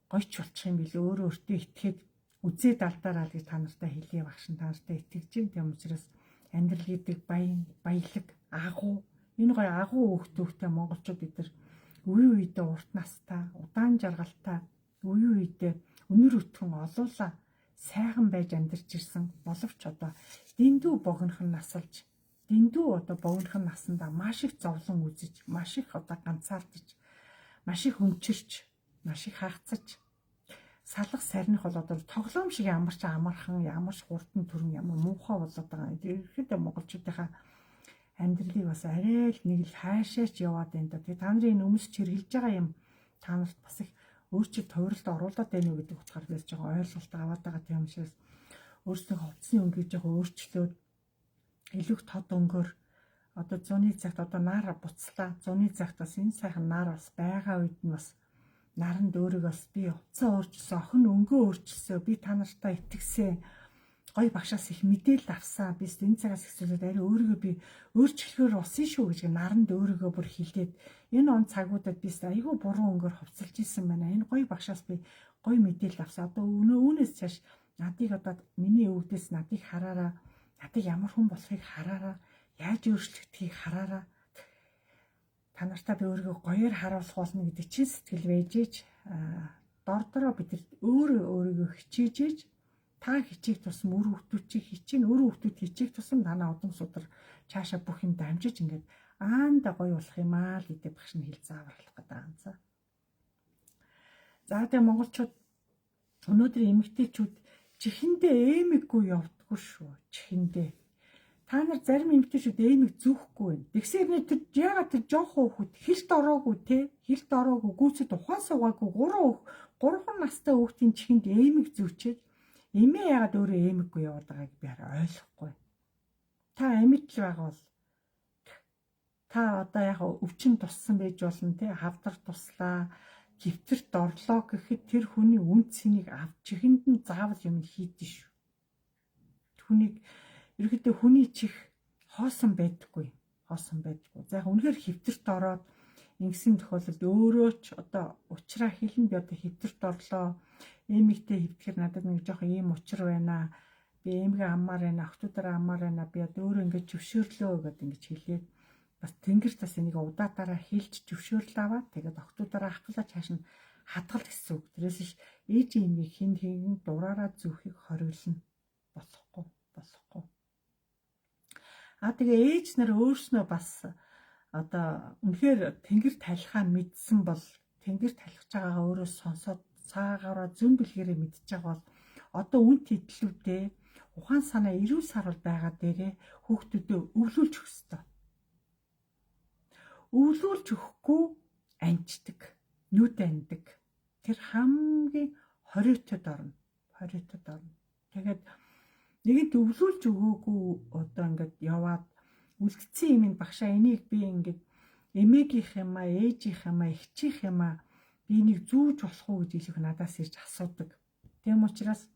гойч болчих юм билээ. Өөртөө итгээд үзээд алдаараа гэж та нартай хэлье багш та нартай итгэж юм. Тийм учраас амьдрал гэдэг баялаг, агуу энэ гоё агуу хөөхтэй монголчууд бид нар үе үедээ урт настай, удаан жаргалтай, үе үедээ өнөр өтгөн олуула сайхан байж амьдарч ирсэн боловч одоо дэндүү богинохон насалж, дэндүү одоо богинохон насандаа маш их зовлон үзэж, маш их одоо ганцаардаж, маш их өмчирч, маш их хаагцаж салах сарних бол одоо тоглоом шиг ямар ч амархан, ямар ч хурдан төрөн, ямар муухай болоод байгаа. Ерөнхийдөө монголчуудынхаа амьдралыг бас арай л нэг л хаашаач яваад байна да. Тэгээ та нарын өмсч хэрглэж байгаа юм та нарт бас их өөрчлөлт тойролд оруулаад байна уу гэдэг утгаар байж байгаа ойлголт аваад байгаа тийм учраас өөрсдөө хувцсны өнгийг жоохон өөрчлөөд илүү тод өнгөөр одоо зуны цагт одоо нар буцлаа. Зуны цагт бас энэ сайхан нар бас байгаа үед нь бас наранд өөрийгөө бас би хувцас өөрчилсөн, охин өнгөө өөрчилсөн, би та нартай итгэсэн, гоё багшаас их мэдээлэл авсан. Би энэ цагаас эхлээд арай өөрийгөө би өөрчлөхөөр болсон шүү гэж наранд өөрийгөө бүр хилээд энэ он цагуудад би айгүй буруу өнгөөр хувцалж исэн байна. Энэ гоё багшаас би гоё мэдээлэл авсан. Одоо үүнээс цааш надыг одоо миний өвгдөөс надыг хараараа, надыг ямар хүн болохыг хараараа, яаж өөрчлөгдөхийг хараараа. Та нартаа би өөрийгөө гоёор харуулах болно гэдэг чин сэтгэл байжээж дордороо бид өөрийгөө хичээжээж та хичээх тусам өр хүүхдүүд чи хичээн, өр хүүхдүүд хичээх тусам танаа удам судар цаашаа бүх юм дамжиж ингээд аанда гоё болох юм аа л гэдэг багш нь хэл зааварлах гэдэг юм цаа. За тэгээ монголчууд өнөөдөр эмэгтэйчүүд чихэндээ эмэггүй явдггүй шүү. Чихэндээ та нар зарим эмэгтэйчүүд эмэг зүүхгүй байна. Тэгсээр нэ тэр яагаад тэр жоох хүүхэд хэлт ороогүй те, хэлт ороогүй гүйцэд ухаан суугаагүй 3 настай хүүхдийн чихэнд эмэг зүүчээд эмээ яагаад өөрөө эмэггүй яваад байгааг би хараа ойлгохгүй. Та амьд л байгаа бол та одоо яг өвчин туссан байж болно те, хавдар туслаа, гиптерт орлоо гэхэд тэр хүний үн цэнийг авч чихэнд нь заавал юм хийдэж шүү. Хүнийг ерөөдөө хүний чих хоосон байдаггүй. За яг үнэхээр хөвтөрт ороод ингэсэн тохиолдолд өөрөө ч одоо уучраа хэлэн би одоо хөвтөрт орлоо. Эмэгтэй хөвтгэр надад нэг жоох ийм учир байна. би эмгээ аммаар байна, охтуудаараа аммаар байна, би одоо өөрөө ингэж зөвшөөрлөө гэдэг ингэж хэлээд бас тэнгэрт бас энийг удаатаараа хэлж зөвшөөрөл аваад тэгээд охтуудаараа ахлаа чааш нь хадгал гэсэн үг. Тэрээс ш ээжийн эмгийг хин дураараа зүүхийг хориглоно. Болохгүй. Тэгээ ээж нар өөрснөө бас одоо үнэхээр тэнгэр талихаа мэдсэн бол тэнгэр талхиж байгаагаа өөрөө сонсоод цаагаараа зүүн бэлгээрээ мэдчихэж байгаа бол одоо үнт идлүүдээ ухаан санаа эрүүл сарвал байгаа дээрээ хүүхдүүдэд өвлүүлж өгөх ёстой. Өвлүүлж өгөхгүй анчдаг, нүд андаг. Тэр хамгийн хориотод орно. Тэгээд нэгэд өвлүүлж өгөөгүй одоо ингээд яваад үлдсэн юм ин багшаа энийг би ингээд эмээгийнх юм аа, ээжийнх юм аа, эхчийнх юм аа би энийг зүүж болох уу гэж их надаас ирж асуудаг. Тийм учраас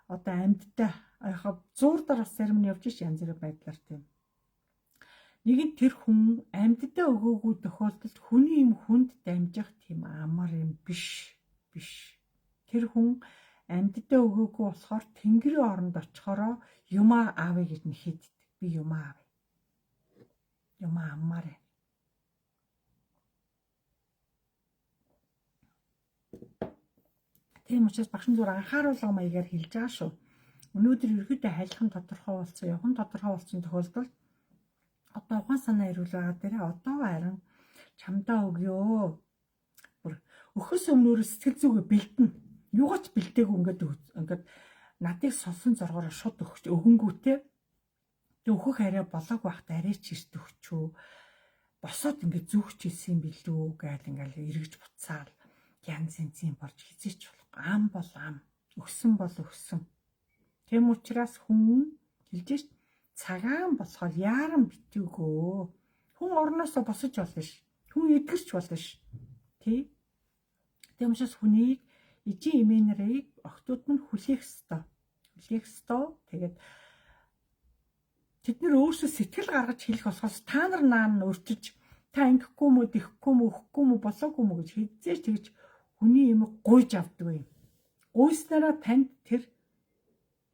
одоо амьдтай яг зуурдаар бас зарим нь явж ш янз бүрийн байдлаар тийм. Нэгэн тэр хүн амьдтай өгөөгүй тохиолдолд хүний юм хүнд дамжих тийм амар юм биш. Тэр хүн амьдтай өгөөгүй болохоор тэнгэрийн оронд очихороо юмаа аавыг гэж нэхэддэг. Би юмаа аав. Юмаа аммаар. Тийм учраас багш зүр анхааруулга маягаар хэлж байгаа шүү. Өнөөдөр ерөөдөө хайлхан тодорхой болсон, явхан тодорхой болсон тохиолдолд одоо ухаан санаа ирүүл байгаа дээрээ одоо харин чамдаа өгөө. Бүр өхөөс өмнө сэтгэл зүгээ бэлдэнэ. Юугаач бэлдээгүй ингээд надыг сонсон зоргоор шууд өгөнгүүтэй. Тэг өөхөх арай болоог байхад арай ч ирт өгчөө. Босоод ингээд зүгч хэлсэн билүү гээл ингээд эргэж буцаал янз янзын болж хизээч болох. Ам бол ам, өгсөн бол өгсөн. Тэм учраас хүн хэлж цагаан болохоор яаран битүүгөө. Хүн орноосоо босож болно ш. Хүн эдгэрч болно ш. Тэ? Тэм учраас хүнийг ижийн эмээнэрийг охтууд минь хүлээх ёстой. Тэгээд тэд нар өөрсдөө сэтгэл гаргаж хэлэх болохоос та нар наан өрчиж та ингэхгүй мө, дихгүй мө, өгөхгүй мө, болоогүй мө гэж хэзээ ч тэгж хүний юм гуйж авдаг юм. Гуйснараа танд тэр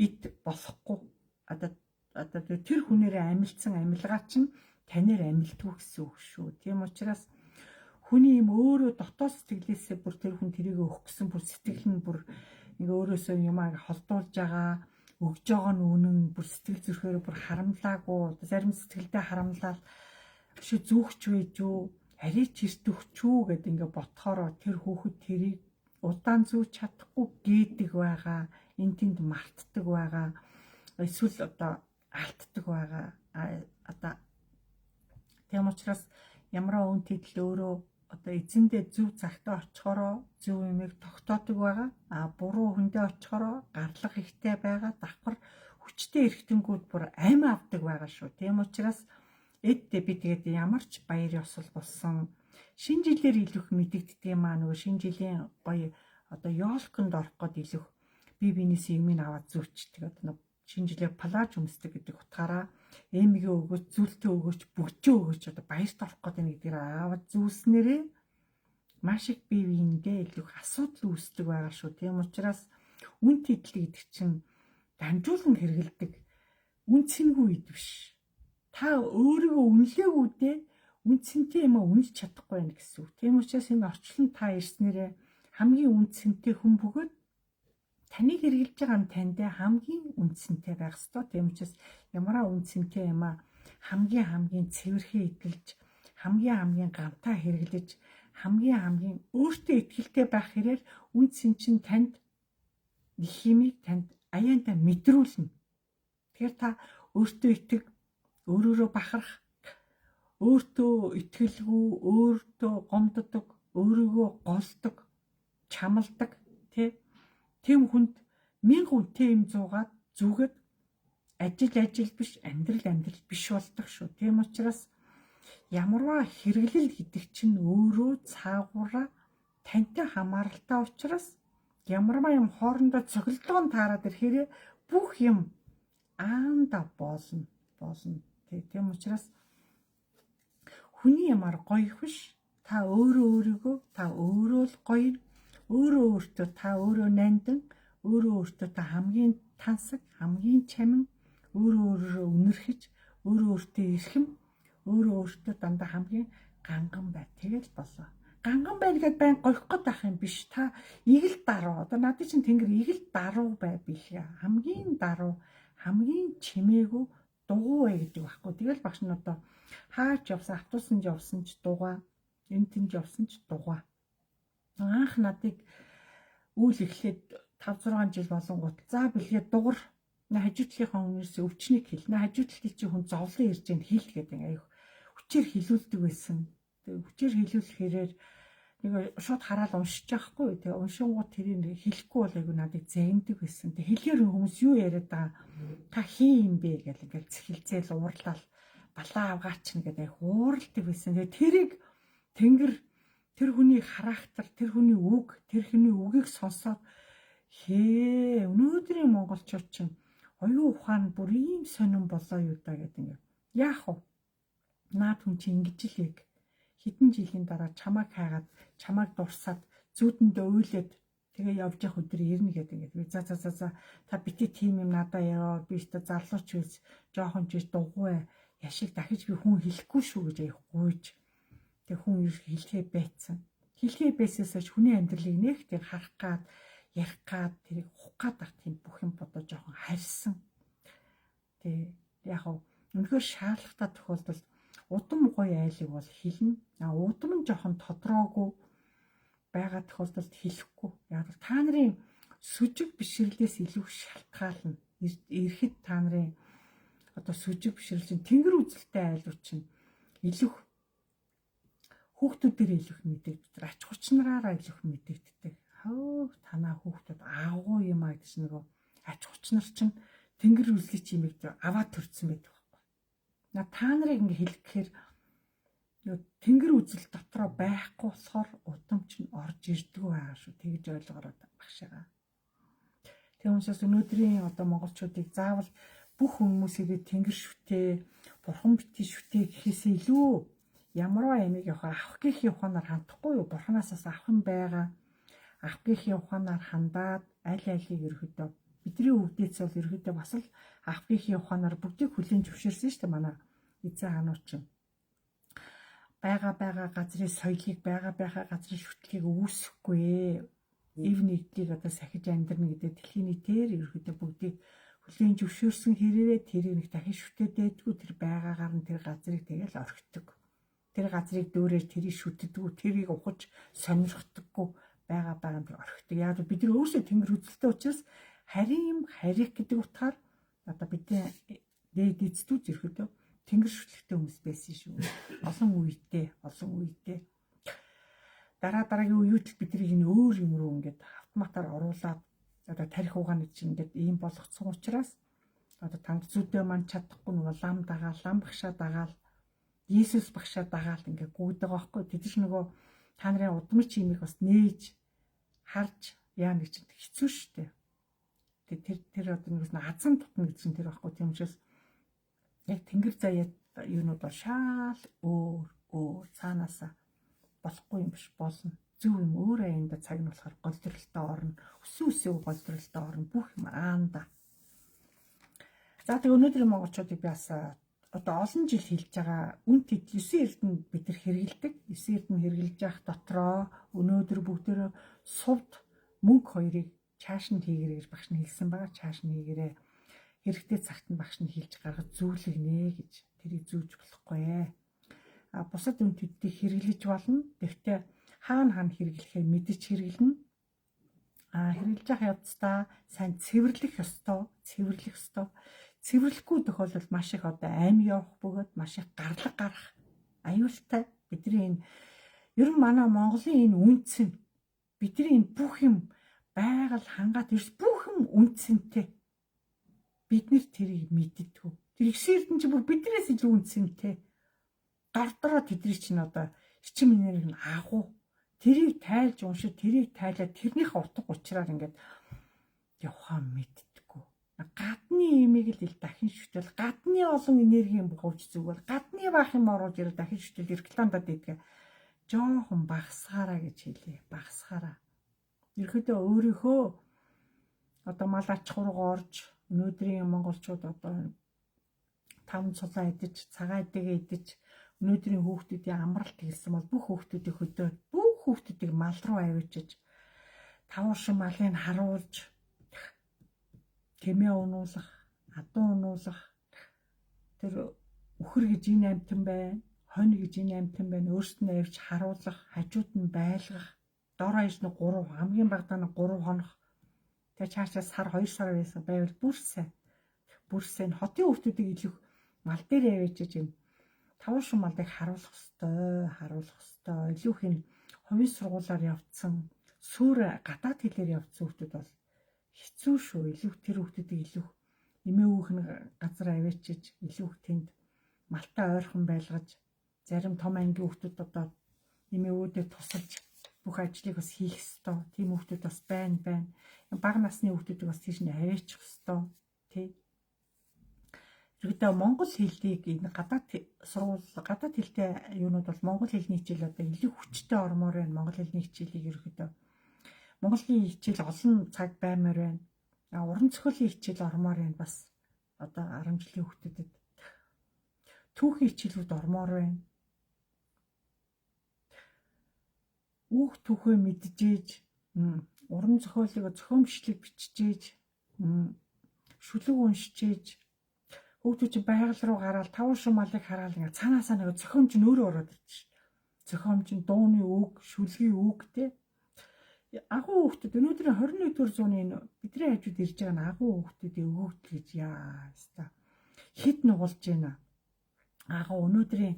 ид болохгүй. Одоо тэр хүнээрээ амилсан амилгаа чинь танаар амилдгүй гэсэн үг шүү. Тийм учраас хүний юм өөрөө дотоод сэтгэлээсээ бүр тэр хүн тэрийг өгөх гэсэн бүр сэтгэл нь бүр ингээ өөрөөсөө юмаа холдуулж байгаа, өгж байгаа нь үнэн бүр сэтгэл зүрхээр бүр харамлаагүй, зарим сэтгэлдээ харамлал биш зүгч байж юу, арай ч эрт өгчүү гэд ингээ ботхороо тэр хүүхэд тэрийг удаан зүүж чадахгүй гээдэг байгаа, эн тэнд мартдаг байгаа, эсвэл одоо алддаг байгаа. Одоо тийм учраас ямар үн тэдэл өөрөө одоо эзэндээ зөв цагтаа очихороо зөв юмыг тогтоодог байгаа. Буруу хүндээ очихороо гарлах ихтэй байгаа. Давхар хүчтэй эргэтэнгүүд бүр амь авдаг байгаа шүү. Тийм учраас эддээ би тэгээд ямар ч баяр ёслол болсон. Шинэ жилээр илүүх мэдэгддэг юм аа. Нөгөө шинэ жилийн гоё одоо ёолконд орох гээд илүүх би бинээс юмыг аваад зүүчдэг. Одоо шинэ жилээр плаж өмсдөг гэдэг утгаараа эмигээ өгөөч, зүйлтээ өгөөч, бүгжээ өгөөч одоо баярт орох гэдэг нэг дээр аваад зүүснээрээ маш их бие биендээ илүү асуудал үүсдэг байгаа шүү. Тийм учраас үн тэдэл гэдэг чинь дамжуулан хэрэгэлдэг үнцэнгүй ид биш. Та өөрийгөө үнэлээгүүдээ үнцэнтэй юм үнэлж чадахгүй байх гэсэн үг. Тийм учраас энэ орчлон та ирснээрээ хамгийн үнцэнтэй хүн бөгөөд таныг хэрэгжилж байгаа нь танд хамгийн үнцэнтэй байх ёстой. Тийм учраас ямараа үнцэнтэй юм аа хамгийн цэвэрхээ идэлж, хамгийн гантаа хэрэглэж, хамгийн өөртөө ихтэй байх хэрээр үнцэн чинь танд их хэмийг танд аяанда мэдрүүлнэ. Тэгэхээр та өөртөө итэг, өөрөөрөө бахарх, өөртөө итгэлгүй, өөртөө гомддог, өөрийгөө голдог, чамалдаг тийм хүнд 1000 хүнтэй юм зуугаад зүгээд ажил биш, амьдрал биш болдог шүү. Тийм учраас ямарваа хэрэглэл гэдэг чинь өөрөө цаагаараа тантай хамааралтай учраас ямарваа юм хоорондоо цогцолтойн таарад ирэхээр бүх юм аанда болно. Тийм учраас хүний ямар гоё биш, та өөрийгөө та өөрөө л гоё, өөртөө та өөрөө нандин, өөртөө та хамгийн тансаг, хамгийн чамин, өөрөө өөрөөрөө үнэрхэж, өөрөө өөртөө эрхэм, өөрөө өөртөө дандаа хамгийн ганган бай. Тэгэл болоо. Ганган байна гэдээ байн гойх гээд ах юм биш. Та игэл даруу. Одоо надад чинь тэнгэр игэл даруу бай билээ. Хамгийн даруу, хамгийн чимээгүй дугуй бай гэдэг байхгүй. Тэгэл багш нь одоо хаач явсан, автобусанд явсан ч дугаа, энд тэнд явсан ч дугаа. Анх надыг үйл эхлээд 5 6 жил болонгууд за бэлгээ дугар хажуудлынхаа хүнээс өвчнийг хэл. Хажуудлын чи хүн зовлон ирж гэн хэл гэдэг аюу хүчээр хилүүлдэг байсан. Тэгээ хүчээр хилүүлэхээр нэг шууд хараад уншиж байхгүй. Тэгээ уншингууд тэрийг хэлэхгүй бол аюу надыг зээндэг байсан. Тэгээ хэлээр хүмүүс юу яриад байгаа та хий юм бэ гэл ингээл цэхэлцээл уурлал балаа авгаач нэгэд аюу ууралдаг байсан. Тэгээ тэрийг тэнгэр тэр хүний характер, тэр хүний үг, тэр хүний үгийг сонсоод хээ өнөөдрийн монголчууд чинь оюун ухаан бүр ийм сонирн болоо юу да гэдэг ингээд яах вэ? Наад хүн чинь ингэж л яг хэдэн жилийн дараа чамайг хайгаад, чамайг дурсаад, зүүдэндээ уйлээд тэгээ явж явах өдөр ирнэ гэдэг ингээд би за та бити тим юм надаа яваа би өөртөө зарлууч биш жоохон ч дугуй яшиг дахиж би хүн хэлэхгүй шүү гэж аяах гуйж тэг хүн хэлхээ байцсан. Хэлхээ байсаасаа хүний амьдралыг нэг тэг харах гад ярих гад тэрийг ухах гад ах тийм бүх юм бодож жоохон харьсан. Тэг яг үнэхээр шаардлагатай тохиолдолд удам гоё айлыг бол хэлнэ. Удам нь жоохон тодроогүй байгаа тохиолдолд хэлэхгүй. Яг л та нарын сүжиг бишрлээс илүү шалтгаална. Ирэхэд та нарын одоо сүжиг бишрэлийн тэнгэр үзэлтэй айлууд чинь илүү хүүхдүүдээр илүү мэдэгддэг. Ач хүчнараараа илүү мэдэгддэг. Хөө танаа хүүхдүүд агуу юм аа гэж нөгөө ач хүчнар чинь тэнгэр үзлий чи юмэг аваад төрсөн байдаг байхгүй. Та нарыг ингэ хэлэх гэхээр тэнгэр үзэл дотроо байхгүй болохоор удам чинь орж ирдэг байгаа шүү. Тэгж ойлгоорой багшаа. Тэг уншаас өнөөдрийн одоо монголчуудыг заавал бүх хүмүүсийг тэнгэр шүтээ, бурхан бити шүтээ гэхээсээ илүү ямарваа ямиг авах гэхийн ухаанаар хандахгүй юу? Бурханаасаас авах юм байгаа. Авах гэхийн ухаанаар хандаад аль алийг ерөөдөө бидний өвдөөс бол ерөөдөө бас л авах гэхийн ухаанаар бүгдийг хүлээн зөвшөөрсөн шүү дээ манай эзэн хаанууд чинь. Бага газрын соёлыг бага газрын шүтлгийг үүсэхгүй. Ив нийтлийг одоо сахиж амьдрна гэдэг дэлхийн нийтээр ерөөдөө бүгдийг хүлээн зөвшөөрсөн хэрээрээ тэрийг нэг дахин шүтээдэггүй тэр байгаагаар нь тэр газрыг тэгэл орхидог. Тэр газрыг дөөрээр тэрийг шүтдэггүй, тэрийг ухаж сонирхдаггүй байгаа нь орхидог. Яг бид нар өөрсдөө тэнгэр үзэлтэй учраас харин харих гэдэг утгаар одоо бидний дээд эцдүүд ерөөдөө тэнгэр шүтлэгтэй хүмүүс байсан шүү. Олон үедээ. Дараагийн үеүүд бидний энэ өөр юм руу ингээд автоматар оруулаад одоо тарих угааны чинь ингээд ийм болгоцсон учраас одоо танд зүдээ маань чадахгүй нөгөө лам багшаа дагаал Иесус багшаа дагаал ингээд гүйдэг байгаа байхгүй. Тэд ч нөгөө та нарын удмч имийг бас нээж харж яа нэг чинь хэцүү шттэ. Тэр одоо нэгс азан тутна гэсэн тэр байхгүй. Тийм учраас яг тэнгэр заяа юунууд бол шаал өөр цаанаасаа болохгүй юм биш болно. Зөв юм өөр аяанда цаг нь болохоор голдролтой орно. Өсөө голдролтой орно. Бүх юм аанда. За тэг өнөөдрийн монголчуудыг би бас одоо олон жил хэлж байгаа үн тэд 9 эрдэнэ бид нар хэрэгэлдэг. 9 эрдэнэ хэрэгэлж явах дотроо өнөөдөр бүгдөө сувд мөнгө хоёрыг чааш нь хийгэрэй гэж багш нь хэлсэн байгаа. Чааш нь хийгэрэй. Хэрэгтэй цагт нь багш нь хэлж гаргаж зүүлгэнэ гэж. Тэрийг зүүж болохгүй. Бусад үн тэдийг хэрэглэж болно. Гэхдээ хаана хэрэглэхээ мэдэж хэрэглэнэ. Хэрэглэж явах явцдаа сайн цэвэрлэх ёстой. Цэвэрлэхгүй тохиолдолд маш их одоо ам явах бөгөөд маш их гарлаг гарах аюултай. Бидний энэ ер нь манай Монголын энэ үнц нь бидний энэ бүх юм байгаль хангаад ирс бүх юм үнцэнтэй. Бид нэр тэрийг мэддэггүй. Тэр их эрдэн чи бүр биднээс илүү үнцэнтэй. Гардороо тэдний чинь одоо ичим энерги нь агуу. Тэрийг тайлж уншиж, тэрийг тайлаад тэрнийх утга учраар ингээд явахаа мэддэггүй. Гадны имийг л дахин шүтэл, гадны олон энергийн буховж зүгэл, гадны баах юм оруулж ирэл дахин шүтэл рекламадад идэх. Жоохон багсгаараа гэж хэлье. Багсгаараа. Ерөөдөө өөрийнхөө одоо мал аж ахуйг орж өнөөдрийн монголчууд одоо 5 цулаа идэж, цагаан эдэгээ идэж өнөөдрийн хүүхдүүдийн амралт хийсэн бол бүх хүүхдүүдийг хөдөөд бүх хүүхдүүдийг мал руу авчиж тавууршин малыг харуулж хэмээ унуулах, адуу унуулах, тэр үхэр гэж энэ амьтан байна, хонь гэж энэ амьтан байна, өөрсдөө авч харуулах, хажууд нь байлгах, дор хаяж нь 3 хамгийн багадаа нь 3 хоног. Тэгээ цаашаа сар 2 сар байсан байвал бүр сайн хотын хүүхдүүдийг илүү мал дээр авчиж энэ тавууршин малыг харуулах ёстой. Илүү их энэ хувийн сургуулаар явцсан, суур гадаад хэлээр явцсан хүүхдүүд бол хэцүү шүү. Илүү тэр хүүхдүүдийг илүү эмээ үүхэн газар авчиж илүү тэнд малтай ойрхон байлгаж, зарим том ангийн хүүхдүүд одоо эмээ үүдээ тусалж бүх ажлыг бас хийх ёстой. Тийм хүүхдүүд бас байна. Бага насны хүүхдүүдийг бас тийш нь аваачих ёстой. Тий. Ерөнхийдөө монгол хэлийг энэ гадаад хэлтэй юунууд бол монгол хэлний хичээл одоо илүү хүчтэй ормоор байна. Монгол хэлний хичээлийг ерөнхийдөө монголын хичээл олон цаг баймаар байна. Уран зохиолын хичээл ормоор байна бас одоо 10 жилийн хүүхдүүдэд. Түүхийн хичээлүүд ормоор байна. Үүх түүхээ мэджээж, уран зохиолыг зохион бичлэг бичжээж, шүлэг уншижээж, хүүхдүүд чинь байгаль руу гараад тавууршин малыг хараад ингээ цаанаасаа нэг зохиомж нь өөрөө ороод ирж шээ. Зохиомж нь дууны үг, шүлгийн үг те. Агуу хүүхдүүд өнөөдрийн 21-р зууны бидний хажууд ирж байгаа нь агуу хүүхдүүдийн өгөгдөл гэж яа хэвээр хэд нугалж байна. Агуу өнөөдрийн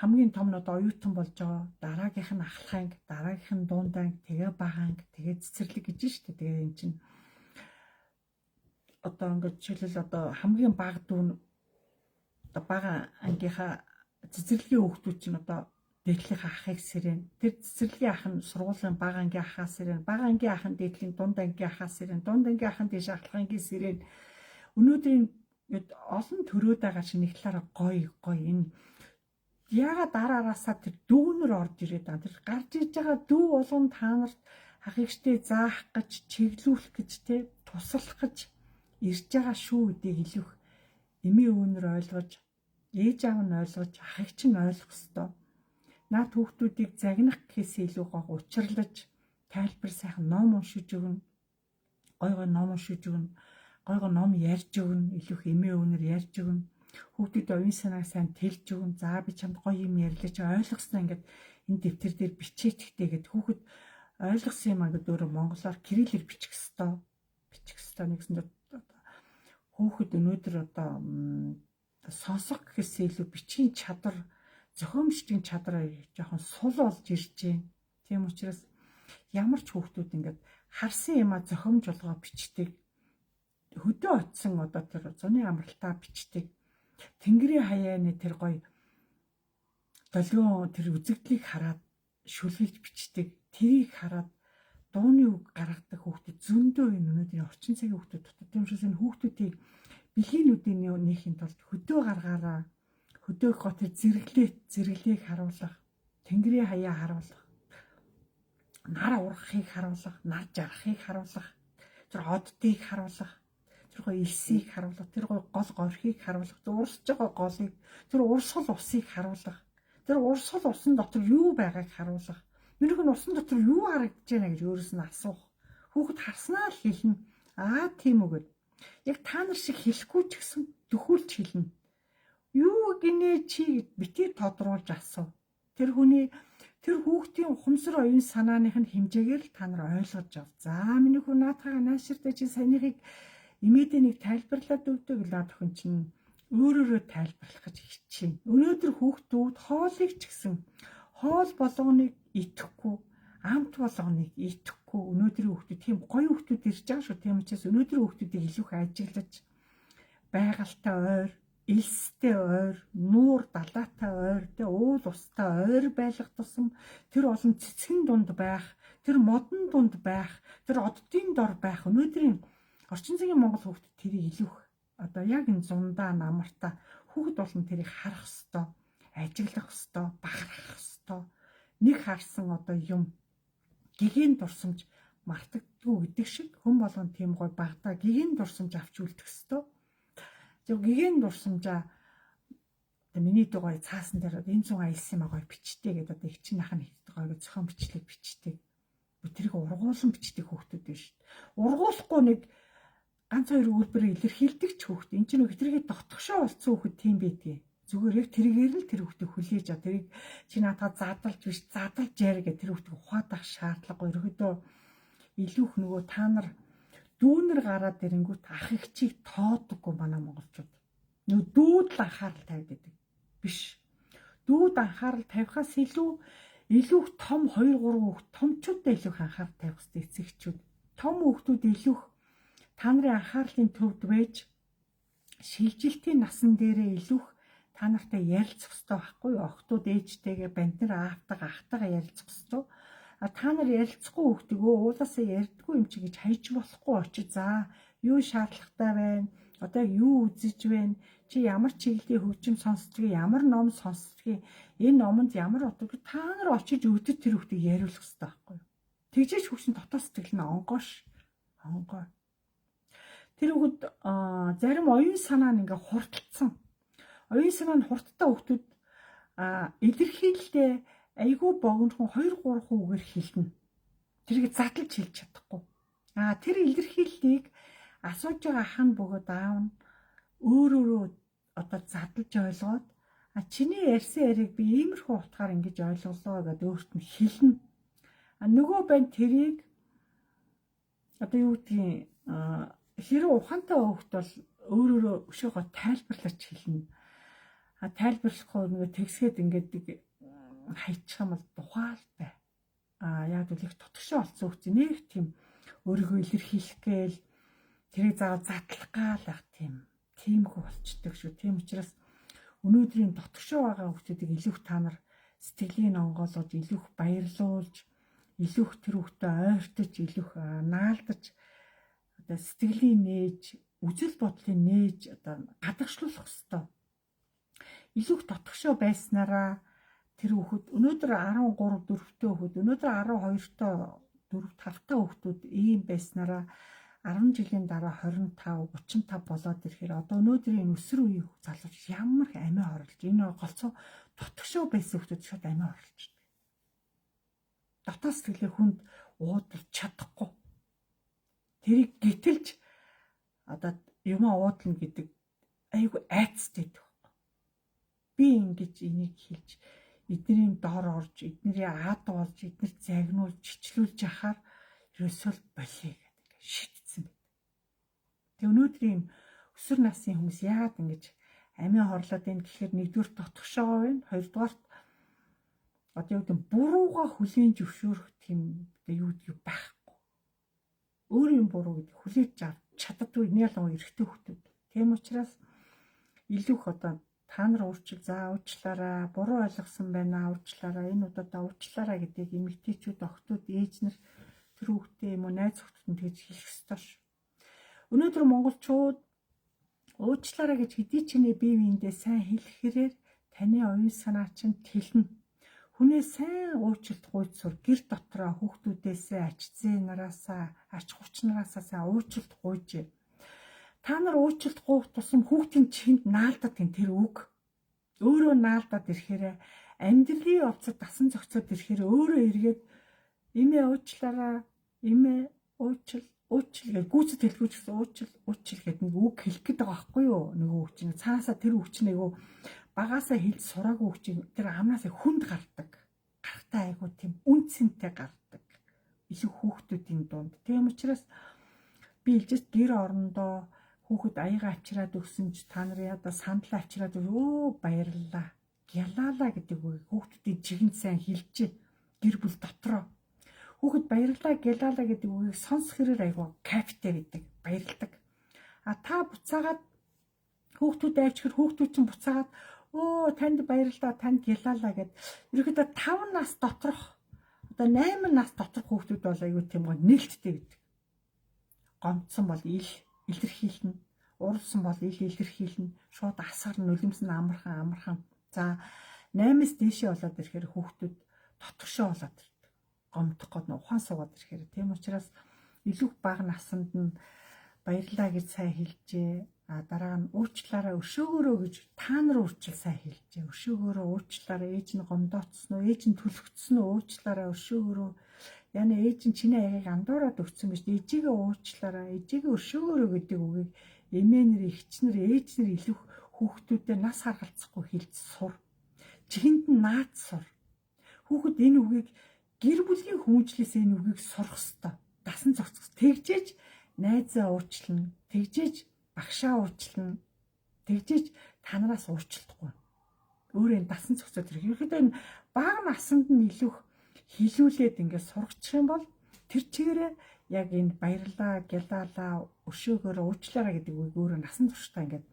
хамгийн том нь одоо оюутан болж байгаа. Дараагийнх нь ахлах анги, дараагийнх нь дунд анги, тэгээ бага анги, тэгээ цэцэрлэг гэж шүү дээ. Тэгээ эн чинь одоо ингээд жишээлбэл одоо хамгийн бага дүүн одоо бага ангийнхаа цэцэрлэгийн хүүхдүүд чинь одоо дээдлийнхаа ахыг сэрэн. Тэр цэцэрлэгийн ах нь сургуулийн бага ангийн ахаа сэрэн. Бага ангийн ах нь дээдлийн дунд ангийн ахаа сэрэн. Дунд ангийн ах нь дээш ахлах ангийн сэрэн. Өнөөдрийн олон төрөөд байгаа чинь нэг талаараа гоё энэ яагаад дараараасаа тэр дүүнэр орж ирээд байгаа. Тэр гарч иж байгаа дүү болгон та нарт хахигчтэй заах гэж, чиглүүлэх гэж те туслах гэж ирж байгаа шүү гэдгийг илүү эмээ өвнөр ойлгож, ээж аав нь ойлгож, хахигч нь ойлгох ёстой. Наад хүүхдүүдийг загнах гэхээс илүү гоо учирлаж, тайлбар сайхан ном уншиж өгнө. Гой ном уншиж өгнө. Гой ном ярьж өгнө. Илүү эмээ өвнөр ярьж өгнө. Хүүхдүүд оюун санааг сайн тэлж өгнө. За би чамд гоё юм ярьлаач ойлгосноо ингээд энэ дэвтэр дээр бичээч гэдэг гээд хүүхэд ойлгосон юм аа гэдэг өөрөө монголоор кириллээр бичих ёстой. Нэгсэн хүүхэд өнөөдөр одоо сонсох гэхээсээ илүү бичгийн чадвар, зохион бичгийн чадвар жоохон сул болж ирж байна. Тийм учраас ямар ч хүүхдүүд ингээд харсан юмаа зохиомж болгоо бичдэг. Хөдөө очсон одоо тэр зуны амралтаа бичдэг. Тэнгэрийн хаяаны тэр гоё долгион тэр үзэгдлийг хараад шүлгэлж бичдэг. Тэрийг хараад дууны үг гаргадаг хүүхдүүд зөндөө энэ өнөөдрийн орчин цагийн хүүхдүүд дотор. Тийм учраас энэ хүүхдүүдийг бэлгийнүүдийн нээхийн тулд хөдөө гаргаараа хөдөөх гот зэрэглээг харуулах, тэнгэрийн хаяа харуулах, нар ургахыг харуулах, нар жаргахыг харуулах, тэр оддыг харуулах, тэр гоё элсийг харуулах, тэр гоё гол горхийг харуулах, тэр урсж байгаа голыг, тэр урсгал усыг харуулах, тэр урсгал усан дотор юу байгааг харуулах. Минийх нь усан дотор юу харагдаж байна гэж өөрөөс нь асуух. Хүүхэд харснаа л хэлнэ. Тийм үгүй. Яг та нар шиг хэлэхгүй ч гэсэн төхүүлж хэлнэ. Юу гинэ чи гэд битгий тодруулж асуу. Тэр хүүхдийн ухамсар оюун санааных нь хэмжээгээр л та нар ойлгож ав. За миний хүн наатайгаа нааширтай чи санийхыг имэдэ нэг тайлбарлаад өгдөг лаад охин чинь өөрөөрөө тайлбарлах гэж хичээнэ. Өнөөдөр хүүхдүүд хоолыг ч гэсэн хоол болгоныг идэхгүй, амт болгоныг идэхгүй. Өнөөдрийн хүүхдүүд тийм гоё хүүхдүүд ирж байгаа шүү. Тийм учраас өнөөдрийн хүүхдүүдийг илүү их ажиглаж байгальтай ойр, элстэй ойр, нуур далаатай ойр, уул устай ойр байлгах тусам тэр олон цэцгэн дунд байх, тэр модон дунд байх, тэр оддын дор байх. Өнөөдрийн орчин цагийн монгол хүүхдүүд тэрийг илүү их одоо яг энэ зундаа намартаа хүүхэд болон тэрийг харах ёстой, ажиглах ёстой, бахархах ёстой. Нэг харсан одоо юм гэгээн дурсамж мартагдгүй гэдэг шиг хүн болгон тийм гой багтаа гэгээн дурсамж авч үлдэх ёстой. Зөв гэгээн дурсамжаа одоо миний дуу гой цаасан дээр энэ зүүн аялсан байгаа бичтэй гэдэг одоо их чинь ахын хийдэг гой зохион бичлэг бичтэй. Тэрийг ургуулсан бичдэг хүүхдүүд биш. Ургуулахгүй нэг ганц хоёр өгүүлбэрээр илэрхийлдэг ч хүүхд. Энд чинь тэрийг дотгошоо болцсон хүүхд тийм байдгийг. Зүгээр яг тэргээр л тэр хүүхдийг хүлээж аваа. Тэрийг чи наадаа задлж биш задлж яар гэх тэр хүүхдийг ухаадах шаардлагагүй. Ерөөдөө илүүх нөгөө та нар дүүнэр гараад ирэнгүүт ах эгчийг тоодоггүй манай монголчууд. Нөгөө дүүд л анхаарал тавьдаг биш. Дүүд анхаарал тавихаас илүү том 2 3 хүүхд томчуудаа илүү анхаарал тавих хэрэгтэй эцэгчүүд. Том хүүхдүүд илүү та нарын анхаарлын төвд байж шилжилтийн насан дээрээ илүү та нартай ярилцах хэрэгтэй байхгүй юу? Охтууд ээжтэйгээ бантар аавтайгаа ахтайгаа ярилцах хэрэгтэй. Та нар ярилцахгүй хүүхдийг уулаасаа ярьдгүй юм чи гэж хайж болохгүй очиж за юу шаардлагатай байна? Одоо юу үзэж байна? Чи ямар чиглэлийн хөгжим сонсдгийг, ямар ном сонсдгийг, энэ номонд ямар утга та нар очиж өдөр тэр хүүхдийг яриулах хэрэгтэй байхгүй юу? Тэгжээч хүүхдийн дотоод сэтгэл нь онгоош. Онгоо. Тэр хүүхд зарим оюун санаа нь ингээ хурдталсан. Оюун санаа нь хурдтай хүүхдүүд илэрхийлэлдээ айгүй богинохон 2 3 үгээр хэлнэ. Тэрийг задлж хэлж чадахгүй. Тэр илэрхийллийг асууж байгаа ах нь бөгөөд аав нь өөрөөрөө одоо задлж ойлгоод чиний ярьсан яриг би иймэрхүү утгаар ингэж ойлголоо гэдээ өөрт нь хэлнэ. Нөгөө банд тэрийг одоо юу гэдгийг хэрэв ухаантай хүүхд бол өөрөөрөө өшөөгөө тайлбарлаж хэлнэ. Тайлбарлахгүй нөгөө тэгсгээд ингээд хайчих юм бол тухайлтай. Яг л их тотгошоо олцсон хүүхд нэг тийм өөрийгөө илэрхийлэх гээл тэрийг заавал задлах гал байх тиймхүү болчдөг шүү. Тийм учраас өнөөдрийн тотгошоо байгаа хүүхдүүдийг илүү та нар сэтгэлийг онгоолгож, илүү баярлуулж, илүү тэр хүүхдэд ойртож, илүү наалдаж одоо сэтгэлийг нээж, үзэл бодлыг нээж одоо гадагшлуулах хэрэгтэй. Илүү тотгошоо байснараа тэр хүүхэд өнөөдөр 13 4-тэй хүүхэд өнөөдөр 12-той 4-5-тай хүүхдүүд ийм байснараа 10 жилийн дараа 25 35 болоод ирэхээр одоо өнөөдрийн өсвөр үеийн залууч ямар амиа хорлож энэ голцоо тотгошоо байсан хүүхдүүд шууд амиа хорлож байна. Дотоод сэтгэлээ хүнд уудалж чадахгүй. Тэрийг гítэлж одоо юмаа уудлна гэдэг айгүй айцтай байдаг. Би ингэж энийг хэлж эдний дор орж, эдний ад болж, эднэрт загнуулж, чичлүүлж яхаар ерөөсөө болиё гэдэг шийдсэн байдаг. Тэг өнөөдрийн өсвөр насны хүмүүс яагаад ингэж амиа хорлоод байна гэхээр нэгдүгээр тотгошоо байна, хоёрдугаарт одоо юу гэдэг бурууга хүлээн зөвшөөрөх тийм юу гэдэг байхгүй. Өөрийн буруу гэдэг хүлээж авч чаддгүй нялгоо эрэгтэй хүмүүс. Тийм учраас илүү одоо та нар уучлал уучлаарай, буруу ойлгосон байна уучлаарай, энэ удаа уучлаарай гэдгийг эмэгтэйчүүд, охтууд, ээж нар тэр хүүхдээ юм уу найз охтод тэгж хэлэх ёстой ш. Өнөөдөр монголчууд уучлаарай гэж хэдий ч нэ бие биендээ сайн хэлэхээрээр таны оюун санаа чинь тэлнэ. Хүнээ сайн уучлалт гуйж сур гэр дотроо хүүхдүүдээсээ ачцэн нараасаа ач хурцнараасаа сайн уучлалт гуйж. Та нар уучлалт гуйх тусам хүүхдийн чихэнд наалдаад тэр үг. Өөрөө наалдаад ирэхээр амьдралын явцад дасан зохицоод ирэхээр өөрөө эргээд эмээ уучлаарай, эмээ уучлал гэж гүйцэд хэлгүүч гэсэн уучлал гэдэг нэг үг хэлэх гээд байгаа байхгүй юу? Нөгөө үг чинь цаасаа тэр үг чинь нөгөө багаасаа хэлж сураагүй үг чинь тэр амнаасаа хүнд гардаг. Гарахтаа айгуу тийм үнцэнтэй гардаг. Илүү хүүхдүүдийн дунд. Тийм учраас би хэлжээс гэр орондоо хүүхэд аяга авчираад өгсөн ч та нарын одоо сандлаа авчираад өө баярлалаа. Гялаалаа гэдэг үг хүүхдүүдийн чихэнд сайн хэлж гэр бүл дотроо. Хүүхэд баярлалаа гялаалаа гэдэг үгийг сонсох хэрэг айгуу кайфтай гэдэг. Баярлдаг. Та буцаагаад хүүхдүүд авчир хүүхдүүд чинь буцаагаад өө танд баярлалаа танд гялаалаа гэд. Ерөнхийдөө 5 нас доторх одоо 8 нас доторх хүүхдүүд бол айгуу тийм гоо нээлттэй гэдэг. Гомдсон бол илэрхийлнэ. Уурсан бол илэрхийлнэ. Шууд асар нулимс нь амархан. За 8-с дээшээ болоод ирэхээр хүүхдүүд тотгошоо болоод ирдэг. гомдох гээд ухаан суугаад ирэхээр. Тийм учраас илүү бага насанд нь баярлаа гэж сайн хэлжээ. Дараа нь уучлаарай өшөөгөөрөө гэж та нар үрчил сайн хэлжээ. Өшөөгөөрөө уучлаарай, ээж нь гомдоцсон уу, ээж нь түлхэгдсэн үү, уучлаарай өшөөгөөрөө. Яна ээж нь чиний аягийг андуураад өгсөн биз дээ. Ээжигээ уучлаарай, ээжигээ өшөөгөөрөө гэдэг үгийг эмээнэр, эгчнэр, ээжнэр илүү хүүхдүүдэд нас харгалцахгүй хэлж сур. Чихэнд нь наад сур. Хүүхэд энэ үгийг гэр бүлийн хүмүүжлээс энэ үгийг сурах ёстой. Дасан зохицох. Тэгжээж найзаа уучлна. Тэгжээж багшаа уучлна. Тэгжээж танараас уучлахгүй. Өөрөө дасан зохицоод ирэх. Ерөнхийдөө энэ бага насанд нь илүү хилүүлээд ингээд сургачих юм бол тэр чигээрээ яг энэ баярлаа, гялаалаа, өшөөгөөрөө уучлаарай гэдэг үгийг өөрөө насан туршдаа ингээд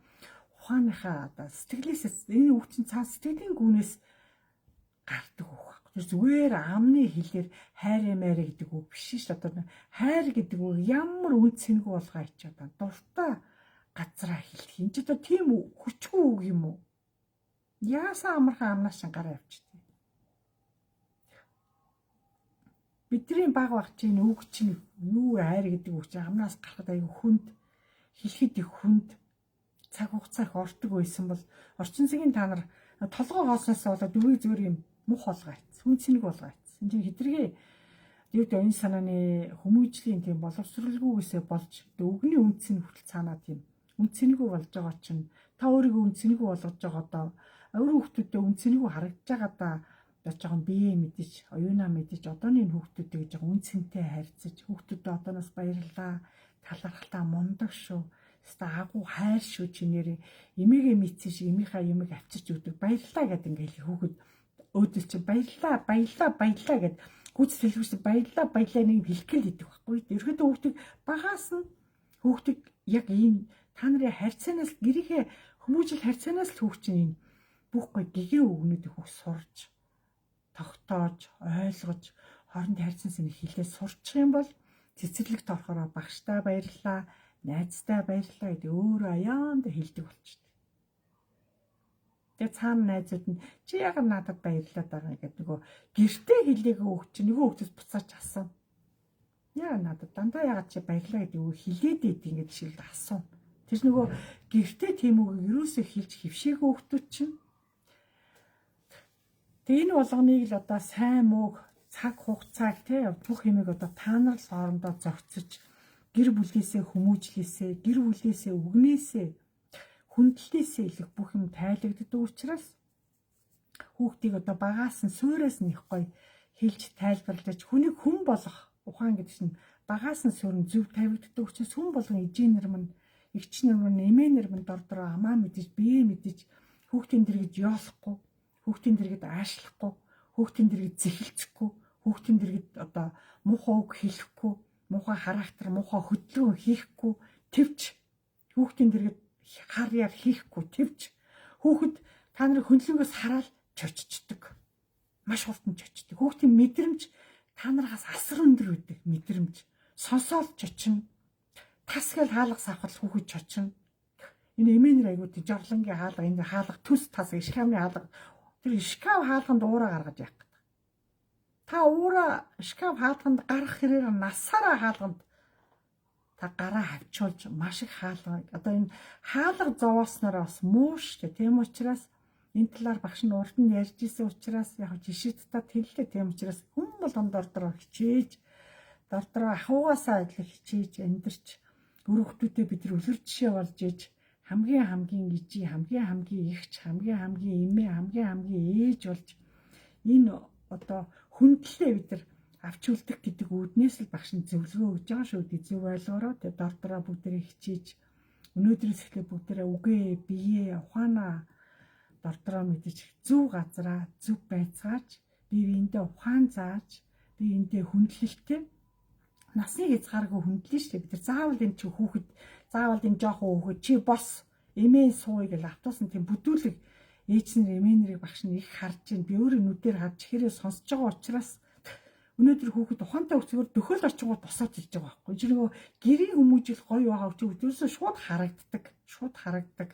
ухааныхаа одоо сэтгэлээсээ энэ үг чинь цаа сэтгэлийн гүнээс гардаг үг. Тэр зүгээр амны хэлээр хайр эмээр гэдэг үг биш шүү дээ. Одоо хайр гэдэг үг ямар үн цэнгүй болгоо ич одоо дуртай газраа хэлэх юм. Чи одоо тийм хүчгүй үг юм уу? Яасан амархан амнаас шин гараа явчихдаг. Бидний баг чинь үг чинь юу хайр гэдэг үг чинь амнаас гарахад аюу хүнд хэлэхэд их хүнд цаг хугацаа их ордог байсан бол орчин цагийн та нар толгой хоосноос болоод үгүй зүгээр юм мух болгоо ийц. Хүн цэнэг болгоо ийц. Энд чинь хэдэргээ юу дээ энэ санааны хүмүүжлийн тийм боловсралгүйгээсээ болж өгний үнц нь хүртэл цаанаа тийм үнцэнгүй болж байгаа чинь та өөрийгөө үнцэнгүй болгож байгаа одоо өөр хүүхдүүдэд үнцэнгүй харагдаж байгаа да жоохон бие мэдээж оюунаа мэдээж одооний хүүхдүүдтэй жоохон үнцэнтэй харьцаж хүүхдүүдэд одооноос баярлаа талархалтаа мундаг шүү ста агуу хайр шүү чинээр эмээгээ мэдсэн шиг эмийнхаа юмыг авчирч өгдөг баярлаа гэдэг ингээл хүүхэд өөдөл чи баярлаа гэд гүйц хэлвэрсэн баярлаа нэг хэлхэл хийдэг байхгүй. Ерөөдөө хүүхдийг багаас нь хүүхдийг яг ийм та нарын харьцаанаас гэрийнхээ хүмүүжил харьцаанаас л хүүхд чинь энэ бүхгүй гэгээ өгнөд их сурж тогтоож ойлгож хооронд харьцаанаас нь хэлээ сурчих юм бол цэцэрлэгт орохороо багштай баярлаа найзтай баярлаа гэдэг өөрөө аяанда хэлдэг болчих. Тэгээ цаана найзууд нь чи яг надад баярлаад байгаа гэдэг нөгөө гэртээ хэлээгүй хүүхд чи нөгөө хүүхдээс буцаач асуу. Яа надад дандаа ягаад чи баярлаа гэдэг үг хэлээд идэв ингэж шилд асуу. Тэр нөгөө гэртээ тийм үг юусоо хэлж хөвшээгөө хүүхдүүд чинь. Тэгээ энэ болгоныг л одоо сайн мууг цаг хугацааг те бүх юмыг одоо та нар л хоорондоо зохицож гэр бүлээсээ хүмүүжлээсээ гэр бүлээсээ үгнээсээ хүндлээсээ илэх бүх юм тайлагддаг учраас хүүхдийг одоо багаас нь суурьас нь их гоё хэлж тайлбарлаж хүнийг хүн болгох ухаан гэдэг чинь багаас нь суурь зөв тавигддаг учраас хүн болгон эжээнэр мань эгчнэр мань эмээнэр мань дор дороо амаа мэдэж бие мэдэж хүүхдийн дэргэд ёолохгүй хүүхдийн дэргэд аашлахгүй хүүхдийн дэргэд зэхэлцэхгүй хүүхдийн дэргэд одоо муухай үг хэлэхгүй муухай характер муухай хөдөлгөөн хийхгүй твч хүүхдийн дэргэд харьяар хийхгүй твч хүүхэд та нарын хөндлөнгөөс хараад чоччдаг маш хурдан чочдөг хүүхдийн мэдрэмж та нараас асар өндөр үүдэг мэдрэмж сонсоод чочно тас гэл хаалга савхал хүүхэд чочно энэ эмээнэр айгуу тий жорлонгийн хаалга энэ хаалга төс тас шкафны хаалга тэр шкаф хаалганд уураа гаргаж явах гэдэг та уураа шкаф хаалганд гарах хэрээр насаараа хаалганд та гараа хавчуулж маш их хаалга одоо энэ хаалга зовоосноор бас муу шүү дээ тийм учраас энэ талаар багш нь урд нь ярьж исэн учраас яг жишээ татаад хэллээ тийм учраас хүн болгон дордороо хичээж дордороо ахуугаасаа адил хичээж амьдарч өөр хүмүүстэй бид нар үлгэр жишээ болж иж хамгийн ижи хамгийн ихч хамгийн эмээ хамгийн ээж болж энэ одоо хүндлээ бид нар авч үлдэх гэдэг үүднээс л багш нь зөвлөгөө өгж байгаа шүү дээ зөв ойлгороо тэгээ дордороо бүгдээ хичээж өнөөдрөөс эхлээ бүгдээ үгээ бие ухаанаа дордороо мэдэж зөв газараа зөв байцгааж бие биендээ ухаан зааж бие биендээ хүндлэлтэй насны хязгааргүй хүндлэн шүү дээ бид нар заавал энэ чи хүүхэд заавал энэ жоохон хүүхэд чи бос эмээ сууя гэж автобусны тийм бүдүүлэг ээжнэр эмээнэрийг багш нь их харж байна би өөрөө нүдээр харж ихээрээ сонсож байгаа учраас өнөөдөр хүүхэд ухаантай өцгөр дөхөөл орчингууд босоод ирж байгаа байхгүй чи нөгөө гэрийн хүмүүжил гоё байгаа учраас өдөрөөсөө шууд харагддаг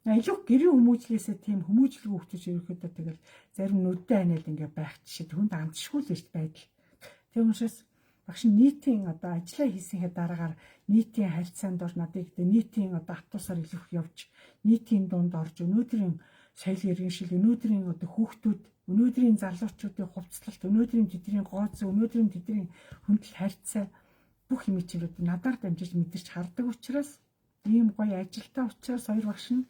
илүү гэрийн хүмүүжлээсээ тийм хүмүүжлгүй хүүхдүүд ерөөхдөө тэгэл зарим нүдтэй ханаад ингээ байх жишээ хүнд амтшгүй л эрт байдал Тэг учраас багш нийтийн одоо ажиллаа хийсэнхээ дараагаар нийтийн харилцаанд ор надыг гэдэг нийтийн одоо автобусаар илүүх явж нийтийн дунд орж өнөөдрийн соёл иргэншил, өнөөдрийн одоо хүүхдүүд, өнөөдрийн залуучуудын хувцлалт, өнөөдрийн тэдний гооц, өнөөдрийн тэдний хүндэл харьцаа бүх имижлүүд надаар дамжиж мэдэрч хардаг учраас ийм гоё ажилтаа учраас хоёр багш нь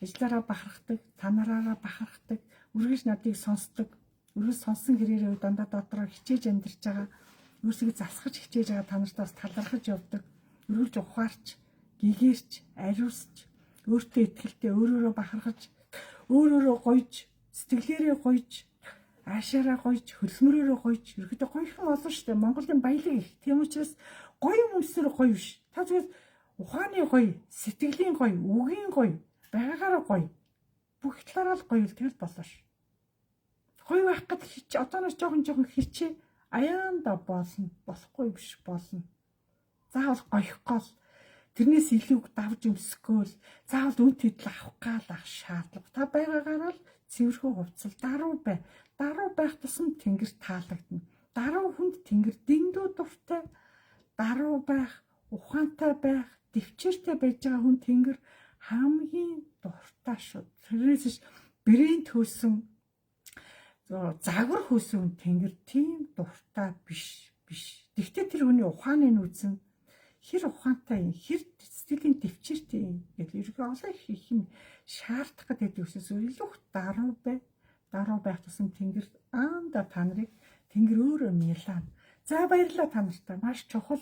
ажлаараа бахархдаг, танараараа бахархдаг, үргэлж надыг сонсдог. Үргэлж сонсон хэрээрээ дандаа дотроо хичээж амьдарч байгаа. Өөрсгөө засгаж хичээж байгаа та нартаас талархаж явдаг. Үргэлж ухаарч, гэгэрч, ариусч, өөртөө итгэлтэй өөрөөрөө бахархаж, өөрөөрөө гойж, сэтгэлээрээ гойж, аашаараа гойж, хөлмөрөөрөө гойж, ерөөдөө гоёхан олон шүү дээ. Монголын баялаг их. Тийм учраас гоё хүмүүсээр гоё биш. Та зүгээр ухааны гоё, сэтгэлийн гоё, үгийн гоё, байгаагаараа гоё. Бүх талаараа л гоё л тэгэл болоо ш. Гоё байх гэд хич одооноос жоохон хичээ аяанда болно. Болохгүй биш болно. Заавал гоёхгүй л тэрнээс илүү давж өмсгөөл заавал үн тэдл авах гал ах шаардлага. Та байгаагаараа л цэвэрхүү хувцал даруй бай. Даруй байх тусам тэнгэр таалагдана. Даруй хүнд тэнгэр дэндүү дуртай. Даруй байх, ухаантай байх, дэвчээртэй байж байгаа хүн тэнгэр хамгийн дуртай шүү. Тэрнээс брэнд хөөсөн загвар хөөсөн тэнгэр тийм дуртай биш. Гэхдээ тэр хүний ухааны нүүцэн хэр ухаантай юм, хэр сэтгэлийн дэвчээртэй юм гэдэг ерөнхий олон их юм шаардах гэдэг үсээс илүү даруй бай. Даруй байх тусам тэнгэр аанда та нарыг тэнгэр өөрөө мялаа. За баярлалаа та нартай. Маш чухал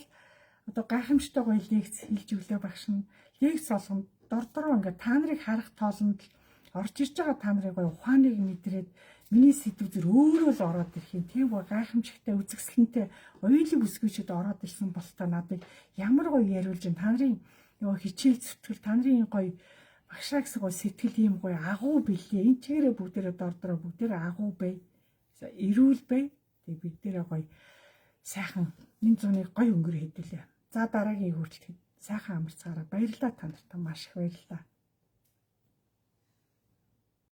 одоо гайхамшигтай гоё лекц хэлж өглөө багш нь. Лекц болгоно дордороо ингээд та нарыг харах тоолонд орж ирж байгаа та нарын гоё ухааныг мэдрээд миний сэдв зэр өөрөө л ороод ирэх юм. Тийм гоё гайхамшигтай үзэсгэлэнтэй оюулыг үсгүүчэд ороод ирсэн болтой надыг ямар гоё яриулж та нарын ёо хичээл зүтгэл та нарын гоё багшаа гэсэн гоё сэтгэл ийм гоё агуу билээ. Энэ чигээрээ бүгдээрээ дордороо бүгдээрээ агуу бай. Эрүүл бай. Тэг бүгдээрээ гоё сайхан энэ зууныг гоё өнгөр хэдүүлээ. За дараагийн хүртэл сайхан амарцгаараа баярлалаа та нарт маш их баярлалаа.